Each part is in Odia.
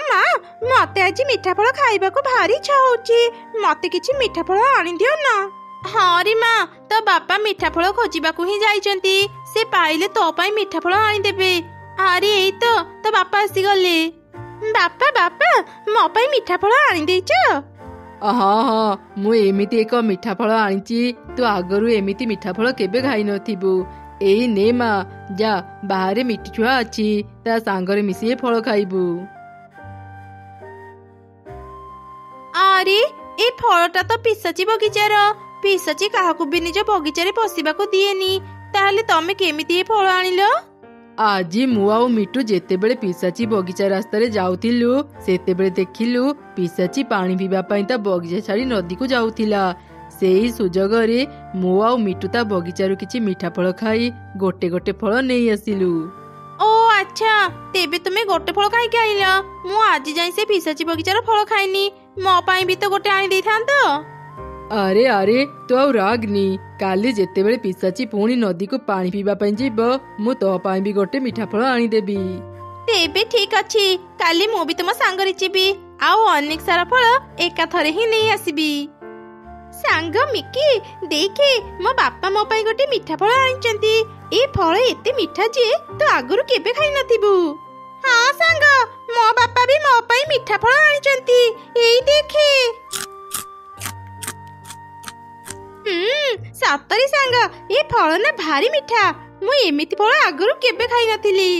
ମା ମତେ ଆଜି ମିଠା ଫଳ ଖାଇବାକୁ ଭାରି ଇଚ୍ଛା ହଉଛି। ମତେ କିଛି ମିଠା ଫଳ ଆଣିଦିଅ ନା। ହଁ ରେ ମା, ତୋ ବାପା ମିଠା ଫଳ ଖୋଜିବାକୁ ହିଁ ଯାଇଛନ୍ତି। ସେ ପାଇଲେ ତୋ ପାଇଁ ମିଠା ଫଳ ଆଣିଦେବେ। ଆରେ ଏଇ ତ ତୋ ବାପା ଆସିଗଲେ। ବାପା ବାପା ମୋ ପାଇଁ ମିଠା ଫଳ ଆଣିଦେଇଛ? ହଁ ହଁ, ମୁଁ ଏମିତି ଏକ ମିଠା ଫଳ ଆଣିଛି। ତୁ ଆଗରୁ ଏମିତି ମିଠା ଫଳ କେବେ ଖାଇନଥିବୁ। ଏଇ ନେ ମା, ଯା ବାହାରେ ମିଠି ଛୁଆ ଅଛି, ତା ସାଙ୍ଗରେ ମିଶି ଏ ଫଳ ଖାଇବୁ। ଆରେ ଏ ଫଳଟା ତ ପିଶାଚି ବଗିଚାର। ପିଶାଚି କାହାକୁ ବି ନିଜ ବଗିଚାରେ ପଶିବାକୁ ଦିଏନି। ତାହେଲେ ତମେ କେମିତି ଏ ଫଳ ଆଣିଲ? ଆଜି ମୁଁ ଆଉ ମିଟୁ ଯେତେବେଳେ ପିଶାଚି ବଗିଚା ରାସ୍ତାରେ ଯାଉଥିଲୁ, ସେତେବେଳେ ଦେଖିଲୁ ପିଶାଚି ପାଣି ପିଇବା ପାଇଁ ତା ବଗିଚା ଛାଡ଼ି ନଦୀକୁ ଯାଉଥିଲା। ସେଇ ସୁଯୋଗରେ ମୁଁ ଆଉ ମିଟୁ ତା ବଗିଚାରୁ କିଛି ମିଠା ଫଳ ଖାଇ ଗୋଟେ ଗୋଟେ ଫଳ ନେଇ ଆସିଲୁ। ଓ ଆଚ୍ଛା, ତେବେ ତୁମେ ଗୋଟେ ଫଳ କାହିଁକି ଆଣିଲ? ମୁଁ ଆଜି ଯାଇ ସେ ପିଶାଚି ବଗିଚାର ଫଳ ଖାଇନି। ମୋ ପାଇଁ ବି ତ ଗୋଟେ ଆଣି ଦେଇଥାନ୍ତ। ଆରେ ଆରେ, ତୁ ଆଉ ରାଗନି। କାଲି ଯେତେବେଳେ ପିଶାଚି ପୁଣି ନଦୀକୁ ପାଣି ପିଇବା ପାଇଁ ଯିବ, ମୁଁ ତୋ ପାଇଁ ବି ଗୋଟେ ମିଠା ଫଳ ଆଣିଦେବି। ତେବେ ଠିକ ଅଛି, କାଲି ମୁଁ ବି ତୁମ ସାଙ୍ଗରେ ଯିବି। ଆଉ ଅନେକ ସାରା ଫଳ ଏକାଥରେ ହିଁ ନେଇ ଆସିବି। ସାଙ୍ଗ ମିକି, ଦେଖେ ମୋ ବାପା ମୋ ପାଇଁ ଗୋଟେ ମିଠା ଫଳ ଆଣିଛନ୍ତି। ଏ ଫଳ ଏତେ ମିଠା ଯେ ତୁ ଆଗରୁ କେବେ ଖାଇନଥିବୁ। ହଁ ସାଙ୍ଗ, ମୋ ବାପା ବି ମୋ ପାଇଁ ମିଠା ଫଳ ଆଣିଛନ୍ତି। ଏଇ ଦେଖେ। ସତରେ ସାଙ୍ଗ, ଏ ଫଳ ନା ଭାରି ମିଠା। ମୁଁ ଏମିତି ଫଳ ଆଗରୁ କେବେ ଖାଇନଥିଲି।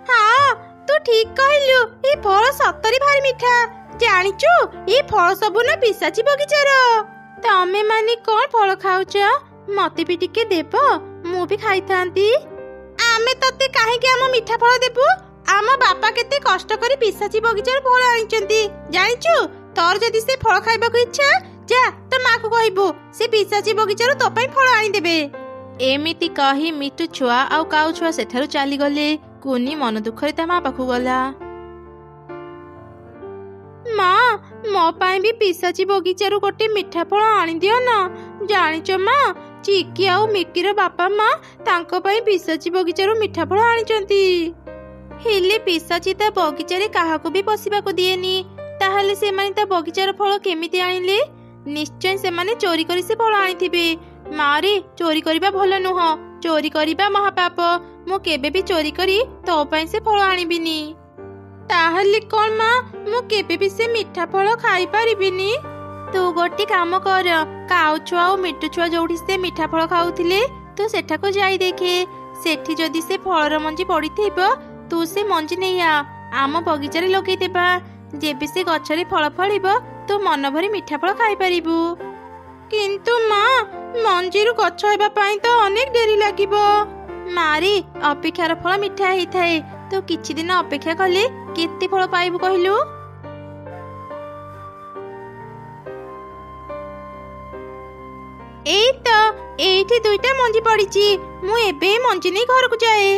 ହଁ, ତୁ ଠିକ କହିଲୁ, ଏ ଫଳ ସତରେ ଭାରି ମିଠା। ଜାଣିଛୁ, ଏ ଫଳ ସବୁ ନା ପିଶାଚି ବଗିଚାର। ତମେ ମାନେ କଣ ଫଳ ଖାଉଛ? ମତେ ବି ଟିକେ ଦେବ, ମୁଁ ବି ଖାଇଥାନ୍ତି। ଆମେ ତତେ କାହିଁକି ଆମ ମିଠା ଫଳ ଦେବୁ? ଆମ ବାପା କେତେ କଷ୍ଟ କରି ପିଶାଚି ବଗିଚାର ଫଳ ଆଣିଛନ୍ତି। ଜାଣିଛୁ, ତୋର ଯଦି ସେ ଫଳ ଖାଇବାକୁ ଇଚ୍ଛା, ଯା ତୋ ମାକୁ କହିବୁ, ସେ ପିଶାଚି ବଗିଚାରୁ ତୋ ପାଇଁ ଫଳ ଆଣିଦେବେ। ଏମିତି କହି ମିଟୁ ଛୁଆ ଆଉ କାଉ ଛୁଆ ସେଠାରୁ ଚାଲିଗଲେ। କୁନି ମନ ଦୁଃଖରେ ତା ମା ପାଖକୁ ଗଲା। ମା, ମୋ ପାଇଁ ବି ପିଶାଚି ବଗିଚାରୁ ଗୋଟେ ମିଠା ଫଳ ଆଣିଦିଅ ନା। ଜାଣିଛ ମା, ଚିକି ଆଉ ମିକିର ବାପା ମା ତାଙ୍କ ପାଇଁ ପିଶାଚି ବଗିଚାରୁ ମିଠା ଫଳ ଆଣିଛନ୍ତି। ହେଲେ ପିଶାଚି ତା ବଗିଚାରେ କାହାକୁ ବି ପଶିବାକୁ ଦିଏନି। ତାହେଲେ ସେମାନେ ତା ବଗିଚାର ଫଳ କେମିତି ଆଣିଲେ? ନିଶ୍ଚୟ ସେମାନେ ଚୋରି କରି ସେ ଫଳ ଆଣିଥିବେ। ମାରେ, ଚୋରି କରିବା ଭଲ ନୁହଁ। ଚୋରି କରିବା ମହାପାପ। ମୁଁ କେବେ ବି ଚୋରି କରି ତୋ ପାଇଁ ସେ ଫଳ ଆଣିବିନି। ତାହେଲେ କଣ ମା, ମୁଁ କେବେ ବି ସେ ମିଠା ଫଳ ଖାଇପାରିବିନି? ତୁ ଗୋଟେ କାମ କର, କାଉ ଛୁଆ ଆଉ ମିଟୁ ଛୁଆ ଯୋଉଠି ସେ ମିଠା ଫଳ ଖାଉଥିଲେ, ତୁ ସେଠାକୁ ଯାଇ ଦେଖେ। ସେଠି ଯଦି ସେ ଫଳର ମଞ୍ଜି ପଡିଥିବ, ତୁ ସେ ମଞ୍ଜି ନେଇ ଆ, ଆମ ବଗିଚାରେ ଲଗେଇଦେବା। ଯେବେ ସେ ଗଛରେ ଫଳ ଫଳିବ, ତୁ ମନ ଭରି ମିଠା ଫଳ ଖାଇପାରିବୁ। କିନ୍ତୁ ମା, ମଞ୍ଜିରୁ ଗଛ ହେବା ପାଇଁ ତ ଅନେକ ଡେରି ଲାଗିବ। ମାରେ, ଅପେକ୍ଷାର ଫଳ ମିଠା ହେଇଥାଏ। ତୁ କିଛି ଦିନ ଅପେକ୍ଷା କଲେ କେତେ ଫଳ ପାଇବୁ କହିଲୁ? ଏଇ ତ, ଏଇଠି ଦୁଇଟା ମଞ୍ଜି ପଡିଛି। ମୁଁ ଏବେ ମଞ୍ଜି ନେଇ ଘରକୁ ଯାଏ।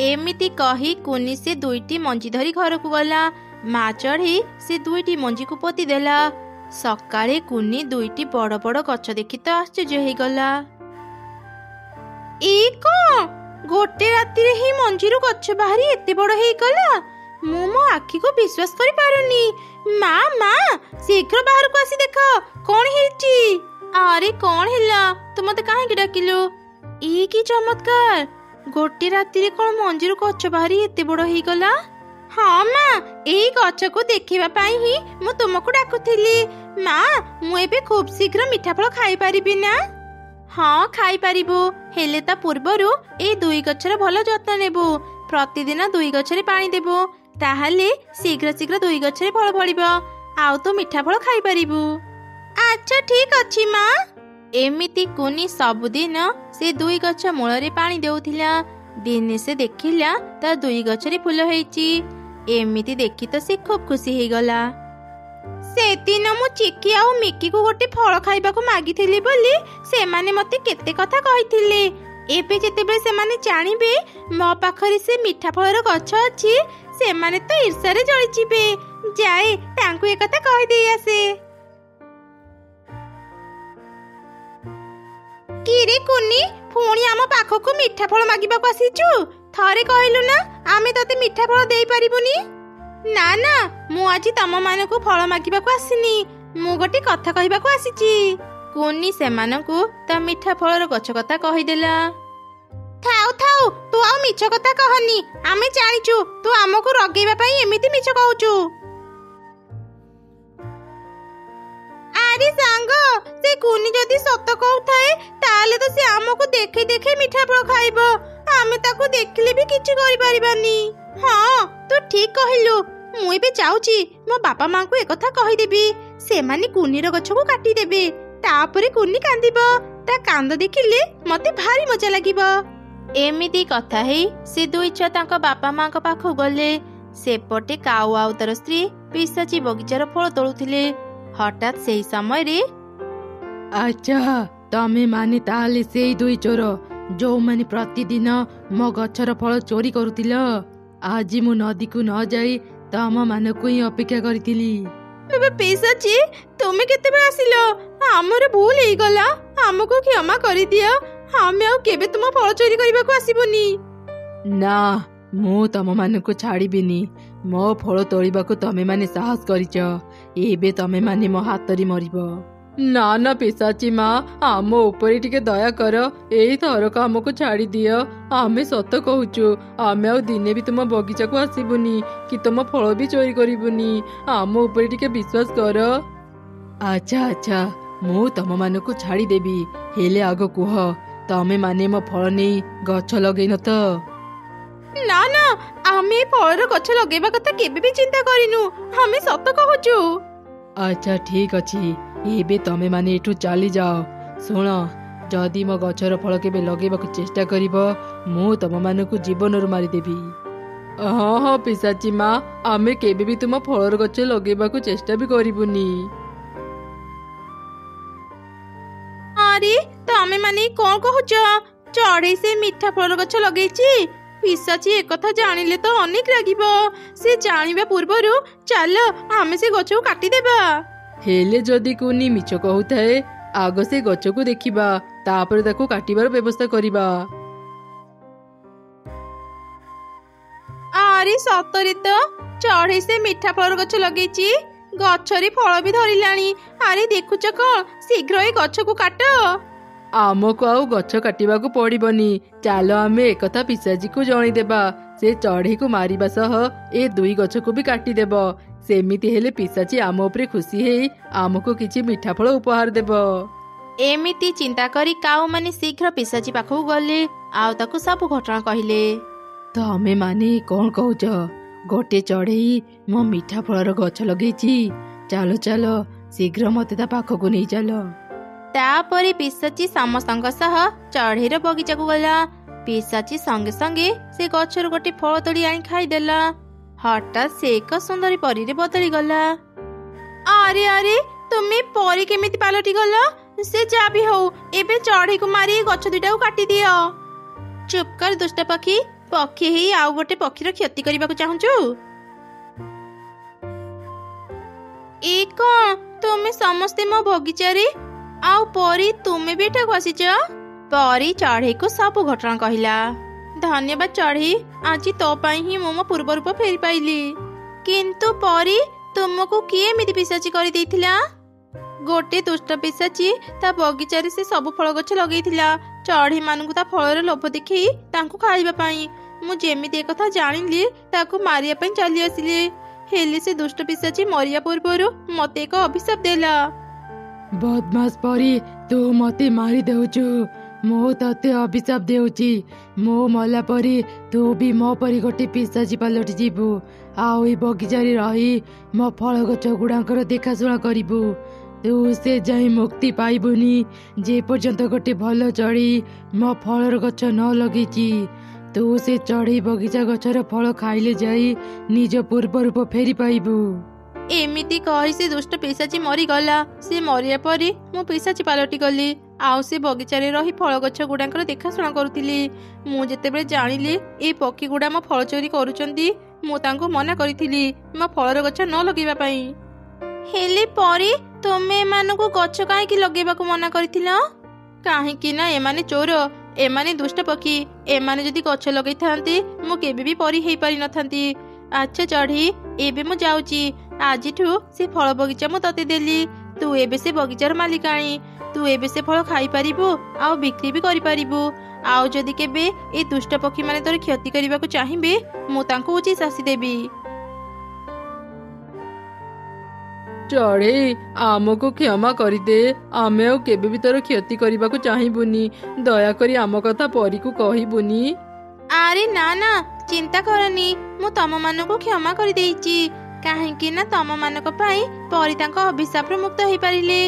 ଏମିତି କହି କୁନି ସେ ଦୁଇଟି ମଞ୍ଜି ଧରି ଘରକୁ ଗଲା। ମା ଚଢ଼େଇ ସେ ଦୁଇଟି ମଞ୍ଜିକୁ ପୋତି ଦେଲା। ସକାଳେ କୁନି ଦୁଇଟି ବଡ ବଡ ଗଛ ଦେଖି ତ ଆଶ୍ଚର୍ଯ୍ୟ ହେଇଗଲା। ଏ କଣ, ଗୋଟେ ରାତିରେ ହିଁ ମଞ୍ଜିରୁ ଗଛ ବାହାରି ଏତେ ବଡ ହେଇଗଲା? ମୁଁ ମୋ ଆଖିକୁ ବିଶ୍ୱାସ କରିପାରୁନି। ମା ମା, ଶୀଘ୍ର ବାହାରକୁ ଆସି ଦେଖ, କଣ ହେଇଛି? ଆରେ କଣ ହେଲା? ତୁ ମତେ କାହିଁକି ଡାକିଲୁ? ଏ କି ଚମତ୍କାର! ଗୋଟେ ରାତିରେ କଣ ମଞ୍ଜିରୁ ଗଛ ବାହାରି ଏତେ ବଡ ହେଇଗଲା? ହଁ ମା, ଏଇ ଗଛକୁ ଦେଖିବା ପାଇଁ ହିଁ ମୁଁ ତୁମକୁ ଡାକୁଥିଲି। ମା, ମୁଁ ଏବେ ଖୁବ ଶୀଘ୍ର ମିଠା ଫଳ ଖାଇପାରିବି ନା? ହଁ, ଖାଇପାରିବୁ। ହେଲେ ତା ପୂର୍ବରୁ ଏଇ ଦୁଇ ଗଛର ଭଲ ଯତ୍ନ ନେବୁ। ପ୍ରତିଦିନ ଦୁଇ ଗଛରେ ପାଣି ଦେବୁ। ତାହେଲେ ଶୀଘ୍ର ଶୀଘ୍ର ଦୁଇ ଗଛରେ ଫଳ ଫଳିବ, ଆଉ ତୁ ମିଠା ଫଳ ଖାଇପାରିବୁ। ଆଚ୍ଛା ଠିକ ଅଛି ମା। ଏମିତି କୁନି ସବୁଦିନ ସେ ଦୁଇ ଗଛ ମୂଳରେ ପାଣି ଦେଉଥିଲା। ଦିନେ ସେ ଦେଖିଲା ତା ଦୁଇ ଗଛରେ ଫୁଲ ହେଇଛି। ଏମିତି ଦେଖି ତ ସେ ଖୁବ ଖୁସି ହେଇଗଲା। ସେଦିନ ମୁଁ ଚିକି ଆଉ ମିକିକୁ ଗୋଟେ ଫଳ ଖାଇବାକୁ ମାଗିଥିଲି ବୋଲି ସେମାନେ ମତେ କେତେ କଥା କହିଥିଲେ। ଏବେ ଯେତେବେଳେ ସେମାନେ ଜାଣିବେ ମୋ ପାଖରେ ସେ ମିଠା ଫଳର ଗଛ ଅଛି, ସେମାନେ ତ ଈର୍ଷାରେ ଜଳିଯିବେ। ଯାଏ ତାଙ୍କୁ ଏକଥା କହିଦେଇ ଆସେ। କିରେ କୁନି, ପୁଣି ଆମ ପାଖକୁ ମିଠା ଫଳ ମାଗିବାକୁ ଆସିଛୁ? ଥରେ କହିଲୁ ନା ଆମେ ତତେ ମିଠା ଫଳ ଦେଇପାରିବୁନି। ନା ନା, ମୁଁ ଆଜି ତମ ମାନଙ୍କୁ ଫଳ ମାଗିବାକୁ ଆସିନି, ମୁଁ ଗୋଟେ କଥା କହିବାକୁ ଆସିଛି। କୁନି ସେମାନଙ୍କୁ ତା ମିଠା ଫଳର ଗଛ କଥା କହିଦେଲା। ଥାଉ ଥାଉ, ତୁ ଆଉ ମିଛ କଥା କହନି, ଆମେ ଜାଣିଛୁ ତୁ ଆମକୁ ରଗେଇବା ପାଇଁ ଏମିତି ମିଛ କହୁଛୁ। ଆରେ ସାଙ୍ଗ, ସେ କୁନି ଯଦି ସତ କହୁଥାଏ ତାହେଲେ ତ ସେ ଆମକୁ ଦେଖେଇ ଦେଖେଇ ମିଠା ଫଳ ଖାଇବ, ଆମେ ତାକୁ ଦେଖିଲେ ବି କିଛି କରିପାରିବାନି। ହଁ, ତୁ ଠିକ କହିଲୁ। ମୁଁ ଏବେ ଯାଉଛି ମୋ ବାପା ମାଙ୍କୁ ଏକଥା କହିଦେବି, ସେମାନେ କୁନିର ଗଛକୁ କାଟିଦେବେ, ତାପରେ କୁନି କାନ୍ଦିବ, ତା କାନ୍ଦ ଦେଖିଲେ ମତେ ଭାରି ମଜା ଲାଗିବ। ଏମିତି କଥା ହେଇ ସେ ଦୁଇ ଛୁଆ ତାଙ୍କ ବାପା ମାଙ୍କ ପାଖକୁ ଗଲେ। ସେପଟେ କାଉ ଆଉ ତାର ସ୍ତ୍ରୀ ପିଶାଚି ବଗିଚାର ଫଳ ତୋଳୁଥିଲେ। ହଠାତ୍ ସେଇ ସମୟରେ ଆଚ୍ଛା, ତମେ ମାନେ ତାହେଲେ ସେଇ ଦୁଇ ଚୋର ଯୋଉମାନେ ପ୍ରତିଦିନ ମୋ ଗଛର ଫଳ ଚୋରି କରୁଥିଲ। ଆଜି ମୁଁ ନଦୀକୁ ନ ଯାଇ ତମ ମାନଙ୍କୁ ହିଁ ଅପେକ୍ଷା କରିଥିଲି। ପିଶାଚି, ତୁମେ କେତେବେଳେ ଆସିଲ? ଆମର ଭୁଲ ହେଇଗଲା, ଆମକୁ କ୍ଷମା କରିଦିଅ, ଆମେ ଆଉ କେବେ ତୁମ ଫଳ ଚୋରି କରିବାକୁ ଆସିବୁନି। ନା, ମୁଁ ତମ ମାନଙ୍କୁ ଛାଡ଼ିବିନି। ମୋ ଫଳ ତୋଳିବାକୁ ତମେ ମାନେ ସାହସ କରିଛ, ଏବେ ତମେ ମାନେ ମୋ ହାତରେ ମରିବ। ନା ନା ପିଶାଚି ମା, ଆମ ଉପରେ ଟିକେ ଦୟା କର, ଏଇ ଥରକ ଆମକୁ ଛାଡ଼ି ଦିଅ। ଆମେ ସତ କହୁଛୁ, ଆମେ ଆଉ ଦିନେ ବି ତୁମ ବଗିଚାକୁ ଆସିବୁନି କି ତୁମ ଫଳ ବି ଚୋରି କରିବୁନି। ଆମ ଉପରେ ଟିକେ ବିଶ୍ୱାସ କର। ଆଚ୍ଛା ଆଚ୍ଛା, ମୁଁ ତମ ମାନଙ୍କୁ ଛାଡ଼ିଦେବି, ହେଲେ ଆଗ କୁହ, ତମେ ମାନେ ମୋ ଫଳ ନେଇ ଗଛ ଲଗେଇନ ତ? ନା ନା, ଆମେ ଫଳର ଗଛ ଲଗେଇବା କଥା କେବେ ବି ଚିନ୍ତା କରିନୁ, ଆମେ ସତ କହୁଛୁ। ଆଚ୍ଛା ଠିକ ଅଛି, ଏବେ ତମେ ମାନେ ଏଠୁ ଚାଲିଯାଅ। ଶୁଣ, ଯଦି ମୋ ଗଛର ଫଳ କେବେ ଲଗେଇବାକୁ ଚେଷ୍ଟା କରିବ, ମୁଁ ତମ ମାନଙ୍କୁ ଜୀବନରୁ ମାରିଦେବି। ହଁ ହଁ ପିଶାଚି ମା, ଆମେ କେବେ ବି ତୁମ ଫଳର ଗଛ ଲଗେଇବାକୁ ଚେଷ୍ଟା ବି କରିବୁନି। ଆରେ ତମେ ମାନେ କଣ କହୁଛ? ଚଢେଇ ସେ ମିଠା ଫଳର ଗଛ ଲଗେଇଛି? ପିଶାଚି ଏକଥା ଜାଣିଲେ ତ ଅନେକ ରାଗିବ। ସେ ଜାଣିବା ପୂର୍ବରୁ ଚାଲ ଆମେ ସେ ଗଛକୁ କାଟିଦେବା। ହେଲେ ଯଦି କୁନି ମିଛ କହୁଥାଏ, ଆଗ ସେ ଗଛକୁ ଦେଖିବା, ତାପରେ ତାକୁ କାଟିବାର ବ୍ୟବସ୍ଥା କରିବା। ଆରେ ସତରେ ତ, ଚଢେଇ ସେ ମିଠା ଫଳର ଗଛ ଲଗେଇଛି, ଗଛରେ ଫଳ ବି ଧରିଲାଣି। ଆରେ ଦେଖୁଛ କଣ, ଶୀଘ୍ର ଏ ଗଛକୁ କାଟ। ଆମକୁ ଆଉ ଗଛ କାଟିବାକୁ ପଡିବନି, ଚାଲ ଆମେ ଏକଥା ପିଶାଚୀକୁ ଜଣେଇଦେବା। ସେ ଚଢେଇକୁ ମାରିବା ସହ ଏ ଦୁଇ ଗଛକୁ ବି କାଟିଦେବ। ସେମିତି ହେଲେ ପିଶାଚୀ ଆମ ଉପରେ ଖୁସି ହେଇ ଆମକୁ କିଛି ମିଠା ଫଳ ଉପହାର ଦେବ। ଏମିତି ଚିନ୍ତା କରି କାଉମାନେ ଶୀଘ୍ର ପିଶାଚୀ ପାଖକୁ ଗଲେ ଆଉ ତାକୁ ସବୁ ଘଟଣା କହିଲେ। ତମେ ମାନେ କଣ କହୁଛ? ଗୋଟେ ଚଢେଇ ମୋ ମିଠା ଫଳର ଗଛ ଲଗେଇଛି? ଚାଲ ଚାଲ, ଶୀଘ୍ର ମତେ ତା ପାଖକୁ ନେଇ ଚାଲ। ତାପରେ ପିଶାଚୀ ସମସ୍ତଙ୍କ ସହ ଚଢେଇର ବଗିଚାକୁ ଗଲା। ପିଶାଚୀ ସଙ୍ଗେ ସଙ୍ଗେ ସେ ଗଛରୁ ଗୋଟେ ଫଳ ତୋଳି ଆଣି ଖାଇଦେଲା। ହଠାତ୍ ସେ ଏକ ସୁନ୍ଦରୀ ପରୀରେ ବଦଳି ଗଲା। ଆରେ ଆରେ, ତୁମେ ପରୀ କେମିତି ପାଲଟି ଗଲ? ସେ ଯାହା ବି ହଉ, ଏବେ ଚଢେଇକୁ ମାରି ଗଛ ଦୁଇଟାକୁ କାଟିଦିଅ। ଚୁପ୍ କର ଦୁଷ୍ଟ ପକ୍ଷୀ, ପକ୍ଷୀ ହେଇ ଆଉ ଗୋଟେ ପକ୍ଷୀର କ୍ଷତି କରିବାକୁ ଚାହୁଁଛୁ? ଏ କଣ, ତୁମେ ସମସ୍ତେ ମୋ ବଗିଚାରେ, ଆଉ ପରୀ ତୁମେ ବି ଏଠାକୁ ଆସିଛ? ପରୀ ଚଢେଇକୁ ସବୁ ଘଟଣା କହିଲା। ଧନ୍ୟବାଦ ଚଢେଇ, ଆଜି ତୋ ପାଇଁ ହିଁ ମୁଁ ମୋ ପୂର୍ବ ରୂପ ଫେରି ପାଇଲି। କିନ୍ତୁ ପରୀ, ତୁମକୁ କିଏ ଏମିତି ପିଶାଚୀ କରିଦେଇଥିଲା? ଗୋଟେ ଦୁଷ୍ଟ ପିଶାଚୀ ତା ବଗିଚାରେ ସେ ସବୁ ଫଳ ଗଛ ଲଗେଇଥିଲା, ଚଢେଇ ମାନଙ୍କୁ ତା ଫଳର ଲୋଭ ଦେଖେଇ ତାଙ୍କୁ ଖାଇବା ପାଇଁ। ମୁଁ ଯେମିତି ଏକଥା ଜାଣିଲି, ତାକୁ ମାରିବା ପାଇଁ ଚାଲି ଆସିଲି, ହେଲେ ସେ ଦୁଷ୍ଟ ପିଶାଚୀ ମରିବା ପୂର୍ବରୁ ମତେ ଏକ ଅଭିଶାପ ଦେଲା। ବଦମାସ ପରୀ, ତୁ ମତେ ମାରି ଦେଉଛୁ, ମୁଁ ତତେ ଅଭିଶାପ ଦେଉଛି। ମୁଁ ମଲା ପରି ତୁ ବି ମୋ ପରି ଗୋଟେ ପିଶାଚୀ ପାଲଟି ଯିବୁ, ଆଉ ଏ ବଗିଚାରେ ରହି ମୋ ଫଳ ଗଛ ଗୁଡାଙ୍କର ଦେଖାଶୁଣା କରିବୁ। ତୁ ସେ ଯାଇ ମୁକ୍ତି ପାଇବୁନି ଯେ ପର୍ଯ୍ୟନ୍ତ ଗୋଟେ ଭଲ ଚଢେଇ ମୋ ଫଳର ଗଛ ନ ଲଗେଇଛି। ତୁ ସେ ଚଢେଇ ବଗିଚା ଗଛର ଫଳ ଖାଇଲେ ଯାଇ ନିଜ ପୂର୍ବ ରୂପ ଫେରି ପାଇବୁ। ଏମିତି କହି ସେ ଦୁଷ୍ଟ ପିଶାଚୀ ମରିଗଲା। ସେ ମରିବା ପରେ ମୁଁ ପିଶାଚୀ ପାଲଟି ଗଲି, ଆଉ ସେ ବଗିଚାରେ ରହି ଫଳ ଗଛ ଗୁଡାଙ୍କର ଦେଖାଶୁଣା କରୁଥିଲି। ମୁଁ ଯେତେବେଳେ ଜାଣିଲି ଏ ପକ୍ଷୀ ଗୁଡା ମୋ ଫଳ ଚୋରି କରୁଛନ୍ତି, ମୁଁ ତାଙ୍କୁ ମନା କରିଥିଲି ମୋ ଫଳର ଗଛ ନ ଲଗେଇବା ପାଇଁ। ହେଲେ ପରେ ତୁମେ ଏମାନଙ୍କୁ ଗଛ କାହିଁକି ଲଗେଇବାକୁ ମନା କରିଥିଲ? କାହିଁକି ନା ଏମାନେ ଚୋର, ଏମାନେ ଦୁଷ୍ଟ ପକ୍ଷୀ। ଏମାନେ ଯଦି ଗଛ ଲଗେଇଥାନ୍ତି, ମୁଁ କେବେ ବି ପରୀ ହେଇପାରିନଥାନ୍ତି। ଆଚ୍ଛା ଚଢ଼େଇ, ଏବେ ମୁଁ ଯାଉଛି। ଆଜିଠୁ ସେ ଫଳ ବଗିଚା ମୁଁ ତତେ ଦେଲି। ତୁ ଏବେ ସେ ବଗିଚାର ମାଲିକାଣୀ। ତୁ ଏବେ ସେ ଫଳ ଖାଇପାରିବୁ ଆଉ ବିକ୍ରି ବି କରିପାରିବୁ। ଆଉ ଯଦି କେବେ ଏ ଦୁଷ୍ଟ ପକ୍ଷୀମାନେ ତୋର କ୍ଷତି କରିବାକୁ ଚାହିଁବେ, ମୁଁ ତାଙ୍କୁ ଉଚିତ ଶାସ୍ତି ଦେବି। ଚଢ଼େଇ, ଆମକୁ କ୍ଷମା କରିଦେ। ଆମେ ଆଉ କେବେ ବି ତୋର କ୍ଷତି କରିବାକୁ ଚାହିଁବୁନି। ଦୟାକରି ଆମ କଥା ପରୀକୁ କହିବୁନି। ଆରେ ନା ନା, ଚିନ୍ତା କରନି, ମୁଁ ତମମାନଙ୍କୁ କ୍ଷମା କରିଦେଇଛି। କାହିଁକି ନା ତମମାନଙ୍କ ପାଇଁ ପରୀ ତାଙ୍କ ଅଭିଶାପରୁ ମୁକ୍ତ ହେଇପାରିଲେ।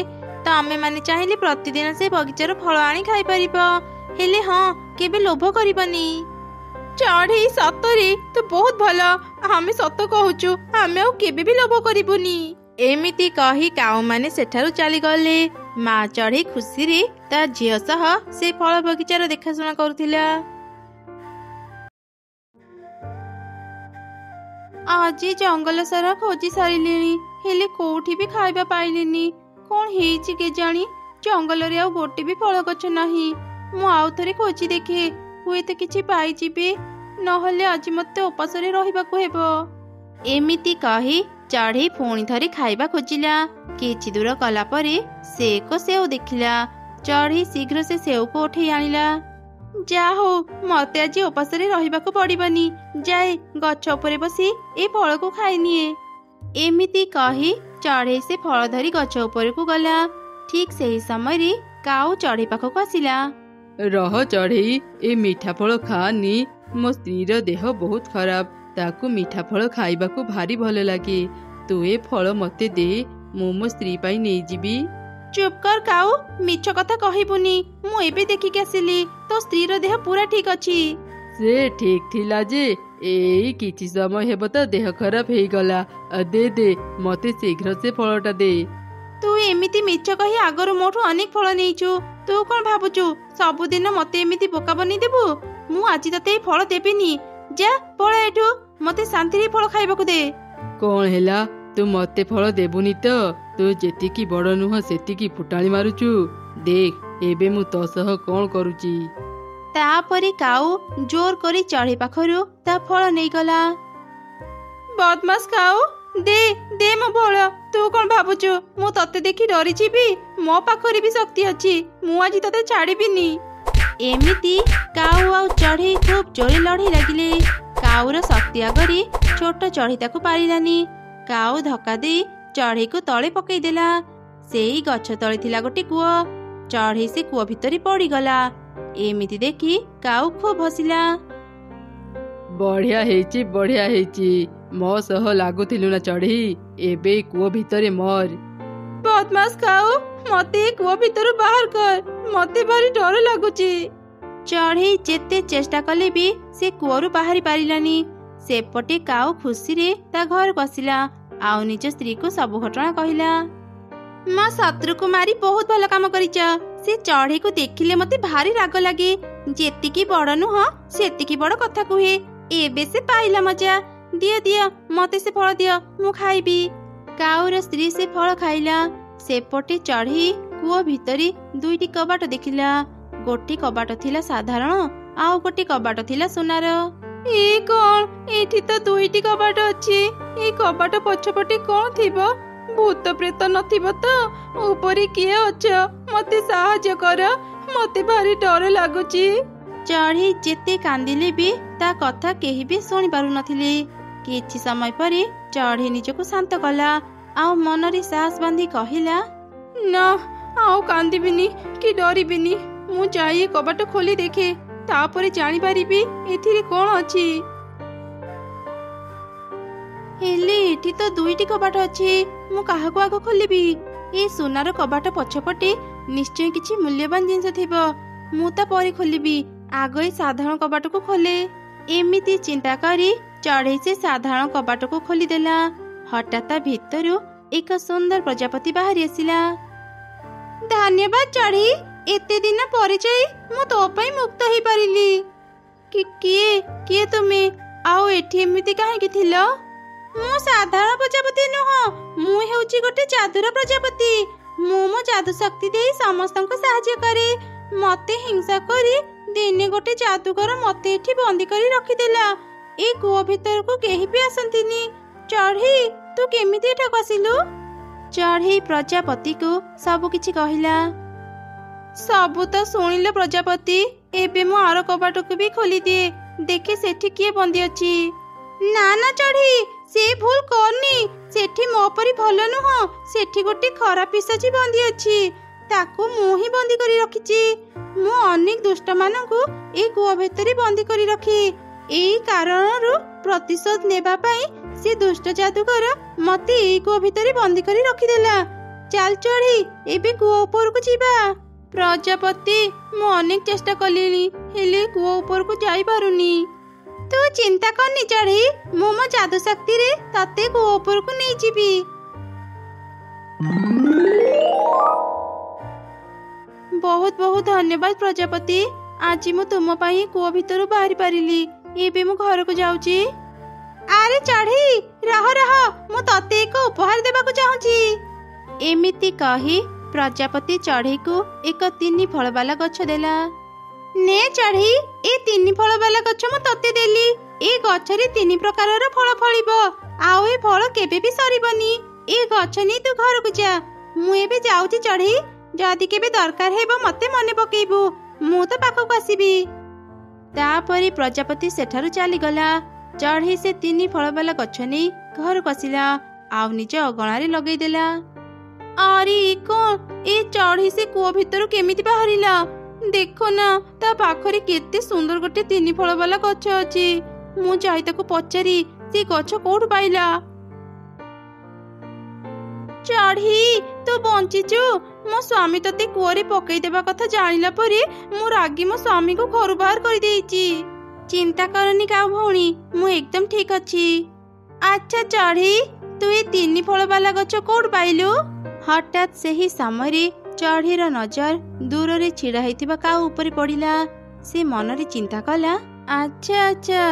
ତମେ ମାନେ ଚାହିଁଲେ ପ୍ରତିଦିନ ସେ ବଗିଚାର ଫଳ ଆଣି ଖାଇପାରିବ। ହେଲେ ହଁ, କେବେ ଲୋଭ କରିବନି। ଚଢ଼େଇ, ସତରେ ତୁ ବହୁତ ଭଲ। ଆମେ ସତ କହୁଛୁ, ଆମେ ଆଉ କେବେ ବି ଲୋଭ କରିବୁନି। ଏମିତି କହି କାଉମାନେ ସେଠାରୁ ଚାଲିଗଲେ। ମା ଚଢ଼େଇ ଖୁସିରେ ତା ଝିଅ ସହ ସେ ଫଳ ବଗିଚାର ଦେଖାଶୁଣା କରୁଥିଲା। ଆଜି ଜଙ୍ଗଲ ସାରା ଖୋଜି ସାରିଲିଣି, ହେଲେ କୋଉଠି ବି ଖାଇବା ପାଇଲିନି। କଣ ହେଇଛି କେଜାଣି? ଜଙ୍ଗଲରେ ଆଉ ଗୋଟେ ବି ଫଳ ଗଛ ନାହିଁ। ମୁଁ ଆଉ ଥରେ ଖୋଜି ଦେଖେ, ହୁଏତ କିଛି ପାଇଯିବି। ନହେଲେ ଆଜି ମତେ ଉପାସରେ ରହିବାକୁ ହେବ। ଏମିତି କହି ଚଢ଼େଇ ପୁଣି ଥରେ ଖାଇବା ଖୋଜିଲା। କିଛି ଦୂର ଗଲା ପରେ ସେ ଏକ ସେଉ ଦେଖିଲା। ଚଢ଼େଇ ଶୀଘ୍ର ସେ ସେଉକୁ ଉଠେଇ ଆଣିଲା। ଯା ହଉ, ମତେ ଆଜି ଉପାସରେ ରହିବାକୁ ପଡିବନି। ଯାଏ ଗଛ ଉପରେ ବସି ଏ ଫଳକୁ ଖାଇନିଏ। ଏମିତି କହି ଚଢ଼େଇ ସେ ଫଳ ଧରି ଗଛ ଉପରକୁ ଗଲା। ଠିକ୍ ସେହି ସମୟରେ କାଉ ଚଢ଼େଇ ପାଖକୁ ଆସିଲା। ରହ ଚଢ଼େଇ, ଏ ମିଠା ଫଳ ଖାନି। ମୋ ସ୍ତ୍ରୀର ଦେହ ବହୁତ ଖରାପ, ତାକୁ ମିଠା ଫଳ ଖାଇବାକୁ ଭାରି ଭଲ ଲାଗେ। ତୁ ଏ ଫଳ ମତେ ଦେ, ମୁଁ ମୋ ସ୍ତ୍ରୀ ପାଇଁ ନେଇଯିବି। ଚୁପ୍ କର କାଉ, ମିଛ କଥା କହିବୁନି। ମୁଁ ଏବେ ଦେଖିକି ଆସିଲି, ତୋ ସ୍ତ୍ରୀର ଦେହ ପୁରା ଠିକ୍ ଅଛି। ସେ ଠିକ୍ ଥିଲା ଯେ ଏଇ କିଛି ସମୟ ହେବ ତା ଦେହ ଖରାପ ହେଇଗଲା। ଦେ ଦେ, ମତେ ଶୀଘ୍ର ସେ ଫଳଟା ଦେ। ତୁ ଏମିତି ମିଛ କହି ଆଗରୁ ମୋଠୁ ଅନେକ ଫଳ ନେଇଛୁ। ତୁ କଣ ଭାବୁଛୁ ସବୁଦିନ ମତେ ଏମିତି ବୋକା ବନେଇ ଦେବୁ? ମୁଁ ଆଜି ତତେ ଏଇ ଫଳ ଦେବିନି। ଯା ପଳା ଏଠୁ, ମତେ ଶାନ୍ତିରେ ଫଳ ଖାଇବାକୁ ଦେ। କଣ ହେଲା, ତୁ ମତେ ଫଳ ଦେବୁନି ତ? ତୁ ଯେତିକି ବଡ଼ ନୁହଁ ସେତିକି ଫୁଟାଣି ମାରୁଛୁ। ଦେଖ ଏବେ ମୁଁ ତୋ ସହ କଣ କରୁଛି। ତାପରେ କାଉ ଜୋର କରି ଚଢ଼େଇ ପାଖରୁ ତା ଫଳ ନେଇଗଲା। ବଦମାସ କାଉ, ଦେ ଦେ ମୋ ଫଳ। ତୁ କଣ ଭାବୁଛୁ ମୁଁ ତତେ ଦେଖି ଡରିଯିବି? ମୋ ପାଖରେ ବି ଶକ୍ତି ଅଛି, ମୁଁ ଆଜି ତତେ ଛାଡ଼ିବିନି। ଏମିତି କାଉ ଆଉ ଚଢ଼େଇ ଖୁବ୍ ଜୋରେ ଲଢ଼େଇ ଲାଗିଲେ। କାଉର ଶକ୍ତି ଆଗରେ ଛୋଟ ଚଢ଼େଇ ତାକୁ ପାରିଲାନି। କାଉ ଧକ୍କା ଦେଇ ଚଢ଼େଇକୁ ତଳେ ପକେଇଦେଲା। ସେଇ ଗଛ ତଳେ ଥିଲା ଗୋଟେ କୂଅ। ଚଢ଼େଇ ସେ କୂଅ ଭିତରେ ପଡ଼ିଗଲା। ଏମିତି ଦେଖି କାଉ ଖୁବ୍ ହସିଲା। ବଢିଆ ହେଇଛି, ବଢିଆ ହେଇଛି। ମୋ ସହ ଲାଗୁଥିଲୁ ନା ଚଢ଼େଇ? ଏବେ କୂଅ ଭିତରେ ମର। ବଦମାସ କାଉ, ମତେ ଏ କୂଅ ଭିତରୁ ବାହାର କର, ମତେ ଭାରି ଡର ଲାଗୁଛି। ଚଢ଼େଇ ଯେତେ ଚେଷ୍ଟା କଲେ ବି ସେ କୂଅରୁ ବାହାରି ପାରିଲାନି। ସେପଟେ କାଉ ଖୁସିରେ ତା ଘରକୁ ଆସିଲା ଆଉ ନିଜ ସ୍ତ୍ରୀକୁ ସବୁ ଘଟଣା କହିଲା। ମା ଶତ୍ରୁକୁ ମାରି ବହୁତ ଭଲ କାମ କରିଛ। ସେ ଚଢ଼େଇକୁ ଦେଖିଲେ ମତେ ଭାରି ରାଗ ଲାଗେ। ଯେତିକି ବଡ଼ ନୁହଁ ସେତିକି ବଡ଼ କଥା କୁହେ। ଏବେ ସେ ପାଇଲା ମଜା। ଦିଅ ଦିଅ, ମତେ ସେ ଫଳ ଦିଅ, ମୁଁ ଖାଇବି। କାଉର ସ୍ତ୍ରୀ ସେ ଫଳ ଖାଇଲା। ସେପଟେ ଚଢ଼େଇ କୂଅ ଭିତରେ ଦୁଇଟି କବାଟ ଦେଖିଲା। ଗୋଟି କବାଟ ଥିଲା ସାଧାରଣ, ଆଉ ଗୋଟି କବାଟ ଥିଲା ସୁନାର। ଏ କଣ? ଏଠି ତ ଦୁଇଟି କବାଟ ଅଛି। ଏଇ କବାଟ ପଛପଟେ କଣ ଥିବ? ଭୂତ ପ୍ରେତ ନଥିବ ତ? ଉପରେ କିଏ ଅଛ? ମତେ ସାହାଯ୍ୟ କର, ମତେ ଭାରି ଡର ଲାଗୁଛି। ଚଢ଼େଇ ଯେତେ କାନ୍ଦିଲେ ବି ତା କଥା କେହି ବି ଶୁଣି ପାରୁନଥିଲେ। କିଛି ସମୟ ପରେ ଚଢ଼େଇ ନିଜକୁ ଶାନ୍ତ କଲା ଆଉ ମନରେ ସାହସ ବାନ୍ଧି କହିଲା, ନା ଆଉ କାନ୍ଦିବିନି କି ଡରିବିନି। ମୁଁ ଯାଇ ଏ କବାଟ ଖୋଲି ଦେଖେ, ତାପରେ ଜାଣିପାରିବି ଏଥିରେ କଣ ଅଛି। ହେଲେ ଏଠି ତ ଦୁଇଟି କବାଟ ଅଛି, ମୁଁ କାହାକୁ ଆଗ ଖୋଲିବି? ଏ ସୁନାର କବାଟ ପଛପଟେ ନିଶ୍ଚୟ କିଛି ମୂଲ୍ୟବାନ ଜିନିଷ ଥିବ। ମୁଁ ତା ପରେ ଖୋଲିବି, ଆଗ ଏ ସାଧାରଣ କବାଟକୁ ଖୋଲେ। ଏମିତି ଚିନ୍ତା କରି ଚଢ଼େଇ ସେ ସାଧାରଣ କବାଟକୁ ଖୋଲିଦେଲା। ହଠାତ୍ ତା ଭିତରୁ ଏକ ସୁନ୍ଦର ପ୍ରଜାପତି ବାହାରି ଆସିଲା। ଧନ୍ୟବାଦ ଚଢ଼େଇ, ଏତେ ଦିନ ପରେ ଯାଇ ମୁଁ ତୋ ପାଇଁ ମୁକ୍ତ ହେଇପାରିଲି। କିଏ କିଏ ତୁମେ? ଆଉ ଏଠି ଏମିତି କାହିଁକି ଥିଲ? ମୁଁ ସାଧାରଣ ପ୍ରଜାପତି ନୁହଁ, ମୁଁ ହେଉଛି ଗୋଟେ ଯାଦୁର ପ୍ରଜାପତି। ମୁଁ ମୋ ଯାଦୁ ଶକ୍ତି ଦେଇ ସମସ୍ତଙ୍କୁ ସାହାଯ୍ୟ କରେ। ମତେ ହିଂସା କରି ଦିନେ ଗୋଟେ ଯାଦୁକର ମତେ ଏଠି ବନ୍ଦୀ କରି ରଖିଦେଲା। ଏ କୂଅ ଭିତରକୁ କେହି ବି ଆସନ୍ତିନି। ଚଢ଼େଇ ତୁ କେମିତି ଏଠାକୁ ଆସିଲୁ? ଚଢ଼େଇ ପ୍ରଜାପତିକୁ ସବୁ କିଛି କହିଲା। ସବୁ ତ ଶୁଣିଲେ ପ୍ରଜାପତି, ଏବେ ମୁଁ ଆର କବାଟକୁ ବି ଖୋଲିଦିଏ, ଦେଖେ ସେଠି କିଏ ବନ୍ଦୀ ଅଛି। ନା ନା ଚଢ଼େଇ, ସେ ଭୁଲ କରନି, ସେଠି ମୋ ପରି ଭଲ ନୁହଁ, ସେଠି ଗୋଟେ ଖରାପ ପିଶାଚି ବନ୍ଦୀ ଅଛି, ତାକୁ ମୁଁ ହିଁ ବନ୍ଦୀ କରି ରଖିଛି। ମୁଁ ଅନେକ ଦୁଷ୍ଟମାନଙ୍କୁ ଏ କୂଅ ଭିତରେ ବନ୍ଦୀ କରି ରଖେ। ଏଇ କାରଣରୁ ପ୍ରତିଶୋଧ ନେବା ପାଇଁ ସେ ଦୁଷ୍ଟ ଯାଦୁକର ମତେ ଏଇ କୂଅ ଭିତରେ ବନ୍ଦୀ କରି ରଖିଦେଲା। ଚାଲ ଚଢ଼େଇ, ଏବେ କୂଅ ଉପରକୁ ଯିବା। ପ୍ରଜାପତି, ମୁଁ ଅନେକ ଚେଷ୍ଟା କଲିଣି, ହେଲେ କୂଅ ଉପରକୁ ଯାଇପାରୁନି। ତୁ ଚିନ୍ତା କରନି ଚଢ଼େଇ, ମୁଁ ମୋ ଯାଦୁ ଶକ୍ତିରେ ତତେ କୂଅ ଉପରକୁ ନେଇଯିବି। ବହୁତ ବହୁତ ଧନ୍ୟବାଦ ପ୍ରଜାପତି, ଆଜି ମୁଁ ତୁମ ପାଇଁ କୂଅ ଭିତରୁ ବାହାରି ପାରିଲି। ଏବେ ମୁଁ ଘରକୁ ଯାଉଛି। ଆରେ ଚଢ଼େଇ, ରହ ରହ, ମୁଁ ତତେ ଏକ ଉପହାର ଦେବାକୁ ଚାହୁଁଛି। ଏମିତି କହି ପ୍ରଜାପତି ଚଢ଼େଇକୁ ଏକ 3 ଫଳ ବାଲା ଗଛ ଦେଲା। ନେ ଚଢ଼େଇ, ଏ 3 ଫଳ ବାଲା ଗଛ ମୁଁ ତତେ ଦେଲି। ଏ ଗଛରେ 3 ପ୍ରକାରର ଫଳ ଫଳିବ, ଆଉ ଏ ଫଳ କେବେ ବି ସରିବନି। ଏ ଗଛ ନେଇ ତୁ ଘରକୁ ଯା। ମୁଁ ଏବେ ଯାଉଛି ଚଢ଼େଇ, ଯଦି କେବେ ଦରକାର ହେବ ମତେ ମନେ ପକେଇବୁ, ମୁଁ ତ ପାଖକୁ ଆସିବି। ତାପରେ ପ୍ରଜାପତି ସେଠାରୁ ଚାଲିଗଲା। ଚଢ଼େଇ ସେ 3 ଫଳ ବାଲା ଗଛ ନେଇ ଘରକୁ ଆସିଲା, ଆଉ ନିଜ ଅଗଣାରେ ଲଗେଇଦେଲା। ଆରେ କଣ, ଏ ଚଢ଼େଇ ସେ କୂଅ ଭିତରୁ କେମିତି ବାହାରିଲା? ଦେଖ ନା, ତା ପାଖରେ କେତେ ସୁନ୍ଦର ଗୋଟେ 3 ଫଳ ବାଲା ଗଛ ଅଛି। ମୁଁ ଯାଇ ତାକୁ ପଚାରି ସେ ଗଛ କୋଉଠୁ ପାଇଲା। ଚଢ଼େଇ, ତୁ ବଞ୍ଚିଛୁ? ମୋ ସ୍ୱାମୀ ତତେ କୂଅରେ ପକେଇଦେବା କଥା ଜାଣିଲା ପରେ ମୁଁ ରାଗି ମୋ ସ୍ୱାମୀକୁ ଘରୁ ବାହାର କରିଦେଇଛି। ଚିନ୍ତା କରନି କାଉ ଭଉଣୀ, ମୁଁ ଏକଦମ ଠିକ ଅଛି। ଆଚ୍ଛା ଚଢ଼େଇ, ତୁ ଏ 3 ଫଳ ବାଲା ଗଛ କୋଉଠୁ ପାଇଲୁ? ହଠାତ୍ ସେହି ସମୟରେ ଚଢ଼େଇର ନଜର ଦୂରରେ ଛିଡ଼ା ହେଇଥିବା କାଉ ଉପରେ ପଡ଼ିଲା। ସେ ମନରେ ଚିନ୍ତା କଲା, ଆଚ୍ଛା ଆଚ୍ଛା,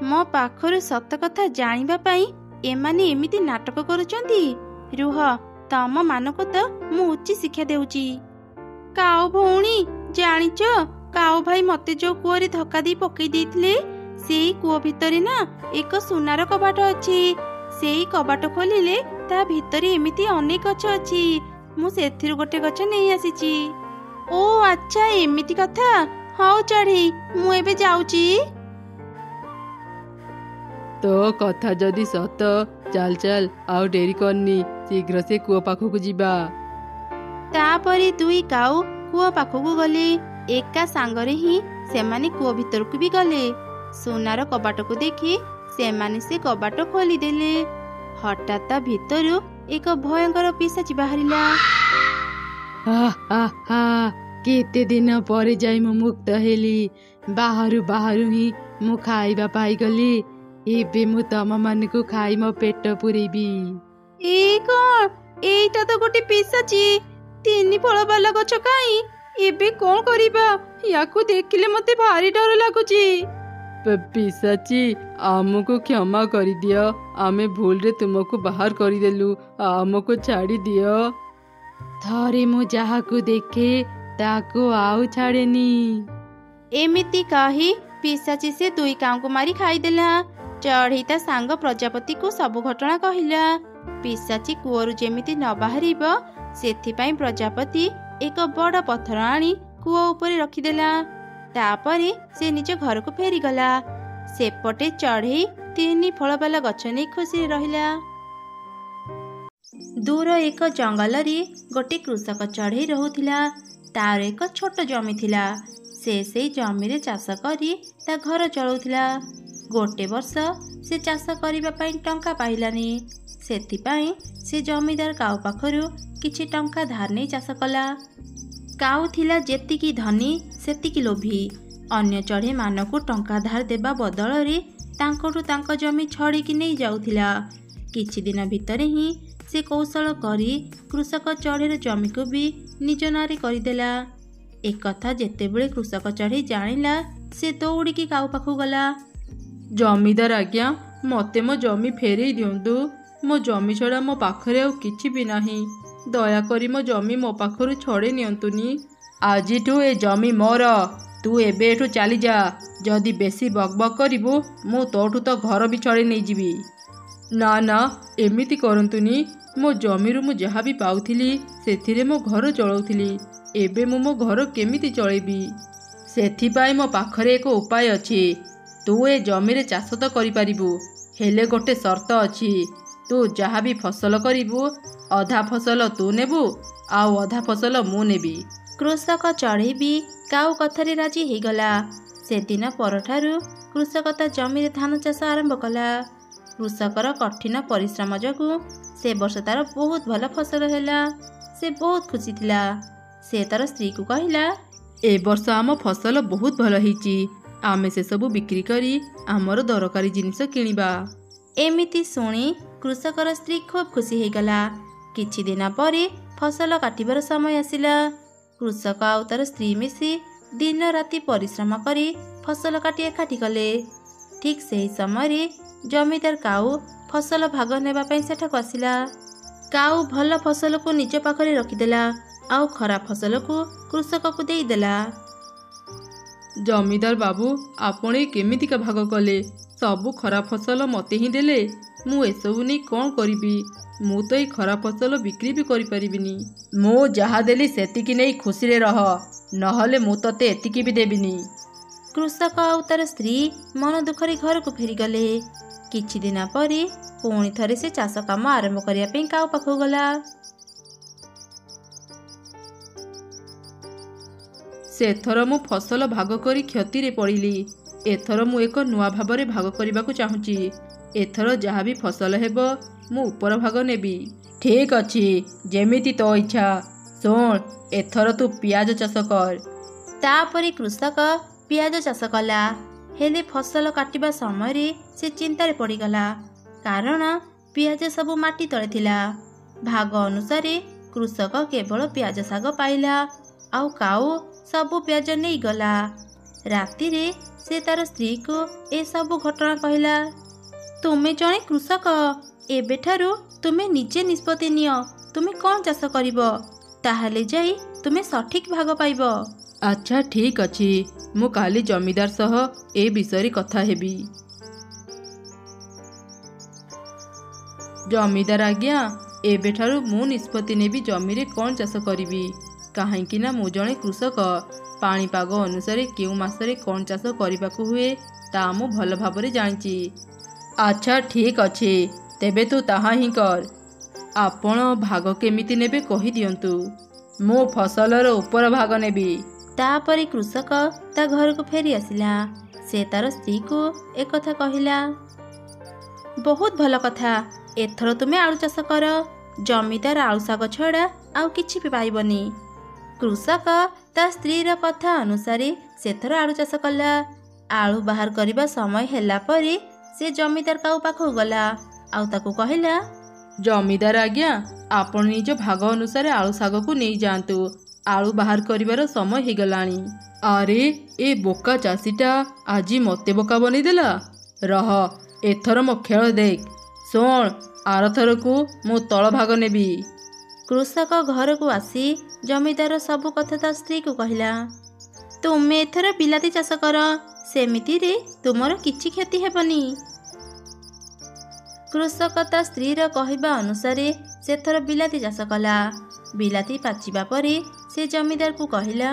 ମୋ ପାଖରୁ ସତ କଥା ଜାଣିବା ପାଇଁ ଏମାନେ ଏମିତି ନାଟକ କରୁଛନ୍ତି। ରୁହ, ତମ ମାନଙ୍କୁ ତ ମୁଁ ଉଚିତ ଶିକ୍ଷା ଦେଉଛି। କାଉ ଭଉଣୀ, ଜାଣିଛ, କାଉ ଭାଇ ମତେ ଯୋଉ କୂଅରେ ଧକ୍କା ଦେଇ ପକେଇ ଦେଇଥିଲେ, ସେଇ କୂଅ ଭିତରେ ନା ଏକ ସୁନାର କବାଟ ଅଛି। ସେଇ କବାଟ ଖୋଲିଲେ ତା ଭିତରେ ଏମିତି ଅନେକ ଗଛ ଅଛି। ମୁଁ ସେଥିରୁ ଗୋଟେ ଗଛ ନେଇ ଆସିଛି। ଓ ଆଚ୍ଛା, ଏମିତି କଥା। ହଉ ଚଢ଼େଇ, ମୁଁ ଏବେ ଯାଉଛି। ତୋ କଥା ଯଦି ସତ, ଚାଲ ଚାଲ, ଆଉ ଡେରି କରନି, ଶୀଘ୍ର ସେ କୂଅ ପାଖକୁ ଯିବା। ତାପରେ 2 କାଉ କୂଅ ପାଖକୁ ଗଲେ। ଏକା ସାଙ୍ଗରେ ହିଁ ସେମାନେ କୂଅ ଭିତରକୁ ବି ଗଲେ। ସୁନାର କବାଟକୁ ଦେଖି ସେମାନେ ସେ କବାଟ ଖୋଲିଦେଲେ। ହଠାତ୍ ତା ଭିତରୁ ଏକ ଭୟଙ୍କର ପିଶାଚି ବାହାରିଲା। କେତେ ଦିନ ପରେ ଯାଇ ମୁଁ ମୁକ୍ତ ହେଲି। ବାହାରୁ ବାହାରୁ ହିଁ ମୁଁ ଖାଇବା ପାଇଗଲି। ଏବେ ମୁଁ ତମ ମାନଙ୍କୁ ଖାଇ ମୋ ପେଟ ପୁରେଇବି। ଏଇଟା ତ ଗୋଟେ ପିଶାଚି। 3 ଫଳ ବାଲା ଗଛ କାଇଁ? ଏବେ କଣ କରିବା? ୟାକୁ ଦେଖିଲେ ମତେ ଭାରି ଡର ଲାଗୁଛି। ପିଶାଚି, ଆମକୁ କ୍ଷମା କରିଦିଅ, ଆମେ ଭୁଲରେ ତୁମକୁ ବାହାର କରିଦେଲୁ, ଆମକୁ ଛାଡ଼ି ଦିଅ। ଥରେ ମୁଁ ଯାହାକୁ ଦେଖେ ତାକୁ ଆଉ ଛାଡ଼େନି। ଏମିତି କହି ପିଶାଚି ସେ 2 କାଉଙ୍କୁ ମାରି ଖାଇଦେଲା। ଚଢ଼େଇ ତା ସାଙ୍ଗ ପ୍ରଜାପତିକୁ ସବୁ ଘଟଣା କହିଲା। ପିଶାଚି କୂଅରୁ ଯେମିତି ନ ବାହାରିବ ସେଥିପାଇଁ ପ୍ରଜାପତି ଏକ ବଡ଼ ପଥର ଆଣି କୂଅ ଉପରେ ରଖିଦେଲା। ତାପରେ ସେ ନିଜ ଘରକୁ ଫେରିଗଲା। ସେପଟେ ଚଢ଼େଇ 3 ଫଳ ବାଲା ଗଛ ନେଇ ଖୁସିରେ ରହିଲା। ଦୂର ଏକ ଜଙ୍ଗଲରେ ଗୋଟେ କୃଷକ ଚଢ଼େଇ ରହୁଥିଲା। ତାର ଏକ ଛୋଟ ଜମି ଥିଲା। ସେ ସେଇ ଜମିରେ ଚାଷ କରି ତା ଘର ଚଳାଉଥିଲା। ଗୋଟେ ବର୍ଷ ସେ ଚାଷ କରିବା ପାଇଁ ଟଙ୍କା ପାଇଲାନି। ସେଥିପାଇଁ ସେ ଜମିଦାର କାଉ ପାଖରୁ କିଛି ଟଙ୍କା ଧାର ନେଇ ଚାଷ କଲା। କାଉ ଥିଲା ଯେତିକି ଧନୀ ସେତିକି ଲୋଭୀ। ଅନ୍ୟ ଚଢ଼େଇମାନଙ୍କୁ ଟଙ୍କା ଧାର ଦେବା ବଦଳରେ ତାଙ୍କଠୁ ତାଙ୍କ ଜମି ଛଡ଼େଇକି ନେଇ ଯାଉଥିଲା। କିଛି ଦିନ ଭିତରେ ହିଁ ସେ କୌଶଳ କରି କୃଷକ ଚଢ଼େଇର ଜମିକୁ ବି ନିଜ ନାଁରେ କରିଦେଲା। ଏକଥା ଯେତେବେଳେ କୃଷକ ଚଢ଼େଇ ଜାଣିଲା, ସେ ଦୌଡ଼ିକି କାଉ ପାଖକୁ ଗଲା। ଜମିଦାର ଆଜ୍ଞା, ମତେ ମୋ ଜମି ଫେରେଇ ଦିଅନ୍ତୁ। ମୋ ଜମି ଛଡ଼ା ମୋ ପାଖରେ ଆଉ କିଛି ବି ନାହିଁ। ଦୟାକରି ମୋ ଜମି ମୋ ପାଖରୁ ଛଡ଼େଇ ନିଅନ୍ତୁନି। ଆଜିଠୁ ଏ ଜମି ମୋର। ତୁ ଏବେ ଏଠୁ ଚାଲି ଯା। ଯଦି ବେଶୀ ବକବକ୍ କରିବୁ ମୁଁ ତୋଠୁ ତ ଘର ବି ଛଡ଼େଇ ନେଇଯିବି। ନା ନା, ଏମିତି କରନ୍ତୁନି। ମୋ ଜମିରୁ ମୁଁ ଯାହା ବି ପାଉଥିଲି ସେଥିରେ ମୋ ଘର ଚଳାଉଥିଲି। ଏବେ ମୁଁ ମୋ ଘର କେମିତି ଚଳେଇବି? ସେଥିପାଇଁ ମୋ ପାଖରେ ଏକ ଉପାୟ ଅଛି। ତୁ ଏ ଜମିରେ ଚାଷ ତ କରିପାରିବୁ, ହେଲେ ଗୋଟେ ସର୍ତ୍ତ ଅଛି। ତୁ ଯାହା ବି ଫସଲ କରିବୁ ଅଧା ଫସଲ ତୁ ନେବୁ ଆଉ ଅଧା ଫସଲ ମୁଁ ନେବି। କୃଷକ ଚଢ଼େଇ ବି କାଉ କଥାରେ ରାଜି ହେଇଗଲା। ସେଦିନ ପରଠାରୁ କୃଷକ ତା ଜମିରେ ଧାନ ଚାଷ ଆରମ୍ଭ କଲା। କୃଷକର କଠିନ ପରିଶ୍ରମ ଯୋଗୁଁ ସେ ବର୍ଷ ତାର ବହୁତ ଭଲ ଫସଲ ହେଲା। ସେ ବହୁତ ଖୁସି ଥିଲା। ସେ ତାର ସ୍ତ୍ରୀକୁ କହିଲା, ଏ ବର୍ଷ ଆମ ଫସଲ ବହୁତ ଭଲ ହେଇଛି। ଆମେ ସେସବୁ ବିକ୍ରି କରି ଆମର ଦରକାରୀ ଜିନିଷ କିଣିବା। ଏମିତି ଶୁଣି କୃଷକର ସ୍ତ୍ରୀ ଖୁବ୍ ଖୁସି ହେଇଗଲା। କିଛି ଦିନ ପରେ ଫସଲ କାଟିବାର ସମୟ ଆସିଲା। କୃଷକ ଆଉ ତାର ସ୍ତ୍ରୀ ମିଶି ଦିନ ରାତି ପରିଶ୍ରମ କରି ଫସଲ କାଟି ଏକାଠି କଲେ। ଠିକ୍ ସେହି ସମୟରେ ଜମିଦାର କାଉ ଫସଲ ଭାଗ ନେବା ପାଇଁ ସେଠାକୁ ଆସିଲା। କାଉ ଭଲ ଫସଲକୁ ନିଜ ପାଖରେ ରଖିଦେଲା ଆଉ ଖରାପ ଫସଲକୁ କୃଷକକୁ ଦେଇଦେଲା। ଜମିଦାର ବାବୁ, ଆପଣ ଏ କେମିତିକା ଭାଗ କଲେ? ସବୁ ଖରାପ ଫସଲ ମୋତେ ହିଁ ଦେଲେ। ମୁଁ ଏସବୁ ନେଇ କ'ଣ କରିବି? ମୁଁ ତ ଏଇ ଖରାପ ଫସଲ ବିକ୍ରି ବି କରିପାରିବିନି। ମୁଁ ଯାହା ଦେଲି ସେତିକି ନେଇ ଖୁସିରେ ରହ, ନହେଲେ ମୁଁ ତତେ ଏତିକି ବି ଦେବିନି। କୃଷକ ଆଉ ତାର ସ୍ତ୍ରୀ ମନ ଦୁଃଖରେ ଘରକୁ ଫେରିଗଲେ। କିଛି ଦିନ ପରେ ପୁଣି ଥରେ ସେ ଚାଷ କାମ ଆରମ୍ଭ କରିବା ପାଇଁ କାଉ ପାଖକୁ ଗଲା। ସେଥର ମୁଁ ଫସଲ ଭାଗ କରି କ୍ଷତିରେ ପଡ଼ିଲି। ଏଥର ମୁଁ ଏକ ନୂଆ ଭାବରେ ଭାଗ କରିବାକୁ ଚାହୁଁଛି। ଏଥର ଯାହା ବି ଫସଲ ହେବ ମୁଁ ଉପର ଭାଗ ନେବି। ଠିକ୍ ଅଛି, ଯେମିତି ତୋ ଇଚ୍ଛା। ଶୁଣ, ଏଥର ତୁ ପିଆଜ ଚାଷ କର। ତାପରେ କୃଷକ ପିଆଜ ଚାଷ କଲା। ହେଲେ ଫସଲ କାଟିବା ସମୟରେ ସେ ଚିନ୍ତାରେ ପଡ଼ିଗଲା, କାରଣ ପିଆଜ ସବୁ ମାଟି ତଳେ ଥିଲା। ଭାଗ ଅନୁସାରେ କୃଷକ କେବଳ ପିଆଜ ଶାଗ ପାଇଲା ଆଉ କାଉ ସବୁ ପିଆଜ ନେଇଗଲା। ରାତିରେ ସେ ତାର ସ୍ତ୍ରୀକୁ ଏସବୁ ଘଟଣା କହିଲା। ତୁମେ ଜଣେ କୃଷକ, ଏବେଠାରୁ ତୁମେ ନିଜେ ନିଷ୍ପତ୍ତି ନିଅ ତୁମେ କ'ଣ ଚାଷ କରିବ, ତାହେଲେ ଯାଇ ତୁମେ ସଠିକ୍ ଭାଗ ପାଇବ। ଆଚ୍ଛା, ଠିକ୍ ଅଛି। ମୁଁ କାଲି ଜମିଦାର ସହ ଏ ବିଷୟରେ କଥା ହେବି। ଜମିଦାର ଆଜ୍ଞା, ଏବେଠାରୁ ମୁଁ ନିଷ୍ପତ୍ତି ନେବି ଜମିରେ କ'ଣ ଚାଷ କରିବି। କାହିଁକି ନା ମୁଁ ଜଣେ କୃଷକ। ପାଣିପାଗ ଅନୁସାରେ କେଉଁ ମାସରେ କ'ଣ ଚାଷ କରିବାକୁ ହୁଏ ତା ମୁଁ ଭଲ ଭାବରେ ଜାଣିଛି। ଆଚ୍ଛା, ଠିକ୍ ଅଛି, ତେବେ ତୁ ତାହା ହିଁ କର। ଆପଣ ଭାଗ କେମିତି ନେବେ କହିଦିଅନ୍ତୁ। ମୁଁ ଫସଲର ଉପର ଭାଗ ନେବି। ତାପରେ କୃଷକ ତା ଘରକୁ ଫେରି ଆସିଲା। ସେ ତାର ସ୍ତ୍ରୀକୁ ଏକଥା କହିଲା। ବହୁତ ଭଲ କଥା, ଏଥର ତୁମେ ଆଳୁ ଚାଷ କର। ଜମିଦାର ଆଳୁ ଶାଗ ଛଡ଼ା ଆଉ କିଛି ବି ପାଇବନି। କୃଷକ ତା ସ୍ତ୍ରୀର କଥା ଅନୁସାରେ ସେଥର ଆଳୁ ଚାଷ କଲା। ଆଳୁ ବାହାର କରିବା ସମୟ ହେଲା ପରେ ସେ ଜମିଦାର କାଉ ପାଖକୁ ଗଲା ଆଉ ତାକୁ କହିଲା, ଜମିଦାର ଆଜ୍ଞା, ଆପଣ ନିଜ ଭାଗ ଅନୁସାରେ ଆଳୁ ଶାଗକୁ ନେଇଯାଆନ୍ତୁ। ଆଳୁ ବାହାର କରିବାର ସମୟ ହେଇଗଲାଣି। ଆରେ, ଏ ବୋକା ଚାଷୀଟା ଆଜି ମୋତେ ବୋକା ବନେଇଦେଲା। ରହ, ଏଥର ମୋ ଖେଳ ଦେଖ। ଶୁଣ, ଆରଥରକୁ ମୁଁ ତଳ ଭାଗ ନେବି। କୃଷକ ଘରକୁ ଆସି ଜମିଦାର ସବୁ କଥା ତା ସ୍ତ୍ରୀକୁ କହିଲା। ତୁମେ ଏଥର ବିଲାତି ଚାଷ କର, ସେମିତିରେ ତୁମର କିଛି କ୍ଷତି ହେବନି। କୃଷକ ତା ସ୍ତ୍ରୀର କହିବା ଅନୁସାରେ ସେଥର ବିଲାତି ଚାଷ କଲା। ବିଲାତି ପାଚିବା ପରେ ସେ ଜମିଦାରକୁ କହିଲା,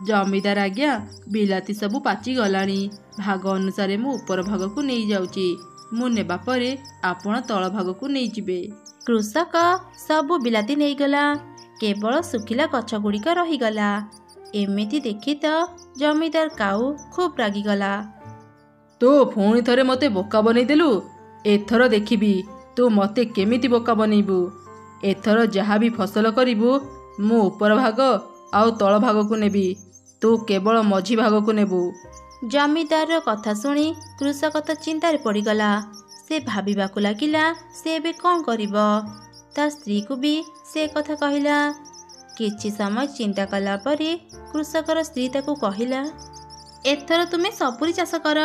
ଜମିଦାର ଆଜ୍ଞା, ବିଲାତି ସବୁ ପାଚିଗଲାଣି। ଭାଗ ଅନୁସାରେ ମୁଁ ଉପର ଭାଗକୁ ନେଇଯାଉଛି। ମୁଁ ନେବା ପରେ ଆପଣ ତଳ ଭାଗକୁ ନେଇଯିବେ। କୃଷକ ସବୁ ବିଲାତି ନେଇଗଲା, କେବଳ ଶୁଖିଲା ଗଛ ଗୁଡ଼ିକ ରହିଗଲା। ଏମିତି ଦେଖି ତ ଜମିଦାର କାଉ ଖୁବ୍ ରାଗିଗଲା। ତୁ ପୁଣି ଥରେ ମୋତେ ବୋକା ବନେଇଦେଲୁ। ଏଥର ଦେଖିବି ତୁ ମୋତେ କେମିତି ବୋକା ବନେଇବୁ। ଏଥର ଯାହା ବି ଫସଲ କରିବୁ ମୁଁ ଉପର ଭାଗ ଆଉ ତଳ ଭାଗକୁ ନେବି। ତୁ କେବଳ ମଝି ଭାଗକୁ ନେବୁ। ଜମିଦାରର କଥା ଶୁଣି କୃଷକ ତ ଚିନ୍ତାରେ ପଡ଼ିଗଲା। ସେ ଭାବିବାକୁ ଲାଗିଲା ସେ ଏବେ କ'ଣ କରିବ। ତା ସ୍ତ୍ରୀକୁ ବି ସେ କଥା କହିଲା। କିଛି ସମୟ ଚିନ୍ତା କଲା ପରେ କୃଷକର ସ୍ତ୍ରୀ ତାକୁ କହିଲା, ଏଥର ତୁମେ ସବୁରି ଚାଷ କର।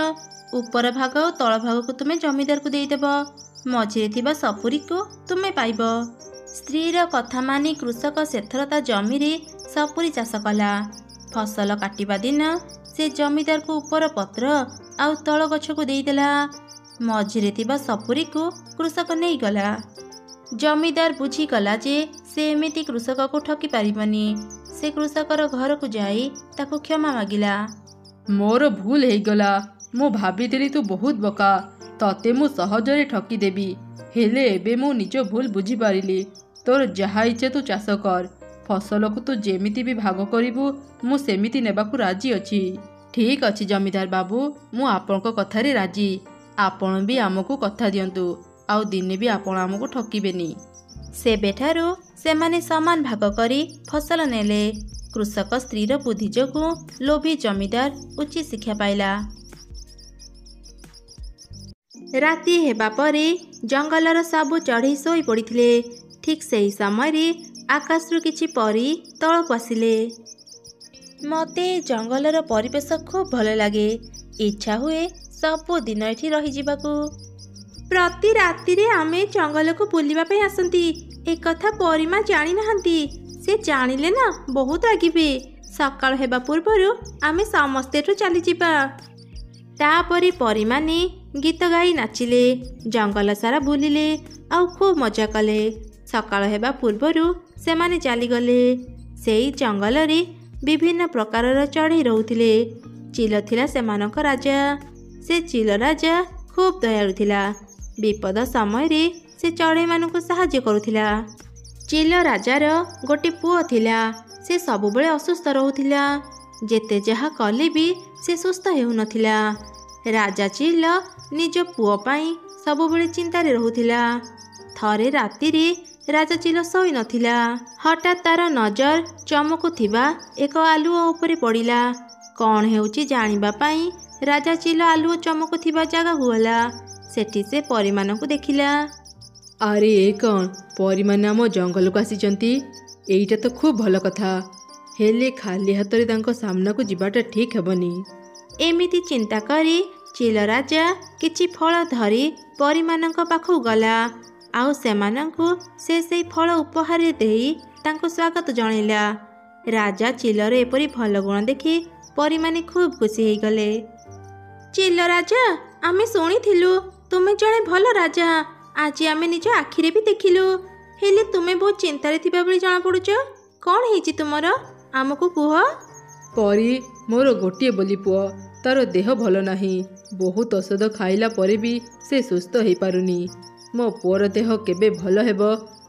ଉପର ଭାଗ ଆଉ ତଳ ଭାଗକୁ ତୁମେ ଜମିଦାରକୁ ଦେଇଦେବ। ମଝିରେ ଥିବା ସପୁରୀକୁ ତୁମେ ପାଇବ। ସ୍ତ୍ରୀର କଥା ମାନି କୃଷକ ସେଥର ତା ଜମିରେ ସପୁରୀ ଚାଷ କଲା। ଫସଲ କାଟିବା ଦିନ ସେ ଜମିଦାରକୁ ଉପର ପତ୍ର ଆଉ ତଳ ଗଛକୁ ଦେଇଦେଲା। ମଝିରେ ଥିବା ସପୁରୀକୁ କୃଷକ ନେଇଗଲା। ଜମିଦାର ବୁଝିଗଲା ଯେ ସେ ଏମିତି କୃଷକକୁ ଠକି ପାରିବନି। ସେ କୃଷକର ଘରକୁ ଯାଇ ତାକୁ କ୍ଷମା ମାଗିଲା। ମୋର ଭୁଲ ହେଇଗଲା। ମୁଁ ଭାବିଥିଲି ତୁ ବହୁତ ବୋକା, ତତେ ମୁଁ ସହଜରେ ଠକିଦେବି। ହେଲେ ଏବେ ମୁଁ ନିଜ ଭୁଲ ବୁଝିପାରିଲି। ତୋର ଯାହା ଇଚ୍ଛା ତୁ ଚାଷ କର। ଫସଲକୁ ତୁ ଯେମିତି ବି ଭାଗ କରିବୁ ମୁଁ ସେମିତି ନେବାକୁ ରାଜି ଅଛି। ଠିକ୍ ଅଛି ଜମିଦାର ବାବୁ, ମୁଁ ଆପଣଙ୍କ କଥାରେ ରାଜି। ଆପଣ ବି ଆମକୁ କଥା ଦିଅନ୍ତୁ, ଆଉ ଦିନେ ବି ଆପଣ ଆମକୁ ଠକିବେନି। ସେବେଠାରୁ ସେମାନେ ସମାନ ଭାଗ କରି ଫସଲ ନେଲେ। କୃଷକ ସ୍ତ୍ରୀର ବୁଦ୍ଧି ଯୋଗୁଁ ଲୋଭୀ ଜମିଦାର ଉଚିତ ଶିକ୍ଷା ପାଇଲା। ରାତି ହେବା ପରେ ଜଙ୍ଗଲର ସବୁ ଚଢ଼େଇ ଶୋଇ ପଡ଼ିଥିଲେ। ଠିକ୍ ସେହି ସମୟରେ ଆକାଶରୁ କିଛି ପରୀ ତଳକୁ ଆସିଲେ। ମୋତେ ଜଙ୍ଗଲର ପରିବେଶ ଖୁବ୍ ଭଲ ଲାଗେ। ଇଚ୍ଛା ହୁଏ ସବୁଦିନ ଏଠି ରହିଯିବାକୁ। ପ୍ରତି ରାତିରେ ଆମେ ଜଙ୍ଗଲକୁ ବୁଲିବା ପାଇଁ ଆସନ୍ତି। ଏକଥା ପରୀମା ଜାଣିନାହାନ୍ତି। ସେ ଜାଣିଲେ ନା ବହୁତ ରାଗିବେ। ସକାଳ ହେବା ପୂର୍ବରୁ ଆମେ ସମସ୍ତେ ଏଠୁ ଚାଲିଯିବା। ତାପରେ ପରୀମାନେ ଗୀତ ଗାଇ ନାଚିଲେ, ଜଙ୍ଗଲ ସାରା ବୁଲିଲେ ଆଉ ଖୁବ୍ ମଜା କଲେ। ସକାଳ ହେବା ପୂର୍ବରୁ ସେମାନେ ଚାଲିଗଲେ। ସେଇ ଜଙ୍ଗଲରେ ବିଭିନ୍ନ ପ୍ରକାରର ଚଢ଼େଇ ରହୁଥିଲେ। ଚିଲ ଥିଲା ସେମାନଙ୍କ ରାଜା। ସେ ଚିଲ ରାଜା ଖୁବ୍ ଦୟାଳୁ ଥିଲା। ବିପଦ ସମୟରେ ସେ ଚଢ଼େଇମାନଙ୍କୁ ସାହାଯ୍ୟ କରୁଥିଲା। ଚିଲ ରାଜାର ଗୋଟେ ପୁଅ ଥିଲା। ସେ ସବୁବେଳେ ଅସୁସ୍ଥ ରହୁଥିଲା। ଯେତେ ଯାହା କଲେ ବି ସେ ସୁସ୍ଥ ହେଉନଥିଲା। ରାଜା ଚିଲ ନିଜ ପୁଅ ପାଇଁ ସବୁବେଳେ ଚିନ୍ତାରେ ରହୁଥିଲା। ଥରେ ରାତିରେ ରାଜା ଚିଲ ଶୋଇନଥିଲା। ହଠାତ୍ ତାର ନଜର ଚମକୁଥିବା ଏକ ଆଲୁଅ ଉପରେ ପଡ଼ିଲା। କ'ଣ ହେଉଛି ଜାଣିବା ପାଇଁ ରାଜା ଚିଲ ଆଲୁଅ ଚମକୁଥିବା ଜାଗାକୁ ଗଲା। ସେଠି ସେ ପରୀମାନଙ୍କୁ ଦେଖିଲା। ଆରେ ଏ କ'ଣ, ପରୀମାନେ ଆମ ଜଙ୍ଗଲକୁ ଆସିଛନ୍ତି? ଏଇଟା ତ ଖୁବ୍ ଭଲ କଥା। ହେଲେ ଖାଲି ହାତରେ ତାଙ୍କ ସାମ୍ନାକୁ ଯିବାଟା ଠିକ୍ ହେବନି। ଏମିତି ଚିନ୍ତା କରି ଚିଲ ରାଜା କିଛି ଫଳ ଧରି ପରୀମାନଙ୍କ ପାଖକୁ ଗଲା। ଆଉ ସେମାନଙ୍କୁ ସେ ସେଇ ଫଳ ଉପହାରରେ ଦେଇ ତାଙ୍କୁ ସ୍ୱାଗତ ଜଣାଇଲା। ରାଜା ଚିଲର ଏପରି ଭଲ ଗୁଣ ଦେଖି ପରୀମାନେ ଖୁବ୍ ଖୁସି ହେଇଗଲେ। ଚିଲ ରାଜା, ଆମେ ଶୁଣିଥିଲୁ ତୁମେ ଜଣେ ଭଲ ରାଜା। ଆଜି ଆମେ ନିଜ ଆଖିରେ ବି ଦେଖିଲୁ। ହେଲେ ତୁମେ ବହୁତ ଚିନ୍ତାରେ ଥିବା ଭଳି ଜଣାପଡ଼ୁଛ। କ'ଣ ହେଇଛି ତୁମର? ଆମକୁ କୁହ। ପରୀ, ମୋର ଗୋଟିଏ ବୋଲି ପୁଅ, ତାର ଦେହ ଭଲ ନାହିଁ। ବହୁତ ଔଷଧ ଖାଇଲା ପରେ ବି ସେ ସୁସ୍ଥ ହେଇପାରୁନି। ମୋ ପୁଅର ଦେହ କେବେ ଭଲ ହେବ,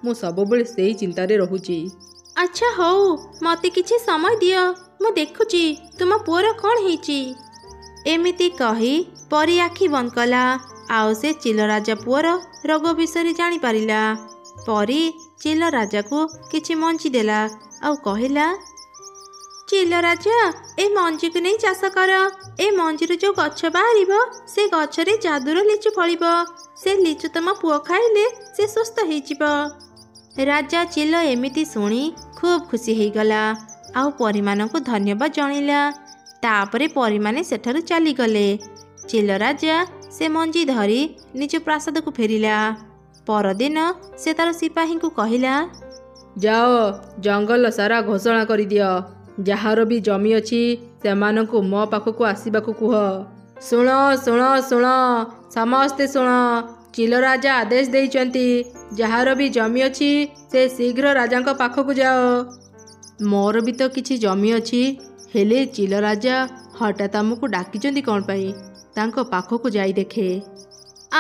ମୁଁ ସବୁବେଳେ ସେଇ ଚିନ୍ତାରେ ରହୁଛି। ଆଚ୍ଛା ହଉ, ମୋତେ କିଛି ସମୟ ଦିଅ, ମୁଁ ଦେଖୁଛି ତୁମ ପୁଅର କ'ଣ ହେଇଛି। ଏମିତି କହି ପରୀ ଆଖି ବନ୍ଦ କଲା। ଆଉ ସେ ଚିଲ ରାଜା ପୁଅର ରୋଗ ବିଷୟରେ ଜାଣିପାରିଲା। ପରୀ ଚିଲ ରାଜାକୁ କିଛି ମଞ୍ଜି ଦେଲା ଆଉ କହିଲା, ଚିଲ ରାଜା, ଏ ମଞ୍ଜିକୁ ନେଇ ଚାଷ କର। ଏ ମଞ୍ଜିରୁ ଯେଉଁ ଗଛ ବାହାରିବ ସେ ଗଛରେ ଯାଦୁର ଲିଚୁ ଫଳିବ। ସେ ଲିଚୁ ତମ ପୁଅ ଖାଇଲେ ସେ ସୁସ୍ଥ ହେଇଯିବ। ରାଜା ଚିଲ ଏମିତି ଶୁଣି ଖୁବ୍ ଖୁସି ହେଇଗଲା ଆଉ ପରୀମାନଙ୍କୁ ଧନ୍ୟବାଦ ଜଣାଇଲା। ତାପରେ ପରୀମାନେ ସେଠାରୁ ଚାଲିଗଲେ। ଚିଲ ରାଜା ସେ ମଞ୍ଜି ଧରି ନିଜ ପ୍ରାସାଦକୁ ଫେରିଲା। ପରଦିନ ସେ ତାର ସିପାହୀଙ୍କୁ କହିଲା, ଯାଅ ଜଙ୍ଗଲ ସାରା ଘୋଷଣା କରିଦିଅ, ଯାହାର ବି ଜମି ଅଛି ସେମାନଙ୍କୁ ମୋ ପାଖକୁ ଆସିବାକୁ କୁହ। ଶୁଣ ଶୁଣ ଶୁଣ, ସମସ୍ତେ ଶୁଣ, ଚିଲ ରାଜା ଆଦେଶ ଦେଇଛନ୍ତି, ଯାହାର ବି ଜମି ଅଛି ସେ ଶୀଘ୍ର ରାଜାଙ୍କ ପାଖକୁ ଯାଅ। ମୋର ବି ତ କିଛି ଜମି ଅଛି, ହେଲେ ଚିଲ ରାଜା ହଠାତ୍ ଆମକୁ ଡାକିଛନ୍ତି କ'ଣ ପାଇଁ? ତାଙ୍କ ପାଖକୁ ଯାଇ ଦେଖେ।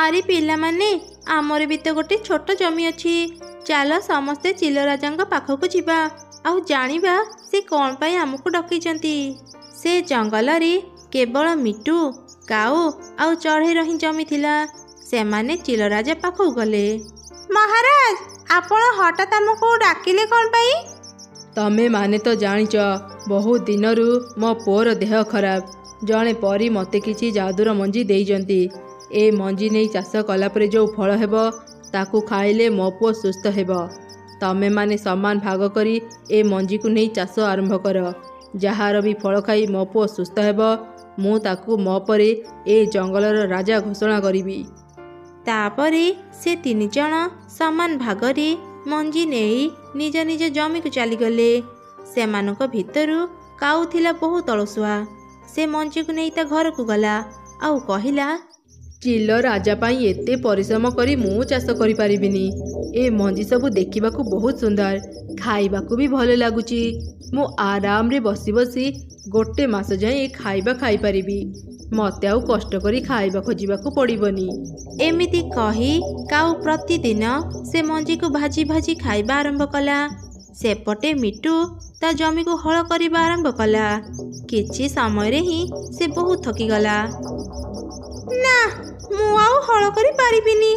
ଆରେ ପିଲାମାନେ, ଆମର ବି ତ ଗୋଟେ ଛୋଟ ଜମି ଅଛି। ଚାଲ ସମସ୍ତେ ଚିଲ ରାଜାଙ୍କ ପାଖକୁ ଯିବା ଆଉ ଜାଣିବା ସେ କ'ଣ ପାଇଁ ଆମକୁ ଡକେଇଛନ୍ତି। ସେ ଜଙ୍ଗଲରେ କେବଳ ମିଟୁ, କାଉ ଆଉ ଚଢ଼େଇର ହିଁ ଜମି ଥିଲା। ସେମାନେ ଚିଲ ରାଜା ପାଖକୁ ଗଲେ। ମହାରାଜ, ଆପଣ ହଠାତ୍ ଆମକୁ ଡାକିଲେ କ'ଣ ପାଇଁ? ତମେ ମାନେ ତ ଜାଣିଛ, ବହୁତ ଦିନରୁ ମୋ ପୁଅର ଦେହ ଖରାପ। ଜଣେ ପରୀ ମୋତେ କିଛି ଯାଦୁର ମଞ୍ଜି ଦେଇଛନ୍ତି। ଏ ମଞ୍ଜି ନେଇ ଚାଷ କଲାପରେ ଯେଉଁ ଫଳ ହେବ ତାକୁ ଖାଇଲେ ମୋ ପୁଅ ସୁସ୍ଥ ହେବ। ତମେମାନେ ସମାନ ଭାଗ କରି ଏ ମଞ୍ଜିକୁ ନେଇ ଚାଷ ଆରମ୍ଭ କର। ଯାହାର ବି ଫଳ ଖାଇ ମୋ ପୁଅ ସୁସ୍ଥ ହେବ, ମୁଁ ତାକୁ ମୋ ପରେ ଏ ଜଙ୍ଗଲର ରାଜା ଘୋଷଣା କରିବି। ତାପରେ ସେ ତିନି ଜଣ ସମାନ ଭାଗରେ ମଞ୍ଜି ନେଇ ନିଜ ନିଜ ଜମିକୁ ଚାଲିଗଲେ। ସେମାନଙ୍କ ଭିତରୁ କାଉ ଥିଲା ବହୁତ ଅଳସୁଆ। ସେ ମଞ୍ଜିକୁ ନେଇ ତା ଘରକୁ ଗଲା ଆଉ କହିଲା, ଚିଲ ରାଜା ପାଇଁ ଏତେ ପରିଶ୍ରମ କରି ମୁଁ ଚାଷ କରିପାରିବିନି। ଏ ମଞ୍ଜି ସବୁ ଦେଖିବାକୁ ବହୁତ ସୁନ୍ଦର, ଖାଇବାକୁ ବି ଭଲ ଲାଗୁଛି। ମୁଁ ଆରାମରେ ବସି ବସି ଗୋଟେ ମାସ ଯାଏଁ ଖାଇବା ଖାଇପାରିବି। ମତେ ଆଉ କଷ୍ଟ କରି ଖାଇବା ଖୋଜିବାକୁ ପଡ଼ିବନି। ଏମିତି କହି କାଉ ପ୍ରତିଦିନ ସେ ମଞ୍ଜିକୁ ଭାଜି ଭାଜି ଖାଇବା ଆରମ୍ଭ କଲା। ସେପଟେ ମିଟୁ ତା ଜମିକୁ ହଳ କରିବା ଆରମ୍ଭ କଲା। କିଛି ସମୟରେ ହିଁ ସେ ବହୁତ ଥକିଗଲା। ନା, ମୁଁ ଆଉ ହଳ କରିପାରିବିନି,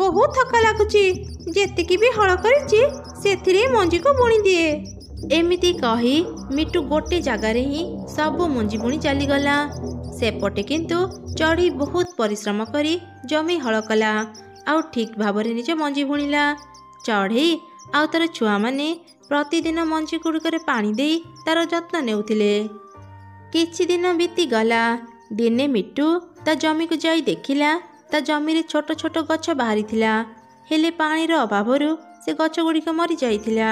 ବହୁତ ଥକା ଲାଗୁଛି। ଯେତିକି ବି ହଳ କରିଛି ସେଥିରେ ମଞ୍ଜିକୁ ବୁଣି ଦିଏ। ଏମିତି କହି ମିଟୁ ଗୋଟେ ଜାଗାରେ ହିଁ ସବୁ ମଞ୍ଜି ବୁଣି ଚାଲିଗଲା। ସେପଟେ କିନ୍ତୁ ଚଢ଼େଇ ବହୁତ ପରିଶ୍ରମ କରି ଜମି ହଳ କଲା ଆଉ ଠିକ୍ ଭାବରେ ନିଜ ମଞ୍ଜି ବୁଣିଲା। ଚଢ଼େଇ ଆଉ ତାର ଛୁଆମାନେ ପ୍ରତିଦିନ ମଞ୍ଜି ଗୁଡ଼ିକରେ ପାଣି ଦେଇ ତାର ଯତ୍ନ ନେଉଥିଲେ। କିଛି ଦିନ ବିତିଗଲା। ଦିନେ ମିଟୁ ତା ଜମିକୁ ଯାଇ ଦେଖିଲା ତା ଜମିରେ ଛୋଟ ଛୋଟ ଗଛ ବାହାରିଥିଲା, ହେଲେ ପାଣିର ଅଭାବରୁ ସେ ଗଛ ଗୁଡ଼ିକ ମରିଯାଇଥିଲା।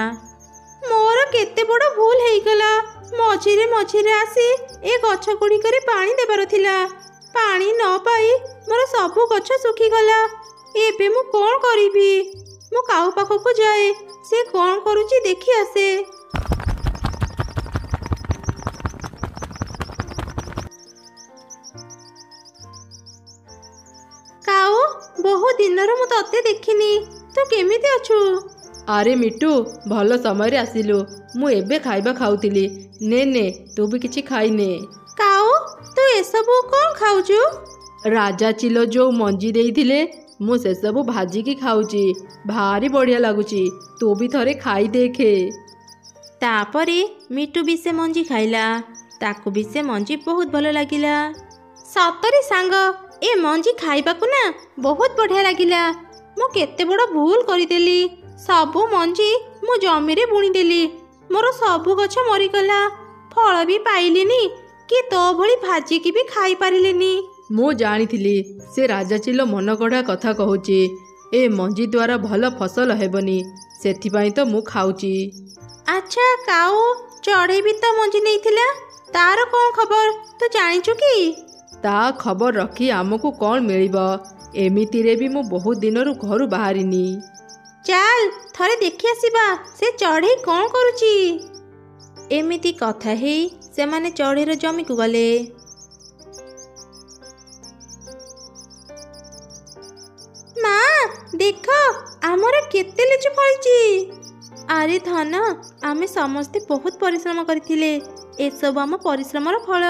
ମୋର କେତେ ବଡ଼ ଭୁଲ ହେଇଗଲା। ମଝିରେ ମଝିରେ ଆସି ଏ ଗଛ ଗୁଡ଼ିକରେ ପାଣି ଦେବାର ଥିଲା। ପାଣି ନ ପାଇ ମୋର ସବୁ ଗଛ ଶୁଖିଗଲା। ଏବେ ମୁଁ କ'ଣ କରିବି? ମୁଁ କାଉ ପାଖକୁ ଯାଏ, ସେ କ'ଣ କରୁଛି ଦେଖି ଆସେ। କାଉ, ବହୁ ଦିନରୁ ମୁଁ ତତେ ଦେଖିନି, ତୁ କେମିତି ଅଛୁ? ଆରେ ମିଟୁ, ଭଲ ସମୟରେ ଆସିଲୁ। ମୁଁ ଏବେ ଖାଇବା ଖାଉଥିଲି। ନେ ନେ, ତୁ ବି କିଛି ଖାଇନେ। କାଉ, ତୁ ଏସବୁ କ'ଣ ଖାଉଛୁ? ରାଜା ଚିଲ ଯୋଉ ମଞ୍ଜି ଦେଇଥିଲେ ମୁଁ ସେସବୁ ଭାଜିକି ଖାଉଛି। ଭାରି ବଢ଼ିଆ ଲାଗୁଛି। ତୁ ବି ଥରେ ଖାଇ ଦେଖେ। ତାପରେ ମିଟୁ ବି ସେ ମଞ୍ଜି ଖାଇଲା। ତାକୁ ବି ସେ ମଞ୍ଜି ବହୁତ ଭଲ ଲାଗିଲା। ସତରେ ସାଙ୍ଗ, ଏ ମଞ୍ଜି ଖାଇବାକୁ ନା ବହୁତ ବଢ଼ିଆ ଲାଗିଲା। ମୁଁ କେତେ ବଡ଼ ଭୁଲ କରିଦେଲି। ସବୁ ମଞ୍ଜି ମୁଁ ଜମିରେ ବୁଣିଦେଲି। ମୋର ସବୁ ଗଛ ମରିଗଲା। ଫଳ ବି ପାଇଲିନି କି ତୋ ଭଳି ଭାଜିକି ବି ଖାଇପାରିଲିନି। ମୁଁ ଜାଣିଥିଲି ସେ ରାଜା ଚିଲ ମନ କଢ଼ା କଥା କହୁଛି। ଏ ମଞ୍ଜି ଦ୍ୱାରା ଭଲ ଫସଲ ହେବନି, ସେଥିପାଇଁ ତ ମୁଁ ଖାଉଛି। ଆଚ୍ଛା କାଉ, ଚଢ଼େଇ ବି ତ ମଞ୍ଜି ନେଇଥିଲା, ତାର କ'ଣ ଖବର ତୁ ଜାଣିଛୁ କି? ତା ଖବର ରଖି ଆମକୁ କ'ଣ ମିଳିବ? ଏମିତିରେ ବି ମୁଁ ବହୁତ ଦିନରୁ ଘରୁ ବାହାରିନି। ଚାଲ ଥରେ ଦେଖି ଆସିବା ସେ ଚଢ଼େଇ କ'ଣ କରୁଛି। ଏମିତି କଥା ହେଇ ସେମାନେ ଚଢ଼େଇର ଜମିକୁ ଗଲେ। ମା, ଦେଖ ଆମର କେତେ ଲିଚୁ ଫଳିଛି। ଆରେ ଧନ, ଆମେ ସମସ୍ତେ ବହୁତ ପରିଶ୍ରମ କରିଥିଲେ। ଏସବୁ ଆମ ପରିଶ୍ରମର ଫଳ।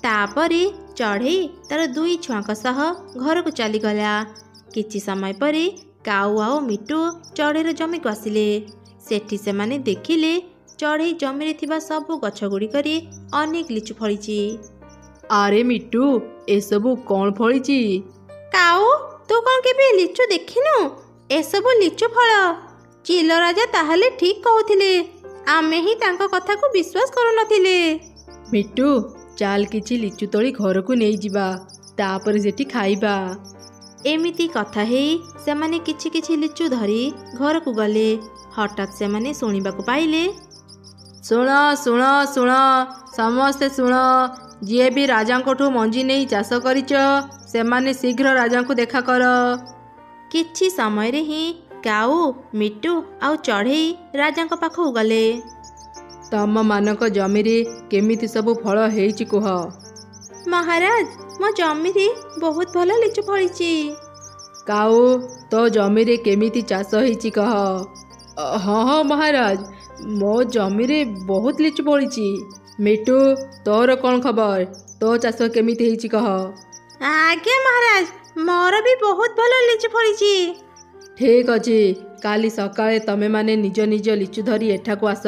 ତାପରେ ଚଢ଼େଇ ତାର ଦୁଇ ଛୁଆଙ୍କ ସହ ଘରକୁ ଚାଲିଗଲା। କିଛି ସମୟ ପରେ କାଉ ଆଉ ମିଟୁ ଚଢ଼େଇର ଜମିକୁ ଆସିଲେ। ସେଠି ସେମାନେ ଦେଖିଲେ ଚଢ଼େଇ ଜମିରେ ଥିବା ସବୁ ଗଛ ଗୁଡ଼ିକରେ ଅନେକ ଲିଚୁ ଫଳିଛି। ଆରେ ମିଟୁ, ଏସବୁ କ'ଣ ଫଳିଛି? କାଉ, ତୁ କ'ଣ କେବେ ଲିଚୁ ଦେଖିନୁ? ଏସବୁ ଲିଚୁ ଫଳ। ଚିଲ ରାଜା ତାହେଲେ ଠିକ୍ କହୁଥିଲେ। ଆମେ ହିଁ ତାଙ୍କ କଥାକୁ ବିଶ୍ୱାସ କରୁନଥିଲେ। ମିଟୁ, ଚାଲ କିଛି ଲିଚୁ ତୋଳି ଘରକୁ ନେଇଯିବା, ତାପରେ ସେଠି ଖାଇବା। ଏମିତି କଥା ହେଇ ସେମାନେ କିଛି କିଛି ଲିଚୁ ଧରି ଘରକୁ ଗଲେ। ହଠାତ୍ ସେମାନେ ଶୁଣିବାକୁ ପାଇଲେ, ଶୁଣ ଶୁଣ ଶୁଣ, ସମସ୍ତେ ଶୁଣ। ଯିଏ ବି ରାଜାଙ୍କଠୁ ମଞ୍ଜି ନେଇ ଚାଷ କରିଛ, ସେମାନେ ଶୀଘ୍ର ରାଜାଙ୍କୁ ଦେଖା କର। କିଛି ସମୟରେ ହିଁ କାଉ, ମିଟୁ ଆଉ ଚଢ଼େଇ ରାଜାଙ୍କ ପାଖକୁ ଗଲେ। ତମମାନଙ୍କ ଜମିରେ କେମିତି ସବୁ ଫଳ ହେଇଛି କୁହ? ମହାରାଜ, ମୋ ଜମିରେ ବହୁତ ଭଲ ଲିଚୁ ଫଳିଛି। କାଉ, ତୋ ଜମିରେ କେମିତି ଚାଷ ହେଇଛି କହ? ହଁ ହଁ ମହାରାଜ, ମୋ ଜମିରେ ବହୁତ ଲିଚୁ ଫଳିଛି। ମିଟୁ, ତୋର କ'ଣ ଖବର? ତୋ ଚାଷ କେମିତି ହେଇଛି କହ? ଆଜ୍ଞା ମହାରାଜ, ମୋର ବି ବହୁତ ଭଲ ଲିଚୁ ଫଳିଛି। ଠିକ୍ ଅଛି, କାଲି ସକାଳେ ତମେମାନେ ନିଜ ନିଜ ଲିଚୁ ଧରି ଏଠାକୁ ଆସ।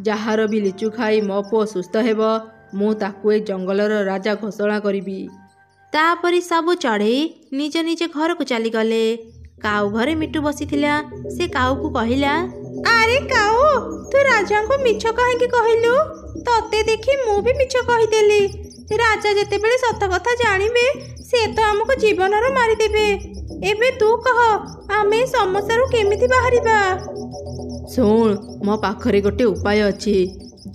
ଯାହାର ବି ଲିଚୁ ଖାଇ ମୋ ପୁଅ ସୁସ୍ଥ ହେବ, ମୁଁ ତାକୁ ଏ ଜଙ୍ଗଲର ରାଜା ଘୋଷଣା କରିବି। ତାପରେ ସବୁ ଚଢ଼େଇ ନିଜ ନିଜ ଘରକୁ ଚାଲିଗଲେ। କାଉ ଘରେ ମିଟୁ ବସିଥିଲା। ସେ କାଉକୁ କହିଲା, ଆରେ କାଉ, ତୁ ରାଜାଙ୍କୁ ମିଛ କାହିଁକି କହିଲୁ? ତତେ ଦେଖି ମୁଁ ବି ମିଛ କହିଦେଲି। ରାଜା ଯେତେବେଳେ ସତ କଥା ଜାଣିବେ, ସେ ତ ଆମକୁ ଜୀବନରୁ ମାରିଦେବେ। ଏବେ ତୁ କହ, ଆମେ ଏ ସମସ୍ୟାରୁ କେମିତି ବାହାରିବା? ଶୁଣ, ମୋ ପାଖରେ ଗୋଟେ ଉପାୟ ଅଛି।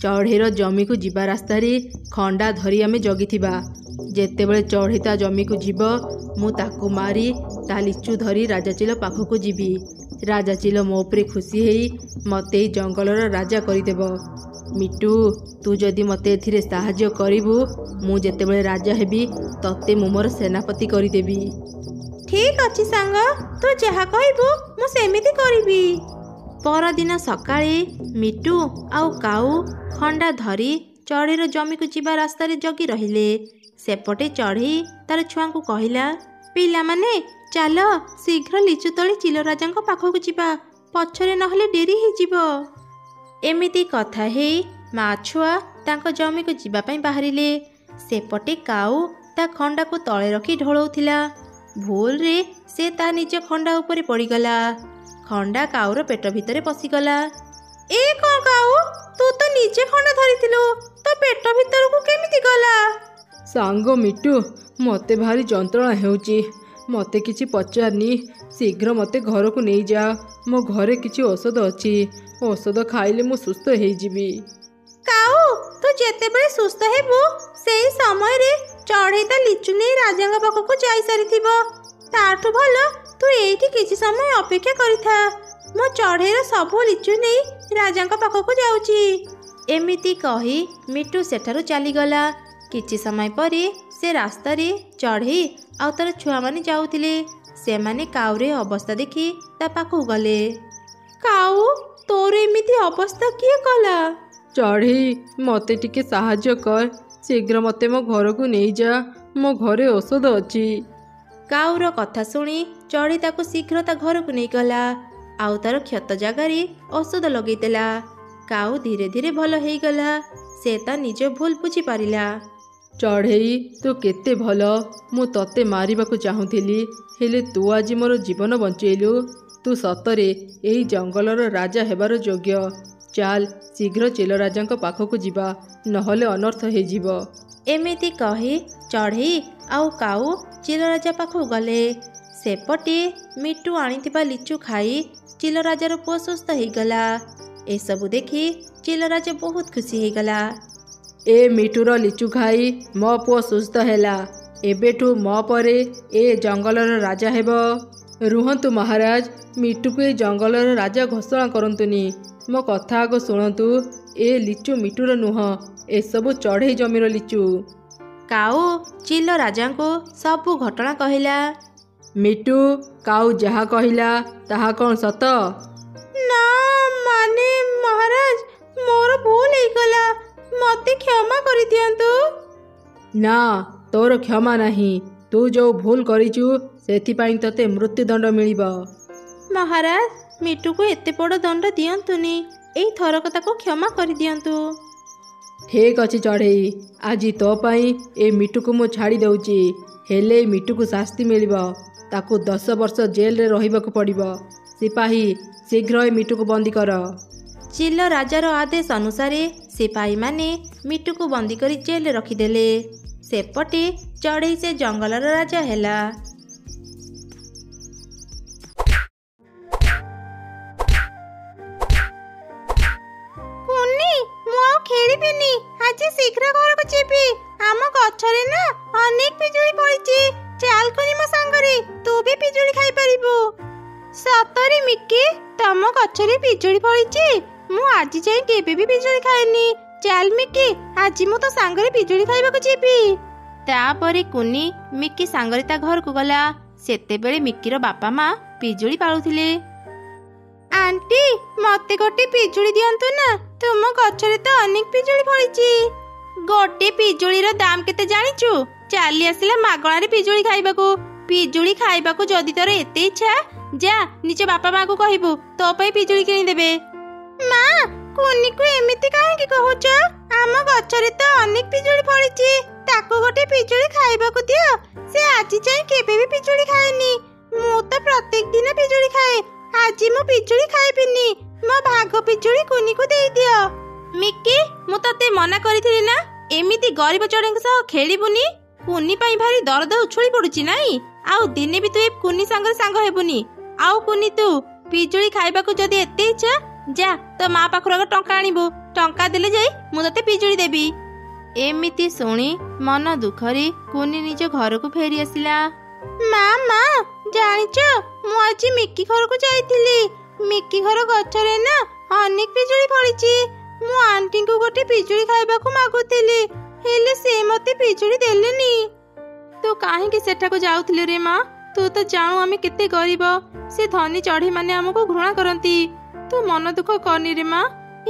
ଚଢ଼େଇର ଜମିକୁ ଯିବା ରାସ୍ତାରେ ଖଣ୍ଡା ଧରି ଆମେ ଜଗିଥିବା। ଯେତେବେଳେ ଚଢ଼େଇ ତା ଜମିକୁ ଯିବ ମୁଁ ତାକୁ ମାରି ତା ଲିଚୁ ଧରି ରାଜାଚିଲ ପାଖକୁ ଯିବି। ରାଜାଚିଲ ମୋ ଉପରେ ଖୁସି ହେଇ ମୋତେ ଏଇ ଜଙ୍ଗଲର ରାଜା କରିଦେବ। ମିଟୁ, ତୁ ଯଦି ମୋତେ ଏଥିରେ ସାହାଯ୍ୟ କରିବୁ, ମୁଁ ଯେତେବେଳେ ରାଜା ହେବି ତତେ ମୁଁ ମୋର ସେନାପତି କରିଦେବି। ଠିକ୍ ଅଛି ସାଙ୍ଗ, ତୁ ଯାହା କହିବୁ ମୁଁ ସେମିତି କରିବି। ପରଦିନ ସକାଳେ ମିଟୁ ଆଉ କାଉ ଖଣ୍ଡା ଧରି ଚଢ଼େଇର ଜମିକୁ ଯିବା ରାସ୍ତାରେ ଜଗି ରହିଲେ। ସେପଟେ ଚଢ଼େଇ ତାର ଛୁଆଙ୍କୁ କହିଲା, ପିଲାମାନେ ଚାଲ ଶୀଘ୍ର ଲିଚୁ ତୋଳି ଚିଲ ରାଜାଙ୍କ ପାଖକୁ ଯିବା, ପଛରେ ନହେଲେ ଡେରି ହେଇଯିବ। ଏମିତି କଥା ହେଇ ମା ଛୁଆ ତାଙ୍କ ଜମିକୁ ଯିବା ପାଇଁ ବାହାରିଲେ। ସେପଟେ କାଉ ତା ଖଣ୍ଡାକୁ ତଳେ ରଖି ଢଳଉଥିଲା। ଭୁଲରେ ସେ ତା ନିଜ ଖଣ୍ଡା ଉପରେ ପଡ଼ିଗଲା। ଖଣ୍ଡା କାଉର ପେଟ ଭିତରେ ପଶିଗଲା। ଏ କ'ଣ କାଉ, ତୁ ତ ନିଜେ ଖଣ୍ଡା ଧରିଥିଲୁ, ତୋ ପେଟ ଭିତରକୁ କେମିତି ଗଲା? ସାଙ୍ଗ ମିଟୁ, ମୋତେ ଭାରି ଯନ୍ତ୍ରଣା ହେଉଛି। ମୋତେ କିଛି ପଚାରନି, ଶୀଘ୍ର ମୋତେ ଘରକୁ ନେଇଯା। ମୋ ଘରେ କିଛି ଔଷଧ ଅଛି, ଔଷଧ ଖାଇଲେ ମୁଁ ସୁସ୍ଥ ହେଇଯିବି। କାଉ, ତୁ ଯେତେବେଳେ ସୁସ୍ଥ ହେବୁ ସେଇ ସମୟରେ ଚଢ଼େଇ ତା ଲିଚୁ ନେଇ ରାଜାଙ୍କ ପାଖକୁ ଯାଇସାରିଥିବ। ତାଠୁ ଭଲ ତୁ ଏଇଠି କିଛି ସମୟ ଅପେକ୍ଷା କରିଥା। ମୋ ଚଢ଼େଇର ସବୁ ଲିଚୁ ନେଇ ରାଜାଙ୍କ ପାଖକୁ ଯାଉଛି। ଏମିତି କହି ମିଟୁ ସେଠାରୁ ଚାଲିଗଲା। କିଛି ସମୟ ପରେ ସେ ରାସ୍ତାରେ ଚଢ଼େଇ ଆଉ ତାର ଛୁଆମାନେ ଯାଉଥିଲେ। ସେମାନେ କାଉର ଅବସ୍ଥା ଦେଖି ତା ପାଖକୁ ଗଲେ। କାଉ, ତୋର ଏମିତି ଅବସ୍ଥା କିଏ କଲା? ଚଢ଼େଇ, ମୋତେ ଟିକେ ସାହାଯ୍ୟ କର, ଶୀଘ୍ର ମୋତେ ମୋ ଘରକୁ ନେଇଯା, ମୋ ଘରେ ଔଷଧ ଅଛି। କାଉର କଥା ଶୁଣି ଚଢ଼େଇ ତାକୁ ଶୀଘ୍ର ତା ଘରକୁ ନେଇଗଲା ଆଉ ତାର କ୍ଷତ ଜାଗାରେ ଔଷଧ ଲଗେଇଦେଲା। କାଉ ଧୀରେ ଧୀରେ ଭଲ ହେଇଗଲା। ସେ ତା ନିଜ ଭୁଲ ବୁଝିପାରିଲା। ଚଢ଼େଇ, ତୁ କେତେ ଭଲ। ମୁଁ ତତେ ମାରିବାକୁ ଚାହୁଁଥିଲି, ହେଲେ ତୁ ଆଜି ମୋର ଜୀବନ ବଞ୍ଚେଇଲୁ। ତୁ ସତରେ ଏଇ ଜଙ୍ଗଲର ରାଜା ହେବାର ଯୋଗ୍ୟ। ଚାଲ ଶୀଘ୍ର ଚିଲ ରାଜାଙ୍କ ପାଖକୁ ଯିବା, ନହେଲେ ଅନର୍ଥ ହେଇଯିବ। ଏମିତି କହି ଚଢ଼େଇ ଆଉ କାଉ ଚିଲ ରାଜା ପାଖକୁ ଗଲେ। ସେପଟେ ମିଟୁ ଆଣିଥିବା ଲିଚୁ ଖାଇ ଚିଲ ରାଜାର ପୁଅ ସୁସ୍ଥ ହେଇଗଲା। ଏସବୁ ଦେଖି ଚିଲ ରାଜା ବହୁତ ଖୁସି ହେଇଗଲା। ଏ ମିଟୁର ଲିଚୁ ଖାଇ ମୋ ପୁଅ ସୁସ୍ଥ ହେଲା। ଏବେଠୁ ମୋ ପରେ ଏ ଜଙ୍ଗଲର ରାଜା ହେବ। ରୁହନ୍ତୁ ମହାରାଜ, ମିଟୁକୁ ଏ ଜଙ୍ଗଲର ରାଜା ଘୋଷଣା କରନ୍ତୁନି। ମୋ କଥା ଆଗ ଶୁଣନ୍ତୁ। ଏ ଲିଚୁ ମିଟୁର ନୁହଁ, ଏସବୁ ଚଢ଼େଇ ଜମିର ଲିଚୁ। କାଉ ଚିଲ ରାଜାଙ୍କୁ ସବୁ ଘଟଣା କହିଲା। ମିଟୁ, କାଉ ଯାହା କହିଲା ତାହା କ'ଣ ସତ? ନା, ମାନେ ମହାରାଜ, ମୋର ଭୁଲ ହେଇଗଲା, ମୋତେ କ୍ଷମା କରିଦିଅନ୍ତୁ। ନା, ତୋର କ୍ଷମା ନାହିଁ। ତୁ ଯେଉଁ ଭୁଲ କରିଛୁ ସେଥିପାଇଁ ତତେ ମୃତ୍ୟୁଦଣ୍ଡ ମିଳିବ। ମହାରାଜ, ମିଟୁକୁ ଏତେ ବଡ଼ ଦଣ୍ଡ ଦିଅନ୍ତୁନି, ଏଇ ଥରକ ତାକୁ କ୍ଷମା କରିଦିଅନ୍ତୁ। ଠିକ୍ ଅଛି ଚଢ଼େଇ, ଆଜି ତୋ ପାଇଁ ଏ ମିଟୁକୁ ମୁଁ ଛାଡ଼ି ଦେଉଛି, ହେଲେ ଏ ମିଟୁକୁ ଶାସ୍ତି ମିଳିବ। ତାକୁ 10 ବର୍ଷ ଜେଲରେ ରହିବାକୁ ପଡ଼ିବ। ସିପାହୀ, ଶୀଘ୍ର ଏ ମିଟୁକୁ ବନ୍ଦୀ କର। ଚିଲ ରାଜାର ଆଦେଶ ଅନୁସାରେ ସିପାହୀମାନେ ମିଟୁକୁ ବନ୍ଦୀ କରି ଜେଲରେ ରଖିଦେଲେ। ସେପଟେ ଚଢ଼େଇ ସେ ଜଙ୍ଗଲର ରାଜା ହେଲା। କୁନି, ମୁଁ ଆଉ ଖେଳିବିନି, ଆଜି ଶୀଘ୍ର ଘରକୁ ଯିବି। ଆମ ଗଛରେ ନା ଅନେକ ପିଜୁଳି ଫଳିଛି। ଚାଲ କୁନି ମୋ ସାଙ୍ଗରେ, ତୁ ବି ପିଜୁଳି ଖାଇପାରିବୁ। ସତରେ ମିକି, ତମ ଗଛରେ ପିଜୁଳି ଫଳିଛି? ମୁଁ ଆଜି ଯାଇ କେବେ ବି ପିଜୁଳି ଖାଇନି। ଚାଲ ମିକି, ଆଜି ମୁଁ ତୋ ସାଙ୍ଗରେ ପିଜୁଳି ଖାଇବାକୁ ଯିବି। ତାପରେ କୁନି ମିକି ସାଙ୍ଗରେ ତା ଘରକୁ ଗଲା। ସେତେବେଳେ ମିକିର ବାପା ମା ପିଜୁଳି ପାଳୁଥିଲେ। ଆଣ୍ଟି, ମତେ ଗୋଟେ ପିଜୁଳି ଦିଅନ୍ତୁ ନା, ତୁମ ଗଛରେ ତ ଅନେକ ପିଜୁଳି ଫଳିଛି। ଗୋଟେ ପିଜୁଳିର ଦାମ କେତେ ଜାଣିଛୁ? ଚାଲି ଆସିଲା ମାଗଣାରେ ପିଜୁଳି ଖାଇବାକୁ। ପିଜୁଳି ଖାଇବାକୁ ଯଦି ତୋର ଏତେ ଇଚ୍ଛା, ଯା ନିଜ ବାପା ମାକୁ କହିବୁ ତୋ ପାଇଁ ପିଜୁଳି କିଣିଦେବେ। ମା, କୁନିକୁ ଏମିତି କାହିଁକି କହୁଛ? ଆମ ଗଛରେ ତ ଅନେକ ପିଜୁଳି ଫଳିଛି, ତାକୁ ଗୋଟେ ପିଜୁଳି ଖାଇବାକୁ ଦିଅ। ସେ ଆଜି ଯାଇ କେବେ ବି ପିଜୁଳି ଖାଏନି। ମୁଁ ତ ପ୍ରତ୍ୟେକ ଦିନ ପିଜୁଳି ଖାଏ, ଆଜି ମୁଁ ପିଜୁଳି ଖାଇବିନି। ମୋ ଭାଗ ପିଜୁଳି କୁନିକୁ ଦେଇଦିଅ। ମିକି, ମୁଁ ତତେ ମନା କରିଥିଲି ନା, ଏମିତି ଗରିବ ଚଢ଼େଇଙ୍କ ସହ ଖେଳିବୁନି। କୁନି ପାଇଁ ଭାରି ଦରଦ ଉଛୁଳି ପଡୁଛି ନାଇଁ? ଆଉ ଦିନେ ବି ତୁ ଏ କୁନି ସାଙ୍ଗରେ ସାଙ୍ଗ ହେବୁନି। ଆଉ କୁନି, ତୁ ପିଜୁଳି ଖାଇବାକୁ ଯଦି ଏତେ ଇଚ୍ଛା ଯା ତୋ ମା ପାଖରୁ ଆଗ ଟଙ୍କା ଆଣିବୁ। ଟଙ୍କା ଦେଲେ ଯାଇ ମୁଁ ତତେ ପିଜୁଳି ଦେବି। ଏମିତି ଶୁଣି ମନ ଦୁଃଖରେ କୁନି ନିଜ ଘରକୁ ଫେରି ଆସିଲା। ମା ମା ଜାଣିଛ ମୁଁ ଆଜି ମିକି ଘରକୁ ଯାଇଥିଲି। ମିକି ଘର ଗଛରେ ନା ଅନେକ ପିଜୁଳି ଫଳିଛି। ମୁଁ ଆଣ୍ଟିଙ୍କୁ ଗୋଟେ ପିଜୁଳି ଖାଇବାକୁ ମାଗୁଥିଲି, ହେଲେ ସେ ମତେ ପିଜୁଳି ଦେଲେନି। ତୁ କାହିଁକି ସେଠାକୁ ଯାଉଥିଲୁ ରେ ମା? ତୁ ତ ଜାଣୁ ଆମେ କେତେ ଗରିବ। ସେ ଧନୀ ଚଢ଼େଇ ମାନେ ଆମକୁ ଘୃଣା କରନ୍ତି। ତୁ ମନ ଦୁଃଖ କରନି ରେ ମା।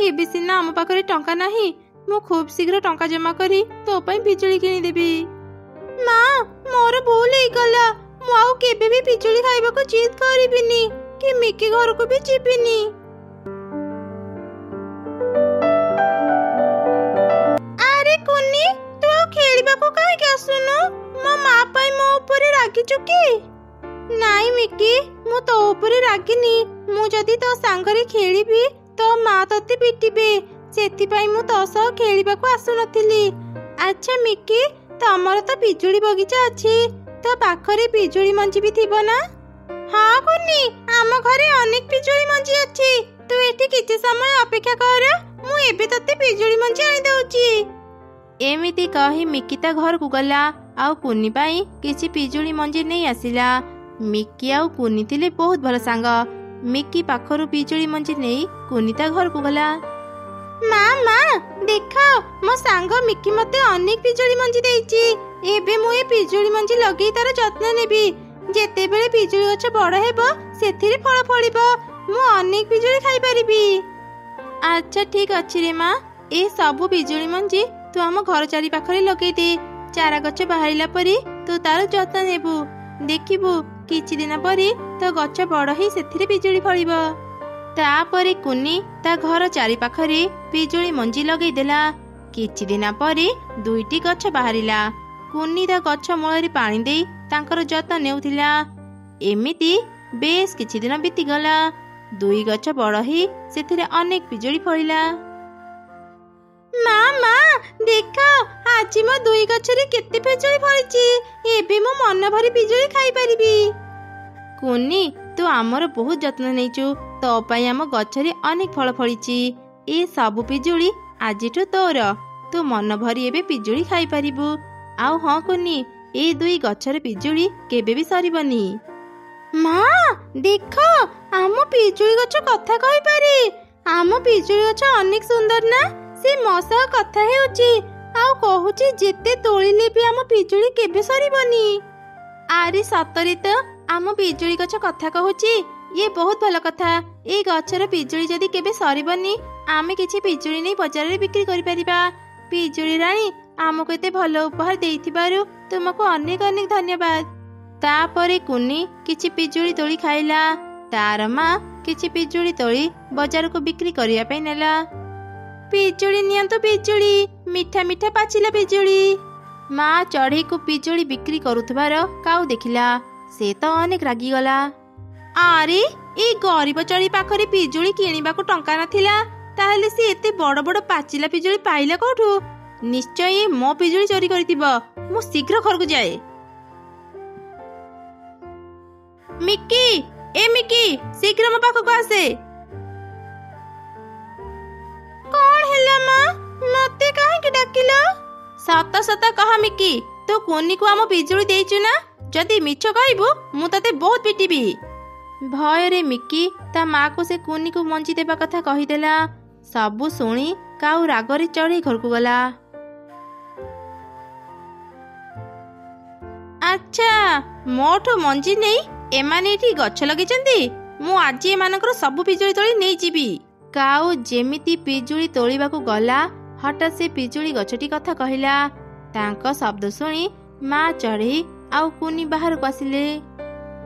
ଏବେ ସିନା ଆମ ପାଖରେ ଟଙ୍କା ନାହିଁ, ମୁଁ ଖୁବ୍ ଶୀଘ୍ର ଟଙ୍କା ଜମା କରି ତୋ ପାଇଁ ପିଜୁଳି କିଣିଦେବି। ମା ମୋର ଭୁଲ ହେଇଗଲା। ମୁଁ ଆଉ କେବେ ବି ପିଜୁଳି ଖାଇବାକୁ ଜିଦ୍ କରିବିନି କି ମିକି ଘରକୁ ବି ଯିବିନି। ଆରେ କୁନି ତୁ ଆଉ ଖେଳିବାକୁ କାହିଁକି ଆସୁନୁ? ମୋ ମା ପାଇଁ ମୋ ଉପରେ ରାଗିଛୁ କି? ନାଇଁ ମିକି, ମୁଁ ତୋ ଉପରେ ରାଗିନି। ମୁଁ ଯଦି ତୋ ସାଙ୍ଗରେ ଖେଳିବି ତୋ ମା ତତେ ପିଟିବେ। ସେଥିପାଇଁ ମୁଁ ତୋ ସହ ଖେଳିବାକୁ ଆସୁନଥିଲି। ଆଚ୍ଛା ମିକି, ତମର ତ ପିଜୁଳି ବଗିଚା ଅଛି, ତୋ ପାଖରେ ପିଜୁଳି ମଞ୍ଜି ବି ଥିବ ନା? ହଁ କୁନି, ଆମ ଘରେ ଅନେକ ପିଜୁଳି ମଞ୍ଜି ଅଛି। ତୁ ଏଠି କିଛି ସମୟ ଅପେକ୍ଷା କର, ମୁଁ ଏବେ ତତେ ପିଜୁଳି ମଞ୍ଜି ଆଣିଦଉଛି। ଏମିତି କହି ମିକି ତା ଘରକୁ ଗଲା ଆଉ କୁନି ପାଇଁ କିଛି ପିଜୁଳି ମଞ୍ଜି ନେଇ ଆସିଲା। ମିକି ଆଉ କୁନି ଥିଲେ ବହୁତ ଭଲ ସାଙ୍ଗ। ମିକି ପାଖରୁ ପିଜୁଳି ମଞ୍ଜି ନେଇ କୁନି ତା ଘରକୁ ଗଲା। ମା ମା ଦେଖ, ମୋ ସାଙ୍ଗ ମିକି ମତେ ଅନେକ ପିଜୁଳି ମଞ୍ଜି ଦେଇଛି। ଏବେ ମୁଁ ଏ ପିଜୁଳି ମଞ୍ଜି ଲଗେଇ ତାର ଯତ୍ନ ନେବି। ଯେତେବେଳେ ପିଜୁଳି ଗଛ ବଡ଼ ହେବ ସେଥିରେ ଫଳ ଫଳିବ, ମୁଁ ଅନେକ ପିଜୁଳି ଖାଇପାରିବି। ଆଚ୍ଛା ଠିକ ଅଛି ରେ ମା, ଏ ସବୁ ପିଜୁଳି ମଞ୍ଜି ତୁ ଆମ ଘର ଚାରି ପାଖରେ ଲଗେଇ ଦେ। ଚାରା ଗଛ ବାହାରିଲା ପରେ ତୁ ତାର ଯତ୍ନ ନେବୁ। ଦେଖିବୁ କିଛି ଦିନ ପରେ ତୋ ଗଛ ବଡ଼ ହେଇ ସେଥିରେ ପିଜୁଳି ଫଳିବ। ତାପରେ କୁନି ତା ଘର ଚାରି ପାଖରେ ପିଜୁଳି ମଞ୍ଜି ଲଗେଇଦେଲା। କିଛି ଦିନ ପରେ 2ଟି ଗଛ ବାହାରିଲା। କୁନି ତା ଗଛ ମୂଳରେ ପାଣି ଦେଇ ତାଙ୍କର ଯତ୍ନ ନେଉଥିଲା। ଏମିତି ବେଶ କିଛି ଦିନ ବିତିଗଲା। 2 ଗଛ ବଡ଼ ହେଇ ସେଥିରେ ଅନେକ ପିଜୁଳି ଫଳିଲା। ମା ମା ଦେଖ, ଆଜି ମୋ 2 ଗଛରେ କେତେ ପିଜୁଳି ଫଳିଛି। ଏବେ ମୁଁ ମନ ଭରି ପିଜୁଳି ଖାଇପାରିବି। କୁନି ତୁ ଆମର ବହୁତ ଯତ୍ନ ନେଇଛୁ। ତୋ ପାଇଁ ଆମ ଗଛରେ ଅନେକ ଫଳ ଫଳିଛି। ଏ ସବୁ ପିଜୁଳି ଆଜିଠୁ ତୋର। ତୁ ମନ ଭରି ଏବେ ପିଜୁଳି ଖାଇପାରିବୁ। ଆଉ ହଁ କୁନି, ଏ 2 ଗଛର ପିଜୁଳି କେବେ ବି ସରିବନି। ମା ଦେଖ, ଆମ ପିଜୁଳି ଗଛ କଥା କହିପାରେ। ଆମ ପିଜୁଳି ଗଛ ଅନେକ ସୁନ୍ଦର ନା? ସେ ମୋ ସହ କଥା ହେଉଛି ଆଉ କହୁଛି ଯେତେ ତୋଳିଲେ ବି ଆମ ପିଜୁଳି କେବେ ସରିବନି। ଆରେ ସତରେ ତ ଆମ ପିଜୁଳି ଗଛ କଥା କହୁଛି। ଇଏ ବହୁତ ଭଲ କଥା। ଏଇ ଗଛର ପିଜୁଳି ଯଦି କେବେ ସରିବନି, ଆମେ କିଛି ପିଜୁଳି ନେଇ ବଜାରରେ ବିକ୍ରି କରିପାରିବା। ପିଜୁଳି ରାଣୀ, ଆମକୁ ଏତେ ଭଲ ଉପହାର ଦେଇଥିବାରୁ ତୁମକୁ ଅନେକ ଅନେକ ଧନ୍ୟବାଦ। ତାପରେ କୁନି କିଛି ପିଜୁଳି ତୋଳି ଖାଇଲା। ତାର ମା କିଛି ପିଜୁଳି ତୋଳି ବଜାରକୁ ବିକ୍ରି କରିବା ପାଇଁ ନେଲା। ପିଜୁଳି ନିଅନ୍ତୁ ପିଜୁଳି, ମିଠା ମିଠା ପାଚିଲା ପିଜୁଳି। ମା ଚଢ଼େଇକୁ ପିଜୁଳି ବିକ୍ରି କରୁଥିବାର କାଉ ଦେଖିଲା। ସେ ତ ଅନେକ ରାଗିଗଲା। ଆରେ ଏଇ ଗରିବ ଚଢ଼େଇ ପାଖରେ ପିଜୁଳି କିଣିବାକୁ ଟଙ୍କା ନଥିଲା, ତାହେଲେ ସେ ଏତେ ବଡ଼ ବଡ଼ ପାଚିଲା ପିଜୁଳି ପାଇଲା କୋଉଠୁ? ନିଶ୍ଚୟ ମୋ ପିଜୁଳି ଚୋରି କରିଥିବ। ମୁଁ ଶୀଘ୍ର ଘରକୁ ଯାଏ। ମିକି, ଏ ମିକି, ଶୀଘ୍ର ମୋ ପାଖକୁ ଆସେ। କଣ ହେଲା ମା? ମତେ କାହିଁକି ଡାକିଲ? ସତ ସତ କହ ମିକି, ତୁ କୁନିକୁ ଆମ ପିଜୁଳି ଦେଇଛୁ ନା? ଯଦି ମିଛ କହିବୁ ମୁଁ ତତେ ବହୁତ ପିଟିବି। ଭୟରେ ମିକି ତା ମାକୁ ସେ କୁନିକୁ ମଞ୍ଜି ଦେବା କଥା କହିଦେଲା। ସବୁ ଶୁଣି କାଉ ରାଗରେ ଚଢ଼େଇ ଘରକୁ ଗଲା। ଆଚ୍ଛା, ମୋଠୁ ମଞ୍ଜି ନେଇ ଏମାନେ ଏଠି ଗଛ ଲଗେଇଛନ୍ତି। ମୁଁ ଆଜି ଏମାନଙ୍କର ସବୁ ପିଜୁଳି ତୋଳି ନେଇଯିବି। କାଉ ଯେମିତି ପିଜୁଳି ତୋଳିବାକୁ ଗଲା, ହଠାତ୍ ସେ ପିଜୁଳି ଗଛଟି କଥା କହିଲା। ତାଙ୍କ ଶବ୍ଦ ଶୁଣି ମା ଚଢ଼େଇ ଆଉ କୁନି ବାହାରକୁ ଆସିଲେ।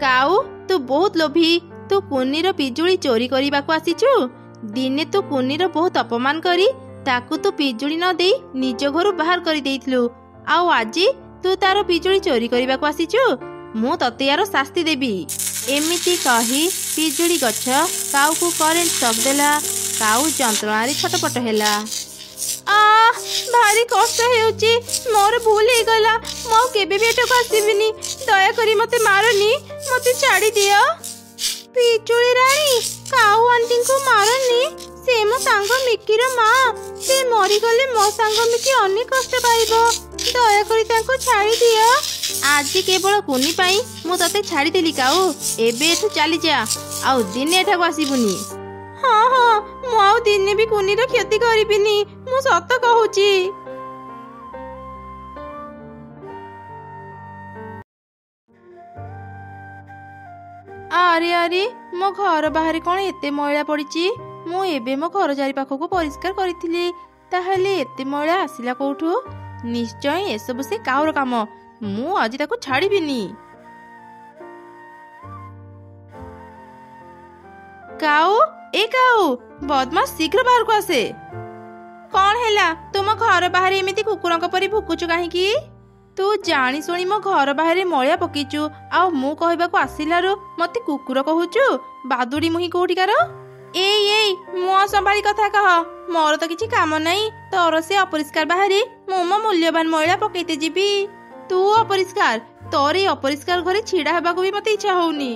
କାଉ, ତୁ ବହୁତ ଲୋଭୀ। ତୁ କୁନିର ପିଜୁଳି ଚୋରି କରିବାକୁ ଆସିଛୁ। ଦିନେ ତୁ କୁନିର ବହୁତ ଅପମାନ କରି ତାକୁ ତୁ ପିଜୁଳି ନ ଦେଇ ନିଜ ଘରୁ ବାହାର କରିଦେଇଥିଲୁ। ଆଉ ଆଜି ତୁ ତାର ପିଜୁଳି ଚୋରି କରିବାକୁ ଆସିଛୁ। ମୁଁ ତତେ ୟାର ଶାସ୍ତି ଦେବି। ଏମିତି କହି ପିଜୁଳି ଗଛ କାଉକୁ କରେଣ୍ଟ ସକ୍ ଦେଲା। କାଉ ଯନ୍ତ୍ରଣାରେ ଛଟପଟ ହେଲା। ଭାରି କଷ୍ଟ ହେଉଛି। ମୋର ଭୁଲ ହେଇଗଲା। ମୁଁ କେବେ ବି ଏଠାକୁ ଆସିବିନି। ଦୟାକରି ମତେ ମାରନି, ମତେ ଛାଡ଼ି ଦିଅ। ପିଚୁଳି ରାଣୀ କାଉ ଆଣ୍ଟିଙ୍କୁ ମାରନି। ସେ ମୋ ସାଙ୍ଗ ମିକିର ମା। ସେ ମରିଗଲେ ମୋ ସାଙ୍ଗ ମିକି ଅନେକ କଷ୍ଟ ପାଇବ। ଦୟାକରି ତାଙ୍କୁ ଛାଡ଼ି ଦିଅ। ଆଜି କେବଳ କୁନି ପାଇଁ ମୁଁ ତତେ ଛାଡ଼ିଦେଲି କାଉ। ଏବେ ଏଠୁ ଚାଲିଯା, ଆଉ ଦିନେ ଏଠାକୁ ଆସିବୁନି। ହଁ ହଁ, ମୁଁ ଆଉ ଦିନେ ବି କୁନିର କ୍ଷତି କରିବିନି, ମୁଁ ସତ କହୁଛି। ଆରେ ଆରେ, ମୋ ଘର ବାହାରେ କ'ଣ ଏତେ ମଇଳା ପଡ଼ିଛି? ମୁଁ ଏବେ ମୋ ଘର ଚାରିପାଖକୁ ପରିଷ୍କାର କରିଥିଲି, ତାହେଲେ ଏତେ ମଇଳା ଆସିଲା କୋଉଠୁ? ନିଶ୍ଚୟ ଏସବୁ ସେ କାଉର କାମ। ମୁଁ ଆଜି ତାକୁ ଛାଡ଼ିବିନି। କାଉ, ଏ କାଉ, ବଦମାସ ଶୀଘ୍ର ବାହାରକୁ ଆସେ। କ'ଣ ହେଲା? ତୁମ ଘର ବାହାରେ ଏମିତି କୁକୁରଙ୍କ ପରି ଭୁକୁଛୁ କାହିଁକି? ତୁ ଜାଣି ଶୁଣି ମୋ ଘର ବାହାରେ ମଇଳା ପକେଇଛୁ, ଆଉ ମୁଁ କହିବାକୁ ଆସିଲାରୁ ମତେ କୁକୁର କହୁଛୁ? ବାଦୁଡ଼ି ମୁହିଁ କୋଉଠିକାର? ଏଇ ଏଇ, ମୁହଁ ସମ୍ଭାଳି କଥା କହ। ମୋର ତ କିଛି କାମ ନାହିଁ, ତୋର ସେ ଅପରିଷ୍କାର ବାହାରେ ମୁଁ ମୋ ମୂଲ୍ୟବାନ ମଇଳା ପକେଇତେ ଯିବି। ତୁ ଅପରିଷ୍କାର? ତୋର ଏଇ ଅପରିଷ୍କାର ଘରେ ଛିଡ଼ା ହେବାକୁ ବି ମତେ ଇଚ୍ଛା ହଉନି।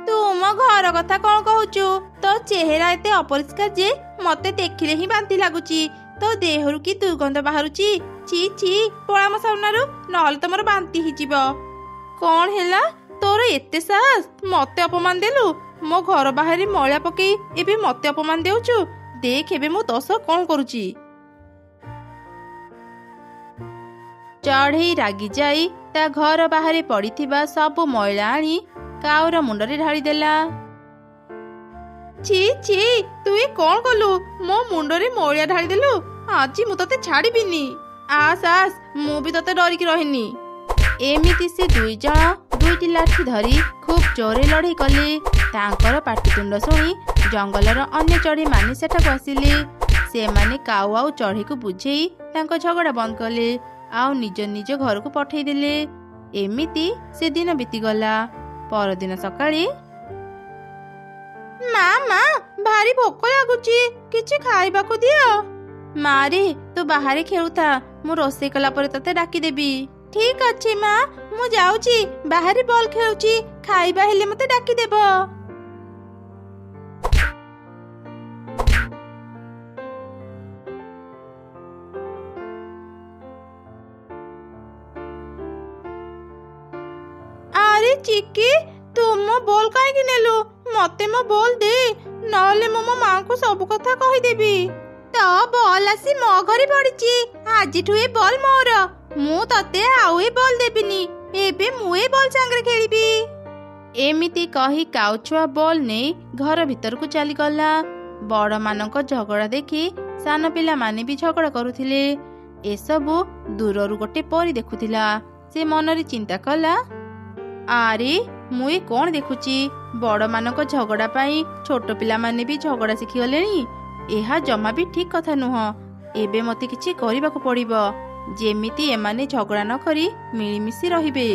ତୁ ମୋ ଘର କଥା କ'ଣ କହୁଛୁ? ତୋ ଚେହେରା ଏତେ ଅପରିଷ୍କାର ଯେ ମତେ ଦେଖିଲେ ହିଁ ବାନ୍ତି ଲାଗୁଛି। ତୋ ଦେହରୁ କି ଦୁର୍ଗନ୍ଧ ବାହାରୁଛି। ଛି ଛି, ପଳା ମୋ ସାମ୍ନାରୁ, ନହେଲେ ତମର ବାନ୍ତି ହେଇଯିବ। କ'ଣ ହେଲା? ତୋର ଏତେ ସାହସ? ମତେ ଅପମାନ ଦେଲୁ? ମୋ ଘର ବାହାରେ ମଇଳା ପକେଇ ଏବେ ମତେ ଅପମାନ ଦେଉଛୁ? ଦେଖ ଏବେ ମୁଁ ଦୋଷ କ'ଣ କରୁଛି। ଚଢ଼େଇ ରାଗି ଯାଇ ତା ଘର ବାହାରେ ପଡ଼ିଥିବା ସବୁ ମଇଳା ଆଣି କାଉର ମୁଣ୍ଡରେ ଢାଳିଦେଲା। ଛି ଛି, ତୁ ଏ କ'ଣ କଲୁ? ମୋ ମୁଣ୍ଡରେ ମଇଳା ଢାଳିଦେଲୁ। ଆଜି ମୁଁ ତତେ ଛାଡ଼ିବିନି। ଆସ ଆସ, ମୁଁ ବି ତତେ ଡରିକି ରହିନି। ଏମିତି ସେ ଦୁଇ ଜଣ ଦୁଇଟି ଲାଠି ଧରି ଖୁବ୍ ଜୋରରେ ଲଢ଼େଇ କଲେ। ତାଙ୍କର ପାଟିତୁଣ୍ଡ ଶୁଣି ଜଙ୍ଗଲର ଅନ୍ୟ ଚଢ଼େଇମାନେ ସେଠାକୁ ଆସିଲେ। ସେମାନେ କାଉ ଆଉ ଚଢ଼େଇକୁ ବୁଝେଇ ତାଙ୍କ ଝଗଡ଼ା ବନ୍ଦ କଲେ, ଆଉ ନିଜ ନିଜ ଘରକୁ ପଠେଇଦେଲେ। ଏମିତି ସେ ଦିନ ବିତିଗଲା। ପରଦିନ ସକାଳେ, ମା, ଭାରି ଭୋକ ଲାଗୁଛି, କିଛି ଖାଇବାକୁ ଦିଅ। ମାରେ, ତୁ ବାହାରେ ଖେଳୁଥା, ମୁଁ ରୋଷେଇ କଲା ପରେ ତତେ ଡାକିଦେବି। ଠିକ ଅଛି ମା, ମୁଁ ଯାଉଛି, ବାହାରେ ବଲ୍ ଖେଳୁଛି, ଖାଇବା ହେଲେ ମତେ ଡାକିଦେବ। ଆରେ ଚିକି, ତୁ ମୋ ବଲ୍ କାହିଁକି ନେଲୁ? ମତେ ମୋ ବଲ୍ ଦେ, ନହେଲେ ମୁଁ ମୋ ମାଙ୍କୁ ସବୁ କଥା କହିଦେବି। ତ ବଲ୍ ଆସି ମୋ ଘରେ ପଡ଼ିଛି, ଆଜିଠୁ ଏ ବଲ୍ ମୋର। ମୁଁ ତତେ ଆଉ ଏ ବଲ୍ ଦେବିନି, ଏବେ ମୁଁ ଏ ବଲ୍ ସାଙ୍ଗରେ ଖେଳିବି। ଏମିତି କହି କାଉଛୁଆ ବଲ୍ ନେଇ ଘର ଭିତରକୁ ଚାଲିଗଲା। ବଡ଼ମାନଙ୍କ ଝଗଡ଼ା ଦେଖି ସାନ ପିଲାମାନେ ବି ଝଗଡ଼ା କରୁଥିଲେ। ଏସବୁ ଦୂରରୁ ଗୋଟେ ପରୀ ଦେଖୁଥିଲା। ସେ ମନରେ ଚିନ୍ତା କଲା, ଆରେ ମୁଁ ଏ କ'ଣ ଦେଖୁଛି? ବଡ଼ମାନଙ୍କ ଝଗଡ଼ା ପାଇଁ ଛୋଟ ପିଲାମାନେ ବି ଝଗଡ଼ା ଶିଖିଗଲେଣି। ଏହା ଜମା ବି ଠିକ କଥା ନୁହଁ। ଏବେ ମତେ କିଛି କରିବାକୁ ପଡ଼ିବ, ଯେମିତି ଏମାନେ ଝଗଡ଼ା ନ କରି ମିଳିମିଶି ରହିବେ।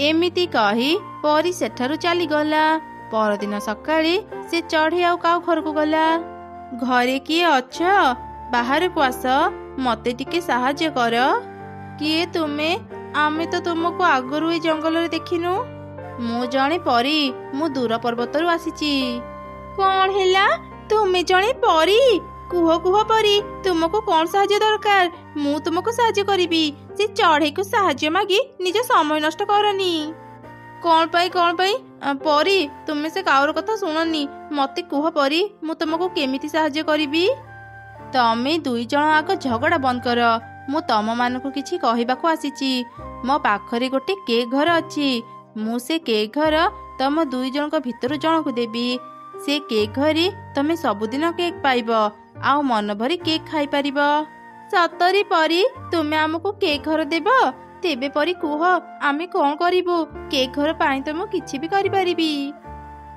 ଏମିତି କହି ପରୀ ସେଠାରୁ ଚାଲିଗଲା। ପରଦିନ ସକାଳେ ସେ ଚଢ଼େଇ ଆଉ କାଉ ଘରକୁ ଗଲା। ଘରେ କିଏ ଅଛ? ବାହାରକୁ ଆସ, ମତେ ଟିକେ ସାହାଯ୍ୟ କର। କିଏ ତୁମେ? ଆମେ ତ ତୁମକୁ ଆଗରୁ ଏ ଜଙ୍ଗଲରେ ଦେଖିନୁ। ମୁଁ ଜଣେ ପରୀ, ମୁଁ ଦୂର ପର୍ବତରୁ ଆସିଛି। କ'ଣ ହେଲା? ତୁମେ ଜଣେ ପରୀ? କୁହ କୁହ ପରୀ, ତୁମକୁ କ'ଣ ସାହାଯ୍ୟ ଦରକାର? ମୁଁ ତୁମକୁ ସାହାଯ୍ୟ କରିବି। ସେ ଚଢ଼େଇକୁ ସାହାଯ୍ୟ ମାଗି ନିଜ ସମୟ ନଷ୍ଟ କରନି। କ'ଣ ପାଇଁ? ପରୀ, ତୁମେ ସେ କାଉର କଥା ଶୁଣନି, ମତେ କୁହ ପରୀ, ମୁଁ ତୁମକୁ କେମିତି ସାହାଯ୍ୟ କରିବି? ତମେ ଦୁଇ ଜଣ ଆଗ ଝଗଡ଼ା ବନ୍ଦ କର। ମୁଁ ତମମାନଙ୍କୁ କିଛି କହିବାକୁ ଆସିଛି। ମୋ ପାଖରେ ଗୋଟେ କେକ୍ ଘର ଅଛି। ମୁଁ ସେ କେକ୍ ଘର ତମ ଦୁଇ ଜଣଙ୍କ ଭିତରୁ ଜଣକୁ ଦେବି। ସେ କେକ୍ ଘରେ ତମେ ସବୁଦିନ କେକ୍ ପାଇବ, ଆଉ ମନ ଭରି କେକ୍ ଖାଇପାରିବ। ସତରେ ପରୀ, ତୁମେ ଆମକୁ କେକ୍ ଘର ଦେବ? ତେବେ ପରୀ କୁହ, ଆମେ କ'ଣ କରିବୁ? କେକ୍ ଘର ପାଇଁ ତ ମୁଁ କିଛି ବି କରିପାରିବି।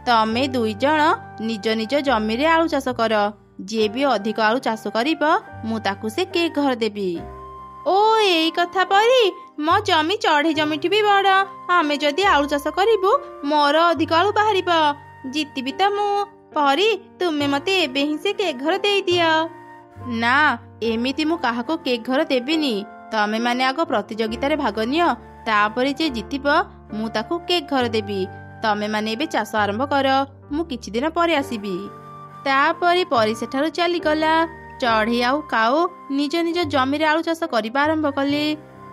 ତମେ ଦୁଇ ଜଣ ନିଜ ନିଜ ଜମିରେ ଆଳୁ ଚାଷ କର। ଯିଏ ବି ଅଧିକ ଆଳୁ ଚାଷ କରିବ, ମୁଁ ତାକୁ ସେ କେକ୍ ଘର ଦେବି। ଓ ଏଇ କଥା ପରୀ, ମୋ ଜମି ଚଢ଼େଇ ଜମିଠି ବି ବଡ଼। ଆମେ ଯଦି ଆଳୁ ଚାଷ କରିବୁ, ମୋର ଅଧିକ ଆଳୁ ବାହାରିବ। ଜିତିବି ତ ମୁଁ। ପରୀ, ତୁମେ ମତେ ଏବେ ହିଁ ସେ କେକ୍ ଘର ଦେଇଦିଅ। ନା, ଏମିତି ମୁଁ କାହାକୁ କେକ୍ ଘର ଦେବିନି। ତମେ ମାନେ ଆଗ ପ୍ରତିଯୋଗିତାରେ ଭାଗ ନିଅ, ତାପରେ ଯେ ଜିତିବ ମୁଁ ତାକୁ କେକ୍ ଘର ଦେବି। ତମେ ମାନେ ଏବେ ଚାଷ ଆରମ୍ଭ କର, ମୁଁ କିଛି ଦିନ ପରେ ଆସିବି। ତାପରେ ପରି ସେଠାରୁ ଚାଲିଗଲା। ଚଢ଼େଇ ଆଉ କାଉ ନିଜ ନିଜ ଜମିରେ ଆଳୁ ଚାଷ କରିବା ଆରମ୍ଭ କଲେ।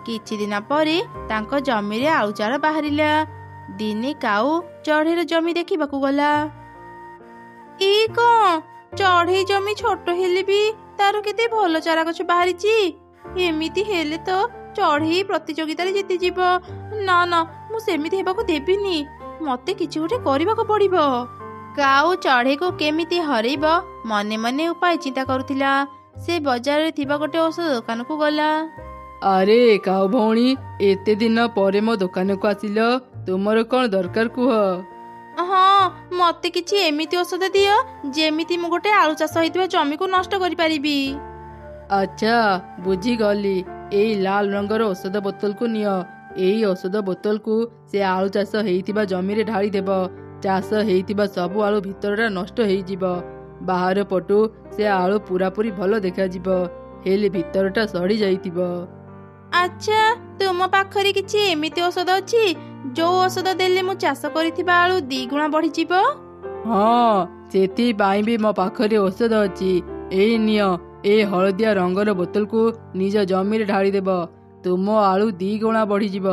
କିଛି ଦିନ ପରେ ତାଙ୍କ ଜମିରେ ଆଳୁ ଚାରା ବାହାରିଲା। ଦିନେ କାଉ ଚଢ଼େଇର ଜମି ଦେଖିବାକୁ ଗଲା। ଏଇ କଣ, ଚଢ଼େଇ ଜମି ଛୋଟ ହେଲେ ବି ତାର କେତେ ଭଲ ଚାରା ଗଛ ବାହାରିଛି। ଏମିତି ହେଲେ ତ ଚଢ଼େଇ ପ୍ରତିଯୋଗିତାରେ ଜିତିଯିବ। ନା ନା, ମୁଁ ସେମିତି ହେବାକୁ ଦେବିନି। ମତେ କିଛି ଗୋଟେ କରିବାକୁ ପଡ଼ିବ। କାଉ ଚଢ଼େଇକୁ କେମିତି ହରେଇବ ମନେ ମନେ ଉପାୟ ଚିନ୍ତା କରୁଥିଲା। ସେ ବଜାରରେ ଥିବା ଗୋଟେ ଔଷଧ ଦୋକାନକୁ ଗଲା। ଆରେ କାଉ ଭଉଣୀ, ଏତେ ଦିନ ପରେ ମୋ ଦୋକାନକୁ ଆସିଲ, ତୁମର କ'ଣ ଦରକାର କୁହ? ହଁ, ମତେ କିଛି ଏମିତି ଔଷଧ ଦିଅ ଯେମିତି ମୁଁ ଗୋଟେ ଆଳୁ ଚାଷ ହେଇଥିବା ଜମିକୁ ନଷ୍ଟ କରିପାରିବି। ଆଚ୍ଛା, ବୁଝିଗଲି। ଏଇ ଲାଲ ରଙ୍ଗର ଔଷଧ ବୋତଲକୁ ନିଅ। ଏଇ ଔଷଧ ବୋତଲକୁ ସେ ଆଳୁ ଚାଷ ହେଇଥିବା ଜମିରେ ଢାଳି ଦେବ। ଚାଷ ହେଇଥିବା ସବୁ ଆଳୁ ଭିତରଟା ନଷ୍ଟ ହେଇଯିବ। ବାହାର ପଟୁ ସେ ଆଳୁ ପୁରାପୁରି ଭଲ ଦେଖାଯିବ, ହେଲେ ଭିତରଟା ସଢ଼ି ଯାଇଥିବ। ଆଚ୍ଛା, ତୁମ ପାଖରେ କିଛି ଏମିତି ଔଷଧ ଅଛି ଯୋଉ ଔଷଧ ଦେଲେ ମୁଁ ଚାଷ କରିଥିବା ଆଳୁ 2 ଗୁଣା ବଢିଯିବ? ହଁ, ସେଥିପାଇଁ ବି ମୋ ପାଖରେ ଔଷଧ ଅଛି। ଏଇ ନିଅ, ଏଇ ହଳଦିଆ ରଙ୍ଗର ବୋତଲକୁ ନିଜ ଜମିରେ ଢାଳି ଦେବ। ତୁମ ଆଳୁ 2 ଗୁଣା ବଢିଯିବ।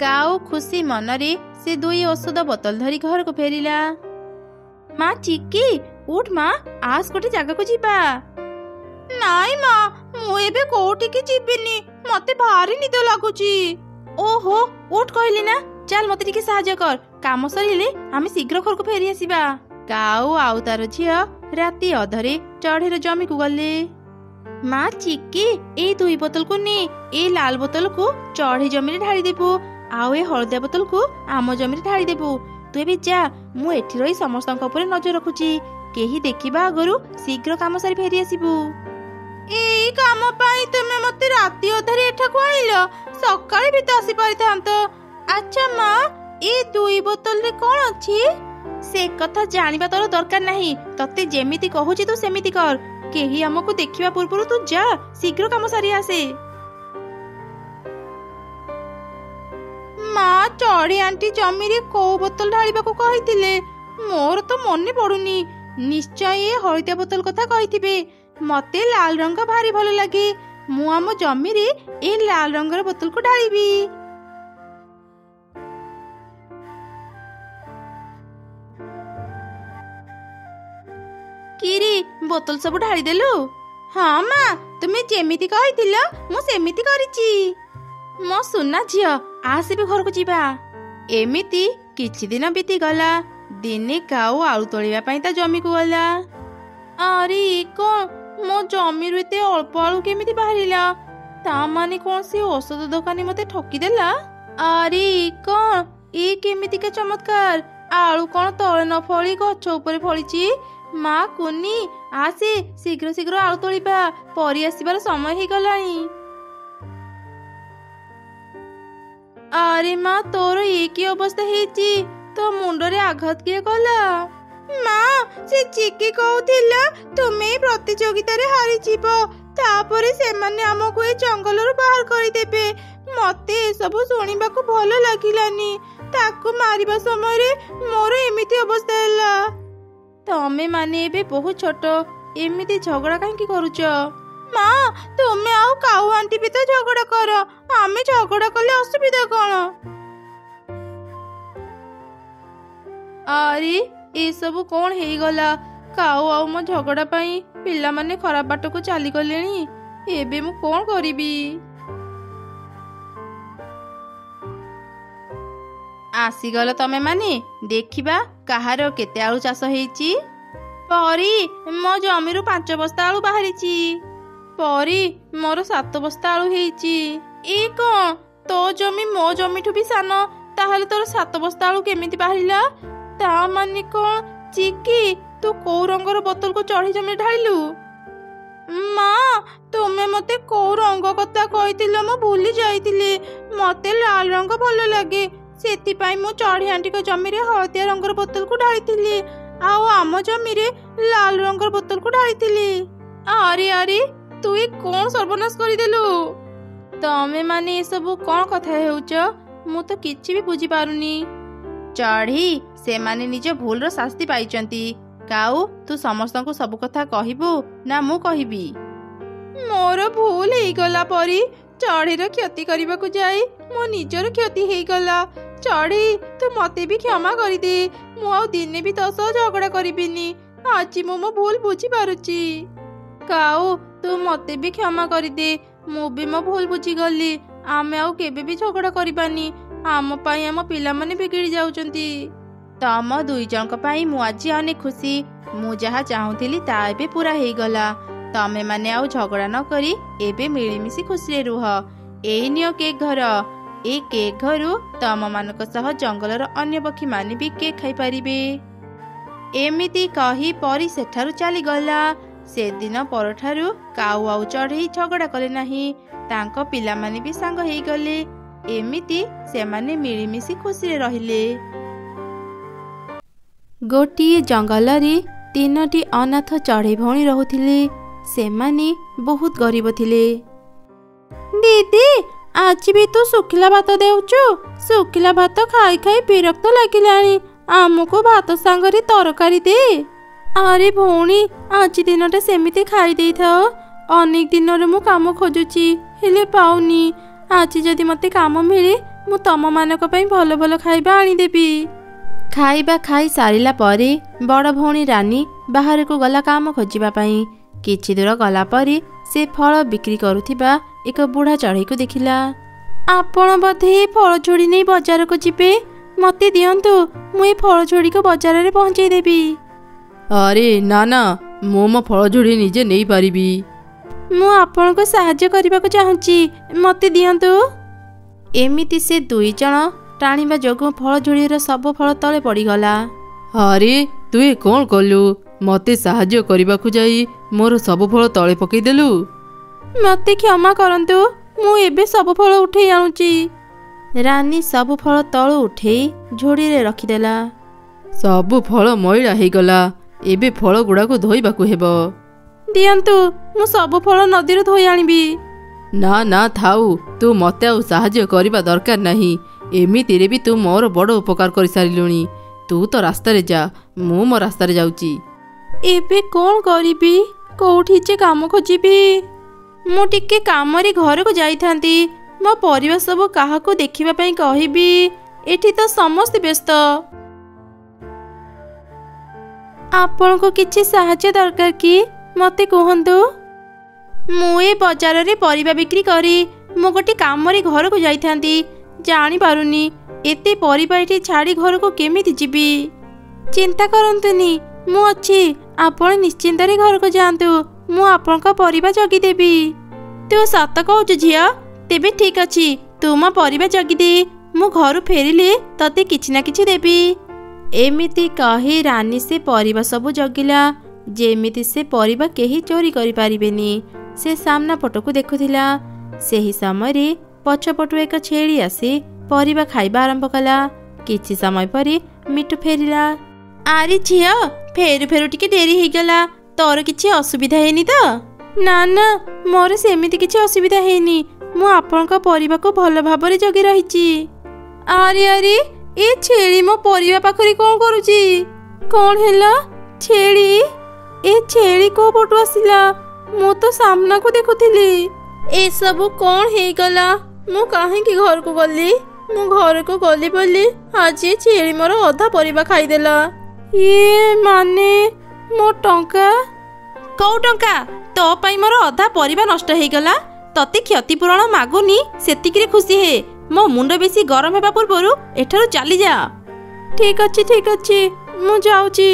କାଉ ଖୁସି ମନରେ ସେ 2 ଔଷଧ ବୋତଲ ଧରି ଘରକୁ ଫେରିଲା। ମା ଚିକି, ଉଠ ମା, ଆସ ଗୋଟେ ଜାଗାକୁ ଯିବା। ନାଇଁ ମା, ମୁଁ ଏବେ କୋଉଠିକି ଯିବିନି, ମତେ ଭାରି ନିଦ ଲାଗୁଛି। ଓହୋ, ଉଠ କହିଲି ନା। ଚାଲ ମତେ ଟିକେ ସାହାଯ୍ୟ କର, କାମ ସରିଲେ ଆମେ ଶୀଘ୍ର ଘରକୁ ଫେରି ଆସିବା। କାଉ ଆଉ ତାର ଝିଅ ରାତି ଅଧରେ ଚଢ଼େଇର ଜମିକୁ ଗଲେ। ମା ଚିକି, ଏଇ 2 ବୋତଲକୁ ନେ। ଏଇ ଲାଲ ବୋତଲକୁ ଚଢ଼େଇ ଜମିରେ ଢାଳି ଦେବୁ, ଆଉ ଏ ହଳଦିଆ ବୋତଲକୁ ଆମ ଜମିରେ ଢାଳି ଦେବୁ। ତୁ ଏବେ ଯା, ମୁଁ ଏଠି ରହି ସମସ୍ତଙ୍କ ଉପରେ ନଜର ରଖୁଛି। କେହି ଦେଖିବା ଆଗରୁ ଶୀଘ୍ର କାମ ସାରି ଫେରି ଆସିବୁ। ଏଇ କାମ ପାଇଁ ତୁମେ ମତେ ରାତି ଅଧରେ ଏଠାକୁ ଆଣିଲ, ସକାଳେ ବି ତ ଆସି ପାରିଥାନ୍ତ। ଆଚ୍ଛା ମା, ଏ 2 ବୋତଲରେ କଣ ଅଛି? ସେ କଥା ଜାଣିବା ତୋର ଦରକାର ନାହିଁ। ତତେ ଯେମିତି କହୁଛି ତୁ ସେମିତି କର। କେହି ଆମକୁ ଦେଖିବା ପୂର୍ବରୁ ତୁ ଯା, ଶୀଘ୍ର କାମ ସାରି ଆସେ। ମା, ଚଢ଼େଇ ଆଣ୍ଟି ଜମିରେ କୋଉ ବୋତଲ ଢାଳିବାକୁ କହିଥିଲେ? ମୋର ତ ମନେ ପଡୁନି। ନିଶ୍ଚୟ ଏ ହଳଦିଆ ବୋତଲ କଥା କହିଥିବେ। ମତେ ଲାଲ ରଙ୍ଗ ଭାରି ଭଲ ଲାଗେ। ମୁଁ ଆମ ଜମିରେ ଏ ଲାଲ ରଙ୍ଗର ବୋତଲକୁ ଢାଳିବି। କିରି, ବୋତଲ ସବୁ ଢାଳିଦେଲୁ? ହଁ ମା, ତୁମେ ଯେମିତି କହିଥିଲ ମୁଁ ସେମିତି କରିଛି। ମୋ ସୁନା ଝିଅ, ଆସ ବି ଘରକୁ ଯିବା। ଏମିତି କିଛି ଦିନ ବିତିଗଲା। ଦିନେ କାଉ ଆଳୁ ତୋଳିବା ପାଇଁ ତା ଜମିକୁ ଗଲା। ଆରେ କଣ, ମୋ ଜମିରୁ ଏତେ ଅଳ୍ପ ଆଳୁ କେମିତି ବାହାରିଲା? ତା ମାନେ କଣ ସେ ଔଷଧ ଦୋକାନୀ ମତେ ଠକିଦେଲା? ଆରେ କଣ, ଏ କେମିତିକା ଚମତ୍କାର! ଆଳୁ କଣ ତଳେ ନ ଫଳି ଗଛ ଉପରେ ଫଳିଛି। ମା କୁନି, ଆସେ ଶୀଘ୍ର ଶୀଘ୍ର ଆଳୁ ତୋଳିବା, ପରି ଆସିବାର ସମୟ ହେଇଗଲାଣି। ଆରେ ମା, ତୋର ଏ କି ଅବସ୍ଥା ହେଇଛି? ତୋ ମୁଣ୍ଡରେ ଆଘାତ କିଏ କଲା? ମା, ସେ ଚିକି କହୁଥିଲା ତୁମେ ଏ ପ୍ରତିଯୋଗିତାରେ ହାରିଯିବ, ତାପରେ ସେମାନେ ଆମକୁ ଏ ଜଙ୍ଗଲରୁ ବାହାର କରିଦେବେ। ମତେ ଏସବୁ ଶୁଣିବାକୁ ଭଲ ଲାଗିଲାନି। ତାକୁ ମାରିବା ସମୟରେ ମୋର ଏମିତି ଅବସ୍ଥା ହେଲା। ତମେ ମାନେ ଏବେ ବହୁତ ଛୋଟ, ଏମିତି ଝଗଡା କାହିଁକି କରୁଛ? ମା, ତୁମେ ଆଉ କାଉ ଆଣ୍ଟି ବି ତ ଝଗଡା କର, ଆମେ ଝଗଡା କଲେ ଅସୁବିଧା କଣ? ଆରେ ଏସବୁ କଣ ହେଇଗଲା? କାଉ ଆଉ ମୋ ଝଗଡା ପାଇଁ ପିଲାମାନେ ଖରାପ ବାଟକୁ ଚାଲିଗଲେଣି। ଏବେ ମୁଁ କଣ କରିବି? ଆସିଗଲ ତମେ ମାନେ, ଦେଖିବା କାହାର କେତେ ଆଳୁ ଚାଷ ହେଇଛି। ପରି, ମୋ ଜମିରୁ 5 ବସ୍ତା ଆଳୁ ବାହାରିଛି। ପରି, ମୋର 7 ବସ୍ତା ଆଳୁ ହେଇଛି। ଏ କଣ, ତୋ ଜମି ମୋ ଜମିଠୁ ବି ସାନ, ତାହେଲେ ତୋର 7 ବସ୍ତା ଆଳୁ କେମିତି ବାହାରିଲା? ତା ମାନେ କଣ ଚିକି, ତୁ କୋଉ ରଙ୍ଗର ବୋତଲକୁ ଚଢ଼େଇ ଜମିରେ ଢାଳିଲୁ? ମା, ତୁମେ ମତେ କୋଉ ରଙ୍ଗ କଥା କହିଥିଲ ମୁଁ ଭୁଲି ଯାଇଥିଲି। ମତେ ଲାଲ ରଙ୍ଗ ଭଲ ଲାଗେ, ସେଥିପାଇଁ ମୁଁ ଚଢ଼େଇ ଆଣ୍ଟିଙ୍କ ଜମିରେ ହଳଦିଆ ରଙ୍ଗର ବୋତଲକୁ ଢାଳିଥିଲି, ଆଉ ଆମ ଜମିରେ ଲାଲ ରଙ୍ଗର ବୋତଲକୁ ଢାଳିଥିଲି। ଆରେ ଆରେ, ତୁ ଏ କଣ ସର୍ବନାଶ କରିଦେଲୁ? ତମେ ମାନେ ଏସବୁ କଣ କଥା ହେଉଛ? ମୁଁ ତ କିଛି ବି ବୁଝିପାରୁନି। ଚଢ଼େଇ ସେମାନେ ନିଜ ଭୁଲର ଶାସ୍ତି ପାଇଛନ୍ତି। କାଉ ତୁ ସମସ୍ତଙ୍କୁ ସବୁ କଥା କହିବୁ ନା ମୁଁ କହିବି? ମୋର ଭୁଲ ହେଇଗଲା ପରି ଚଢ଼େଇର କ୍ଷତି କରିବାକୁ ଯାଇ ମୋ ନିଜର କ୍ଷତି ହେଇଗଲା। ଚଢ଼େଇ ତୁ ମତେ ବି କ୍ଷମା କରିଦେ। ମୁଁ ଆଉ ଦିନେ ବି ତୋ ସହ ଝଗଡ଼ା କରିବିନି। ଆଜି ମୁଁ ମୋ ଭୁଲ ବୁଝିପାରୁଛି। କାଉ ତୁ ମତେ ବି କ୍ଷମା କରିଦେ। ମୁଁ ବି ମୋ ଭୁଲ ବୁଝିଗଲି। ଆମେ ଆଉ କେବେ ବି ଝଗଡ଼ା କରିବାନି। ଆମ ପାଇଁ ଆମ ପିଲାମାନେ ବିଗିଡ଼ି ଯାଉଛନ୍ତି। ତମ ଦୁଇ ଜଣଙ୍କ ପାଇଁ ମୁଁ ଆଜି ଅନେକ ଖୁସି। ମୁଁ ଯାହା ଚାହୁଁଥିଲି ତା ଏବେ ପୁରା ହେଇଗଲା। ତମେ ମାନେ ଆଉ ଝଗଡ଼ା ନ କରି ଏବେ ମିଳିମିଶି ଖୁସିରେ ରୁହ। ଏଇ ନିଅ କେକ୍ ଘର। ଏ କେକ୍ ଘରୁ ତମମାନଙ୍କ ସହ ଜଙ୍ଗଲର ଅନ୍ୟ ପକ୍ଷୀମାନେ ବି କେକ୍ ଖାଇପାରିବେ। ଏମିତି କହି ପରି ସେଠାରୁ ଚାଲିଗଲା। ସେଦିନ ପରଠାରୁ କାଉ ଆଉ ଚଢ଼େଇ ଝଗଡ଼ା କଲେ ନାହିଁ। ତାଙ୍କ ପିଲାମାନେ ବି ସାଙ୍ଗ ହେଇଗଲେ। ଏମିତି ସେମାନେ ମିଳିମିଶି ଖୁସିରେ ରହିଲେ। ଗୋଟିଏ ଜଙ୍ଗଲରେ 3ଟି ଅନାଥ ଚଢ଼େଇ ଭଉଣୀ ରହୁଥିଲେ। ସେମାନେ ବହୁତ ଗରିବ ଥିଲେ। ଦିଦି ଆଜି ବି ତୁ ଶୁଖିଲା ଭାତ ଦେଉଛୁ? ଶୁଖିଲା ଭାତ ଖାଇ ଖାଇ ବିରକ୍ତ ଲାଗିଲାଣି। ଆମକୁ ଭାତ ସାଙ୍ଗରେ ତରକାରୀ ଦେ। ଆରେ ଭଉଣୀ ଆଜି ଦିନଟା ସେମିତି ଖାଇ ଦେଇଥାଅ। ଅନେକ ଦିନରୁ ମୁଁ କାମ ଖୋଜୁଛି ହେଲେ ପାଉନି। ଆଜି ଯଦି ମୋତେ କାମ ମିଳେ ମୁଁ ତମମାନଙ୍କ ପାଇଁ ଭଲ ଭଲ ଖାଇବା ଆଣିଦେବି। ଖାଇବା ଖାଇ ସାରିଲା ପରେ ବଡ଼ ଭଉଣୀ ରାନୀ ବାହାରକୁ ଗଲା କାମ ଖୋଜିବା ପାଇଁ। କିଛି ଦୂର ଗଲା ପରେ ସେ ଫଳ ବିକ୍ରି କରୁଥିବା ଏକ ବୁଢ଼ା ଚଢ଼େଇକୁ ଦେଖିଲା। ଆପଣ ବୋଧେ ଏ ଫଳ ଝୋଡ଼ି ନେଇ ବଜାରକୁ ଯିବେ? ମୋତେ ଦିଅନ୍ତୁ, ମୁଁ ଏ ଫଳ ଝୋଡ଼ିକୁ ବଜାରରେ ପହଞ୍ଚାଇ ଦେବି। ଆରେ ନା ନା, ମୁଁ ମୋ ଫଳ ଝୋଡ଼ି ନିଜେ ନେଇପାରିବି। ମୁଁ ଆପଣଙ୍କୁ ସାହାଯ୍ୟ କରିବାକୁ ଚାହୁଁଛି, ମୋତେ ଦିଅନ୍ତୁ। ଏମିତି ସେ ଦୁଇ ଜଣ ଟାଣିବା ଯୋଗୁଁ ଫଳ ଝୋଡ଼ିର ସବୁ ଫଳ ତଳେ ପଡ଼ିଗଲା। ଆରେ ତୁ କ'ଣ କଲୁ? ମୋତେ ସାହାଯ୍ୟ କରିବାକୁ ଯାଇ ମୋର ସବୁ ଫଳ ତଳେ ପକେଇଦେଲୁ। ମୋତେ କ୍ଷମା କରନ୍ତୁ, ମୁଁ ଏବେ ସବୁ ଫଳ ଉଠେଇ ଆଣୁଛି। ରାନୀ ସବୁ ଫଳ ତଳୁ ଉଠେଇ ଝୋଡ଼ିରେ ରଖିଦେଲା। ସବୁ ଫଳ ମଇଳା ହେଇଗଲା। ଏବେ ଫଳ ଗୁଡ଼ାକୁ ଧୋଇବାକୁ ହେବ। ଦିଅନ୍ତୁ, ମୁଁ ସବୁ ଫଳ ନଦୀରୁ ଧୋଇ ଆଣିବି। ନା ନା ଥାଉ, ତୁ ମୋତେ ଆଉ ସାହାଯ୍ୟ କରିବା ଦରକାର ନାହିଁ। ଏମିତିରେ ବି ତୁ ମୋର ବଡ଼ ଉପକାର କରିସାରିଲୁଣି। ତୁ ତ ରାସ୍ତାରେ ଯା, ମୁଁ ମୋ ରାସ୍ତାରେ ଯାଉଛି। ଏବେ କ'ଣ କରିବି? କୋଉଠି ଯେ କାମ ଖୋଜିବି? ମୁଁ ଟିକେ କାମରେ ଘରକୁ ଯାଇଥାନ୍ତି। ମୋ ପରିବାର ସବୁ କାହାକୁ ଦେଖିବା ପାଇଁ କହିବି? ଏଠି ତ ସମସ୍ତେ ବ୍ୟସ୍ତ। ଆପଣଙ୍କୁ କିଛି ସାହାଯ୍ୟ ଦରକାର କି? ମୋତେ କୁହନ୍ତୁ। ମୁଁ ଏ ବଜାରରେ ପରିବା ବିକ୍ରି କରି ମୁଁ ଗୋଟେ କାମରେ ଘରକୁ ଯାଇଥାନ୍ତି। ଜାଣିପାରୁନି ଏତେ ପରିବା ଏଠି ଛାଡ଼ି ଘରକୁ କେମିତି ଯିବି। ଚିନ୍ତା କରନ୍ତୁନି, ମୁଁ ଅଛି। ଆପଣ ନିଶ୍ଚିନ୍ତରେ ଘରକୁ ଯାଆନ୍ତୁ। ମୁଁ ଆପଣଙ୍କ ପରିବା ଜଗିଦେବି। ତୁ ସତ କହୁଛୁ ଝିଅ? ତେବେ ଠିକ୍ ଅଛି, ତୁ ମୋ ପରିବା ଜଗିଦେ। ମୁଁ ଘରୁ ଫେରିଲେ ତତେ କିଛି ନା କିଛି ଦେବି। ଏମିତି କହି ରାନୀ ସେ ପରିବା ସବୁ ଜଗିଲା, ଯେମିତି ସେ ପରିବା କେହି ଚୋରି କରିପାରିବେନି। ସେ ସାମ୍ନା ପଟକୁ ଦେଖୁଥିଲା। ସେହି ସମୟରେ ପଛପଟୁ ଏକ ଛେଳି ଆସି ପରିବା ଖାଇବା ଆରମ୍ଭ କଲା। କିଛି ସମୟ ପରେ ମିଟୁ ଫେରିଲା। ଆରେ ଝିଅ, ଫେରୁ ଫେରୁ ଟିକେ ଡେରି ହେଇଗଲା। ତୋର କିଛି ଅସୁବିଧା ହେଇନି ତ? ନା ନା, ମୋର ସେମିତି କିଛି ଅସୁବିଧା ହେଇନି। ମୁଁ ଆପଣଙ୍କ ପରିବାକୁ ଭଲ ଭାବରେ ଜଗି ରହିଛି। ଆରେ ଆରେ, ଏ ଛେଳି ମୋ ପରିବା ପାଖରେ କ'ଣ କରୁଛି? କ'ଣ ହେଲା? ଛେଳି? ଏ ଛେଳି କୋଉ ପଟୁ ଆସିଲା? ମୁଁ ତ ସାମ୍ନାକୁ ଦେଖୁଥିଲି। ଏସବୁ କ'ଣ ହେଇଗଲା? ମୁଁ କାହିଁକି ଘରକୁ ଗଲି? ମୁଁ ଘରକୁ ଗଲି ବୋଲି ଆଜି ଛେଳି ମୋର ଅଧା ପରିବା ଖାଇଦେଲା। ଇଏ ମାନେ ମୋ ଟଙ୍କା? କୋଉ ଟଙ୍କା? ତୋ ପାଇଁ ମୋର ଅଧା ପରିବା ନଷ୍ଟ ହେଇଗଲା। ତତେ କ୍ଷତିପୂରଣ ମାଗୁନି, ସେତିକିରେ ଖୁସି ହେ। ମୋ ମୁଣ୍ଡ ବେଶୀ ଗରମ ହେବା ପୂର୍ବରୁ ଏଠାରୁ ଚାଲିଯା। ଠିକ୍ ଅଛି ଠିକ୍ ଅଛି, ମୁଁ ଯାଉଛି।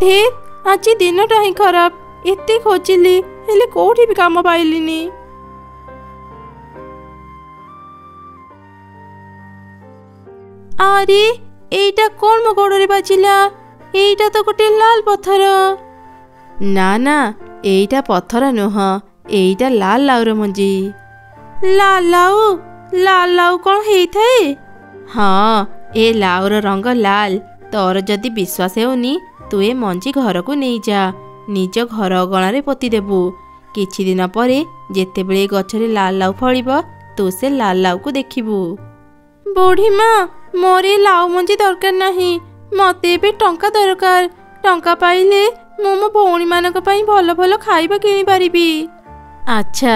ଧେତ୍, ଆଜି ଦିନଟା ହିଁ ଖରାପ। ଏତେ ଖୋଜିଲି ହେଲେ କୋଉଠି ବି କାମ ପାଇଲିନି। ଆରେ ଏଇଟା କ'ଣ ମୋ ଗୋଡ଼ରେ ବାଜିଲା? ଏଇଟା ତ ଗୋଟେ ଲାଲ ପଥର। ନା ନା, ଏଇଟା ପଥର ନୁହଁ, ଏଇଟା ଲାଲ ଲାଉର ମଞ୍ଜି। ଲାଲ ଲାଉ? ଲାଲ ଲାଉ କ'ଣ ହେଇଥାଏ? ହଁ, ଏ ଲାଉର ରଙ୍ଗ ଲାଲ। ତୋର ଯଦି ବିଶ୍ୱାସ ହେଉନି, ତୁ ଏ ମଞ୍ଜି ଘରକୁ ନେଇଯା। ନିଜ ଘର ଅଗଣାରେ ପୋତିଦେବୁ। କିଛି ଦିନ ପରେ ଯେତେବେଳେ ଏ ଗଛରେ ଲାଲ ଲାଉ ଫଳିବ, ତୁ ସେ ଲାଲ ଲାଉକୁ ଦେଖିବୁ। ବୁଢ଼ୀ ମା, ମୋର ଏ ଲାଉ ମଞ୍ଜି ଦରକାର ନାହିଁ, ମତେ ଏବେ ଟଙ୍କା ଦରକାର। ଟଙ୍କା ପାଇଲେ ମୁଁ ମୋ ଭଉଣୀମାନଙ୍କ ପାଇଁ ଭଲ ଭଲ ଖାଇବା କିଣିପାରିବି। ଆଚ୍ଛା,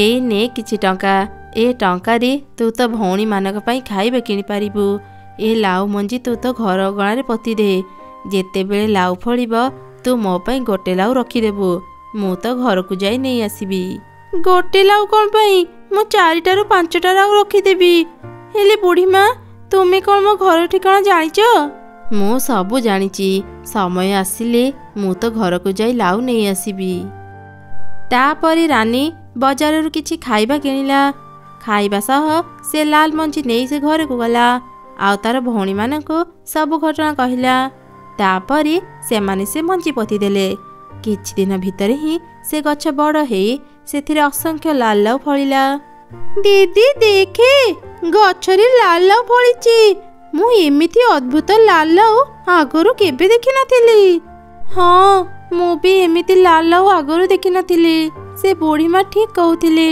ଏଇ ନେ କିଛି ଟଙ୍କା। ଏ ଟଙ୍କାରେ ତୁ ତ ଭଉଣୀମାନଙ୍କ ପାଇଁ ଖାଇବା କିଣିପାରିବୁ। ଏ ଲାଉ ମଞ୍ଜି ତୁ ତ ଘର ଅଗଣାରେ ପୋତି ଦେ। ଯେତେବେଳେ ଲାଉ ଫଳିବ ତୁ ମୋ ପାଇଁ ଗୋଟେ ଲାଉ ରଖିଦେବୁ। ମୁଁ ତ ଘରକୁ ଯାଇ ନେଇ ଆସିବି। ଗୋଟେ ଲାଉ କ'ଣ ପାଇଁ? ମୁଁ 4ଟାରୁ 5ଟା ଲାଉ ରଖିଦେବି। ହେଲେ ବୁଢ଼ୀମା, ତୁମେ କ'ଣ ମୋ ଘର ଠିକଣା ଜାଣିଛ? ମୁଁ ସବୁ ଜାଣିଛି। ସମୟ ଆସିଲେ ମୁଁ ତ ଘରକୁ ଯାଇ ଲାଉ ନେଇ ଆସିବି। ତାପରେ ରାନୀ ବଜାରରୁ କିଛି ଖାଇବା କିଣିଲା। ଖାଇବା ସହ ସେ ଲାଲ ମଞ୍ଜି ନେଇ ସେ ଘରକୁ ଗଲା। ଆଉ ତାର ଭଉଣୀମାନଙ୍କୁ ସବୁ ଘଟଣା କହିଲା। ତାପରେ ସେମାନେ ସେ ମଞ୍ଜି ପୋତିଦେଲେ। କିଛି ଦିନ ଭିତରେ ହିଁ ସେ ଗଛ ବଡ଼ ହେଇ ସେଥିରେ ଅସଂଖ୍ୟ ଲାଲ ଲାଉ ଫଳିଲା। ଦିଦି ଦେଖେ, ଗଛରେ ଲାଲ ଲାଉ ଫଳିଛି। ମୁଁ ଏମିତି ଅଦ୍ଭୁତ ଲାଲ ଲାଉ ଆଗରୁ କେବେ ଦେଖିନଥିଲି। ହଁ, ମୁଁ ବି ଏମିତି ଲାଲ ଲାଉ ଆଗରୁ ଦେଖିନଥିଲି। ସେ ବୁଢ଼ୀମା ଠିକ କହୁଥିଲେ।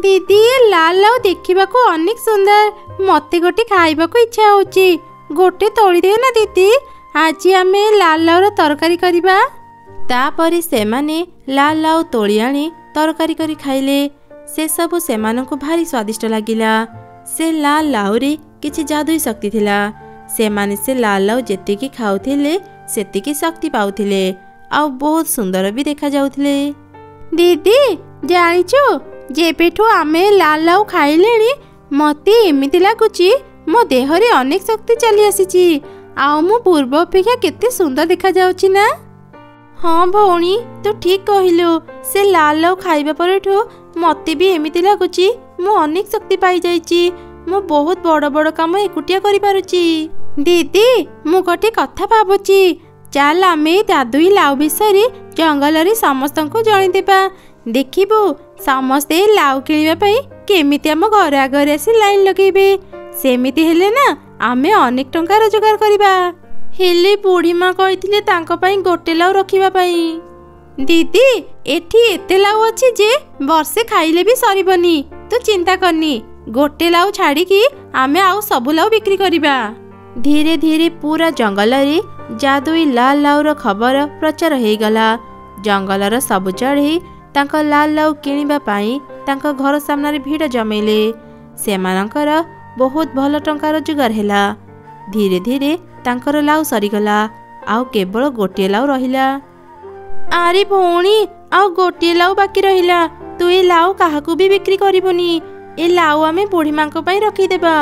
ଦିଦି, ଏ ଲାଲ ଲାଉ ଦେଖିବାକୁ ଅନେକ ସୁନ୍ଦର। ମତେ ଗୋଟେ ଖାଇବାକୁ ଇଚ୍ଛା ହଉଛି। ଗୋଟେ ତୋଳିଦିଅ ନା ଦିଦି। ଆଜି ଆମେ ଲାଲ ଲାଉର ତରକାରୀ କରିବା। ତାପରେ ସେମାନେ ଲାଲ ଲାଉ ତୋଳି ଆଣି ତରକାରୀ କରି ଖାଇଲେ। ସେସବୁ ସେମାନଙ୍କୁ ଭାରି ସ୍ୱାଦିଷ୍ଟ ଲାଗିଲା। ସେ ଲାଲ ଲାଉରେ କିଛି ଯାଦୁଇ ଶକ୍ତି ଥିଲା। ସେମାନେ ସେ ଲାଲ ଲାଉ ଯେତିକି ଖାଉଥିଲେ ସେତିକି ଶକ୍ତି ପାଉଥିଲେ, ଆଉ ବହୁତ ସୁନ୍ଦର ବି ଦେଖାଯାଉଥିଲେ। ଦିଦି ଜାଣିଛୁ, ଯେବେଠୁ ଆମେ ଲାଲ ଲାଉ ଖାଇଲେଣି ମତେ ଏମିତି ଲାଗୁଛି ମୋ ଦେହରେ ଅନେକ ଶକ୍ତି ଚାଲି ଆସିଛି। ଆଉ ମୁଁ ପୂର୍ବ ଅପେକ୍ଷା କେତେ ସୁନ୍ଦର ଦେଖାଯାଉଛି ନା? ହଁ ଭଉଣୀ, ତୁ ଠିକ କହିଲୁ। ସେ ଲାଲ ଲାଉ ଖାଇବା ପରଠୁ ମତେ ବି ଏମିତି ଲାଗୁଛି ମୁଁ ଅନେକ ଶକ୍ତି ପାଇଯାଇଛି। ମୁଁ ବହୁତ ବଡ଼ ବଡ଼ କାମ ଏକୁଟିଆ କରିପାରୁଛି। ଦିଦି, ମୁଁ ଗୋଟେ କଥା ଭାବୁଛି। ଚାଲ ଆମେ ଯାଦୁଇ ଲାଉ ବିଷୟରେ ଜଙ୍ଗଲରେ ସମସ୍ତଙ୍କୁ ଜଣେଇଦେବା। ଦେଖିବୁ ସମସ୍ତେ ଲାଉ କିଣିବା ପାଇଁ କେମିତି ଆମ ଘର ଆଗରେ ଆସି ଲାଇନ ଲଗେଇବେ। ସେମିତି ହେଲେ ନା ଆମେ ଅନେକ ଟଙ୍କା ରୋଜଗାର କରିବା। ହେଲେ ବୁଢ଼ୀମା କହିଥିଲେ ତାଙ୍କ ପାଇଁ ଗୋଟେ ଲାଉ ରଖିବା ପାଇଁ। ଦିଦି, ଏଠି ଏତେ ଲାଉ ଅଛି ଯେ ବର୍ଷେ ଖାଇଲେ ବି ସରିବନି। ତୁ ଚିନ୍ତା କରନି, ଗୋଟେ ଲାଉ ଛାଡ଼ିକି ଆମେ ଆଉ ସବୁ ଲାଉ ବିକ୍ରି କରିବା। ଧୀରେ ଧୀରେ ପୁରା ଜଙ୍ଗଲରେ ଯାଦୁଇ ଲାଲ ଲାଉର ଖବର ପ୍ରଚାର ହେଇଗଲା। ଜଙ୍ଗଲର ସବୁ ଚଢ଼େଇ ତାଙ୍କ ଲାଲ ଲାଉ କିଣିବା ପାଇଁ ତାଙ୍କ ଘର ସାମ୍ନାରେ ଭିଡ଼ ଜମେଇଲେ। ସେମାନଙ୍କର ବହୁତ ଭଲ ଟଙ୍କା ରୋଜଗାର ହେଲା। ଧୀରେ ଧୀରେ ତାଙ୍କର ଲାଉ ସରିଗଲା, ଆଉ କେବଳ ଗୋଟିଏ ଲାଉ ରହିଲା। ଆରେ ଭଉଣୀ, ଆଉ ଗୋଟିଏ ଲାଉ ବାକି ରହିଲା। ତୁ ଏ ଲାଉ କାହାକୁ ବି ବିକ୍ରି କରିବୁନି। ଏ ଲାଉ ଆମେ ବୁଢ଼ୀମାଙ୍କ ପାଇଁ ରଖିଦେବା।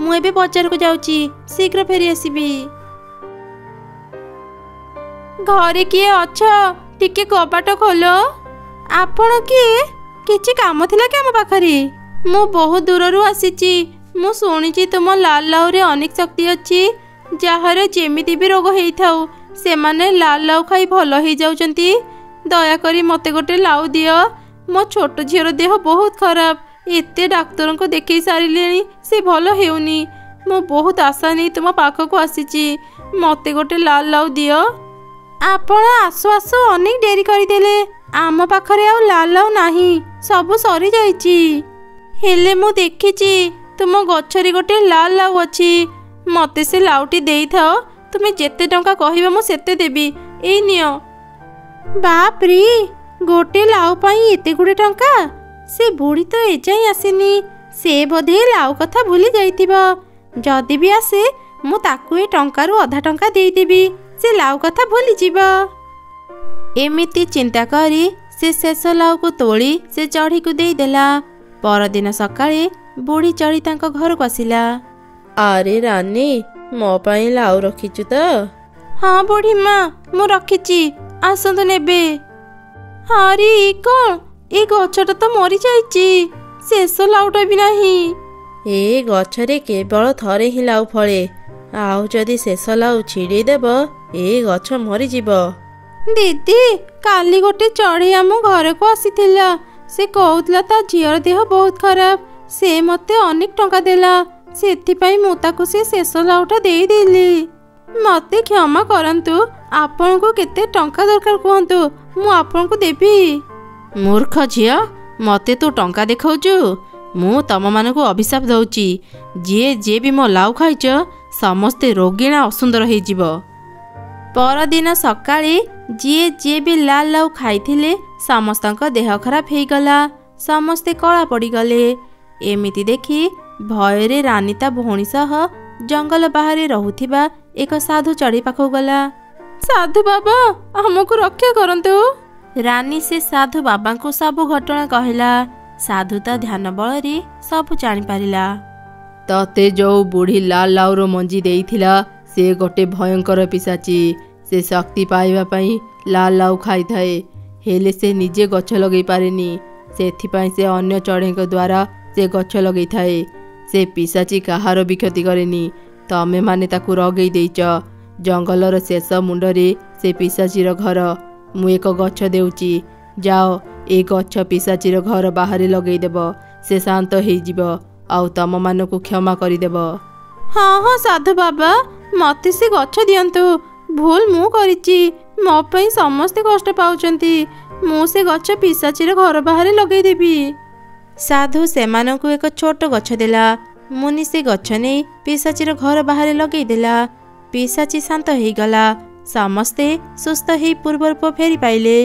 ମୁଁ ଏବେ ବଜାରକୁ ଯାଉଛି, ଶୀଘ୍ର ଫେରି ଆସିବି। ଘରେ କିଏ ଅଛ? ଟିକେ କବାଟ ଖୋଲ। ଆପଣ କିଏ? କିଛି କାମ ଥିଲା କି ଆମ ପାଖରେ? ମୁଁ ବହୁତ ଦୂରରୁ ଆସିଛି। ମୁଁ ଶୁଣିଛି ତୁମ ଲାଲ ଲାଉରେ ଅନେକ ଶକ୍ତି ଅଛି। ଯାହାର ଯେମିତି ବି ରୋଗ ହେଇଥାଉ ସେମାନେ ଲାଲ ଲାଉ ଖାଇ ଭଲ ହେଇଯାଉଛନ୍ତି। ଦୟାକରି ମୋତେ ଗୋଟେ ଲାଉ ଦିଅ। ମୋ ଛୋଟ ଝିଅର ଦେହ ବହୁତ ଖରାପ। ଏତେ ଡାକ୍ତରଙ୍କୁ ଦେଖେଇ ସାରିଲେଣି, ସେ ଭଲ ହେଉନି। ମୁଁ ବହୁତ ଆଶା ନେଇ ତୁମ ପାଖକୁ ଆସିଛି। ମୋତେ ଗୋଟେ ଲାଲ ଲାଉ ଦିଅ। ଆପଣ ଆସୁ ଆସୁ ଅନେକ ଡେରି କରିଦେଲେ। ଆମ ପାଖରେ ଆଉ ଲାଲ ଲାଉ ନାହିଁ, ସବୁ ସରିଯାଇଛି। ହେଲେ ମୁଁ ଦେଖିଛି ତୁମ ଗଛରେ ଗୋଟେ ଲାଲ ଲାଉ ଅଛି। ମୋତେ ସେ ଲାଉଟି ଦେଇଥାଅ। ତୁମେ ଯେତେ ଟଙ୍କା କହିବ ମୁଁ ସେତେ ଦେବି। ଏଇ ନିଅ। ବାପ୍ରେ, ଗୋଟେ ଲାଉ ପାଇଁ ଏତେ ଗୁଡ଼େ ଟଙ୍କା? ସେ ବୁଢ଼ୀ ତ ଏଯାଏଁ ଆସିନି। ସେ ବୋଧେ ଲାଉ କଥା ଭୁଲି ଯାଇଥିବ। ଯଦି ବି ଆସେ ମୁଁ ତାକୁ ଏ ଟଙ୍କାରୁ ଅଧା ଟଙ୍କା ଦେଇଦେବି। ସେ ଲାଉ କଥା ଭୁଲିଯିବ। ଏମିତି ଚିନ୍ତା କରି ସେ ଶେଷ ଲାଉକୁ ତୋଳି ସେ ଚଢ଼େଇକୁ ଦେଇଦେଲା। ପରଦିନ ସକାଳେ ବୁଢ଼ୀ ଚଢ଼େଇ ତାଙ୍କ ଘରକୁ ଆସିଲା। ଆରେ ରାନୀ, ମୋ ପାଇଁ ଲାଉ ରଖିଛୁ ତ? ହଁ ବୁଢ଼ୀମା, ମୁଁ ରଖିଛି। ଆସନ୍ତୁ ନେବେ। ଆରେ କ'ଣ, ଏ ଗଛଟା ତ ମରିଯାଇଛି। ଶେଷ ଲାଉଟା ବି ନାହିଁ। ଏ ଗଛରେ କେବଳ ଥରେ ହିଁ ଲାଉ ଫଳେ। ଆଉ ଯଦି ଶେଷ ଲାଉ ଛିଡ଼େଇଦେବ ଏ ଗଛ ମରିଯିବ। ଦିଦି, କାଲି ଗୋଟେ ଚଢ଼େଇ ଆମ ଘରକୁ ଆସିଥିଲା। ସେ କହୁଥିଲା ତା ଝିଅର ଦେହ ବହୁତ ଖରାପ। ସେ ମୋତେ ଅନେକ ଟଙ୍କା ଦେଲା। ସେଥିପାଇଁ ମୁଁ ତାକୁ ସେ ଶେଷ ଲାଉଟା ଦେଇଦେଲି। ମୋତେ କ୍ଷମା କରନ୍ତୁ। ଆପଣଙ୍କୁ କେତେ ଟଙ୍କା ଦରକାର କୁହନ୍ତୁ, ମୁଁ ଆପଣଙ୍କୁ ଦେବି। ମୂର୍ଖ ଝିଅ, ମୋତେ ତୁ ଟଙ୍କା ଦେଖାଉଛୁ? ମୁଁ ତମମାନଙ୍କୁ ଅଭିଶାପ ଦଉଛି। ଯିଏ ବି ମୋ ଲାଉ ଖାଇଛ ସମସ୍ତେ ରୋଗିଣା ଅସୁନ୍ଦର ହେଇଯିବ। ପରଦିନ ସକାଳେ ଯିଏ ବି ଲାଲ ଲାଉ ଖାଇଥିଲେ ସମସ୍ତଙ୍କ ଦେହ ଖରାପ ହେଇଗଲା। ସମସ୍ତେ କଳା ପଡ଼ିଗଲେ। ଏମିତି ଦେଖି ଭୟରେ ରାନୀ ତା ଭଉଣୀ ସହ ଜଙ୍ଗଲ ବାହାରେ ରହୁଥିବା ଏକ ସାଧୁ ଚଢ଼େଇ ପାଖକୁ ଗଲା। ସାଧୁ ବାବା, ଆମକୁ ରକ୍ଷା କରନ୍ତୁ। ରାନୀ ସେ ସାଧୁ ବାବାଙ୍କୁ ସବୁ ଘଟଣା କହିଲା। ସାଧୁ ତା ଧ୍ୟାନ ବଳରେ ସବୁ ଜାଣିପାରିଲା। ତତେ ଯୋଉ ବୁଢ଼ୀ ଲାଲ ଲାଉର ମଞ୍ଜି ଦେଇଥିଲା ସେ ଗୋଟେ ଭୟଙ୍କର ପିଶାଚି। ସେ ଶକ୍ତି ପାଇବା ପାଇଁ ଲାଲ ଲାଉ ଖାଇଥାଏ, ହେଲେ ସେ ନିଜେ ଗଛ ଲଗେଇ ପାରେନି। ସେଥିପାଇଁ ସେ ଅନ୍ୟ ଚଢ଼େଇଙ୍କ ଦ୍ୱାରା ସେ ଗଛ ଲଗେଇଥାଏ। ସେ ପିଶାଚି କାହାର ବି କ୍ଷତି କରେନି। ତମେମାନେ ତାକୁ ରଗେଇ ଦେଇଛ। ଜଙ୍ଗଲର ଶେଷ ମୁଣ୍ଡରେ ସେ ପିଶାଚିର ଘର। ମୁଁ ଏକ ଗଛ ଦେଉଛି, ଯାଅ ଏ ଗଛ ପିଶାଚିର ଘର ବାହାରେ ଲଗେଇଦେବ। ସେ ଶାନ୍ତ ହେଇଯିବ ଆଉ ତମମାନଙ୍କୁ କ୍ଷମା କରିଦେବ। ହଁ ହଁ ସାଧୁ ବାବା, ମତେ ସେ ଗଛ ଦିଅନ୍ତୁ। ଭୁଲ ମୁଁ କରିଛି। ମୋ ପାଇଁ ସମସ୍ତେ କଷ୍ଟ ପାଉଛନ୍ତି। ମୁଁ ସେ ଗଛ ପିଶାଚିର ଘର ବାହାରେ ଲଗେଇଦେବି। ସାଧୁ ସେମାନଙ୍କୁ ଏକ ଛୋଟ ଗଛ ଦେଲା। ମୁନି ସେ ଗଛ ନେଇ ପିଶାଚିର ଘର ବାହାରେ ଲଗେଇଦେଲା। ପିଶାଚି ଶାନ୍ତ ହେଇଗଲା। ସମସ୍ତେ ସୁସ୍ଥ ହେଇ ପୂର୍ବ ରୂପ ଫେରି ପାଇଲେ।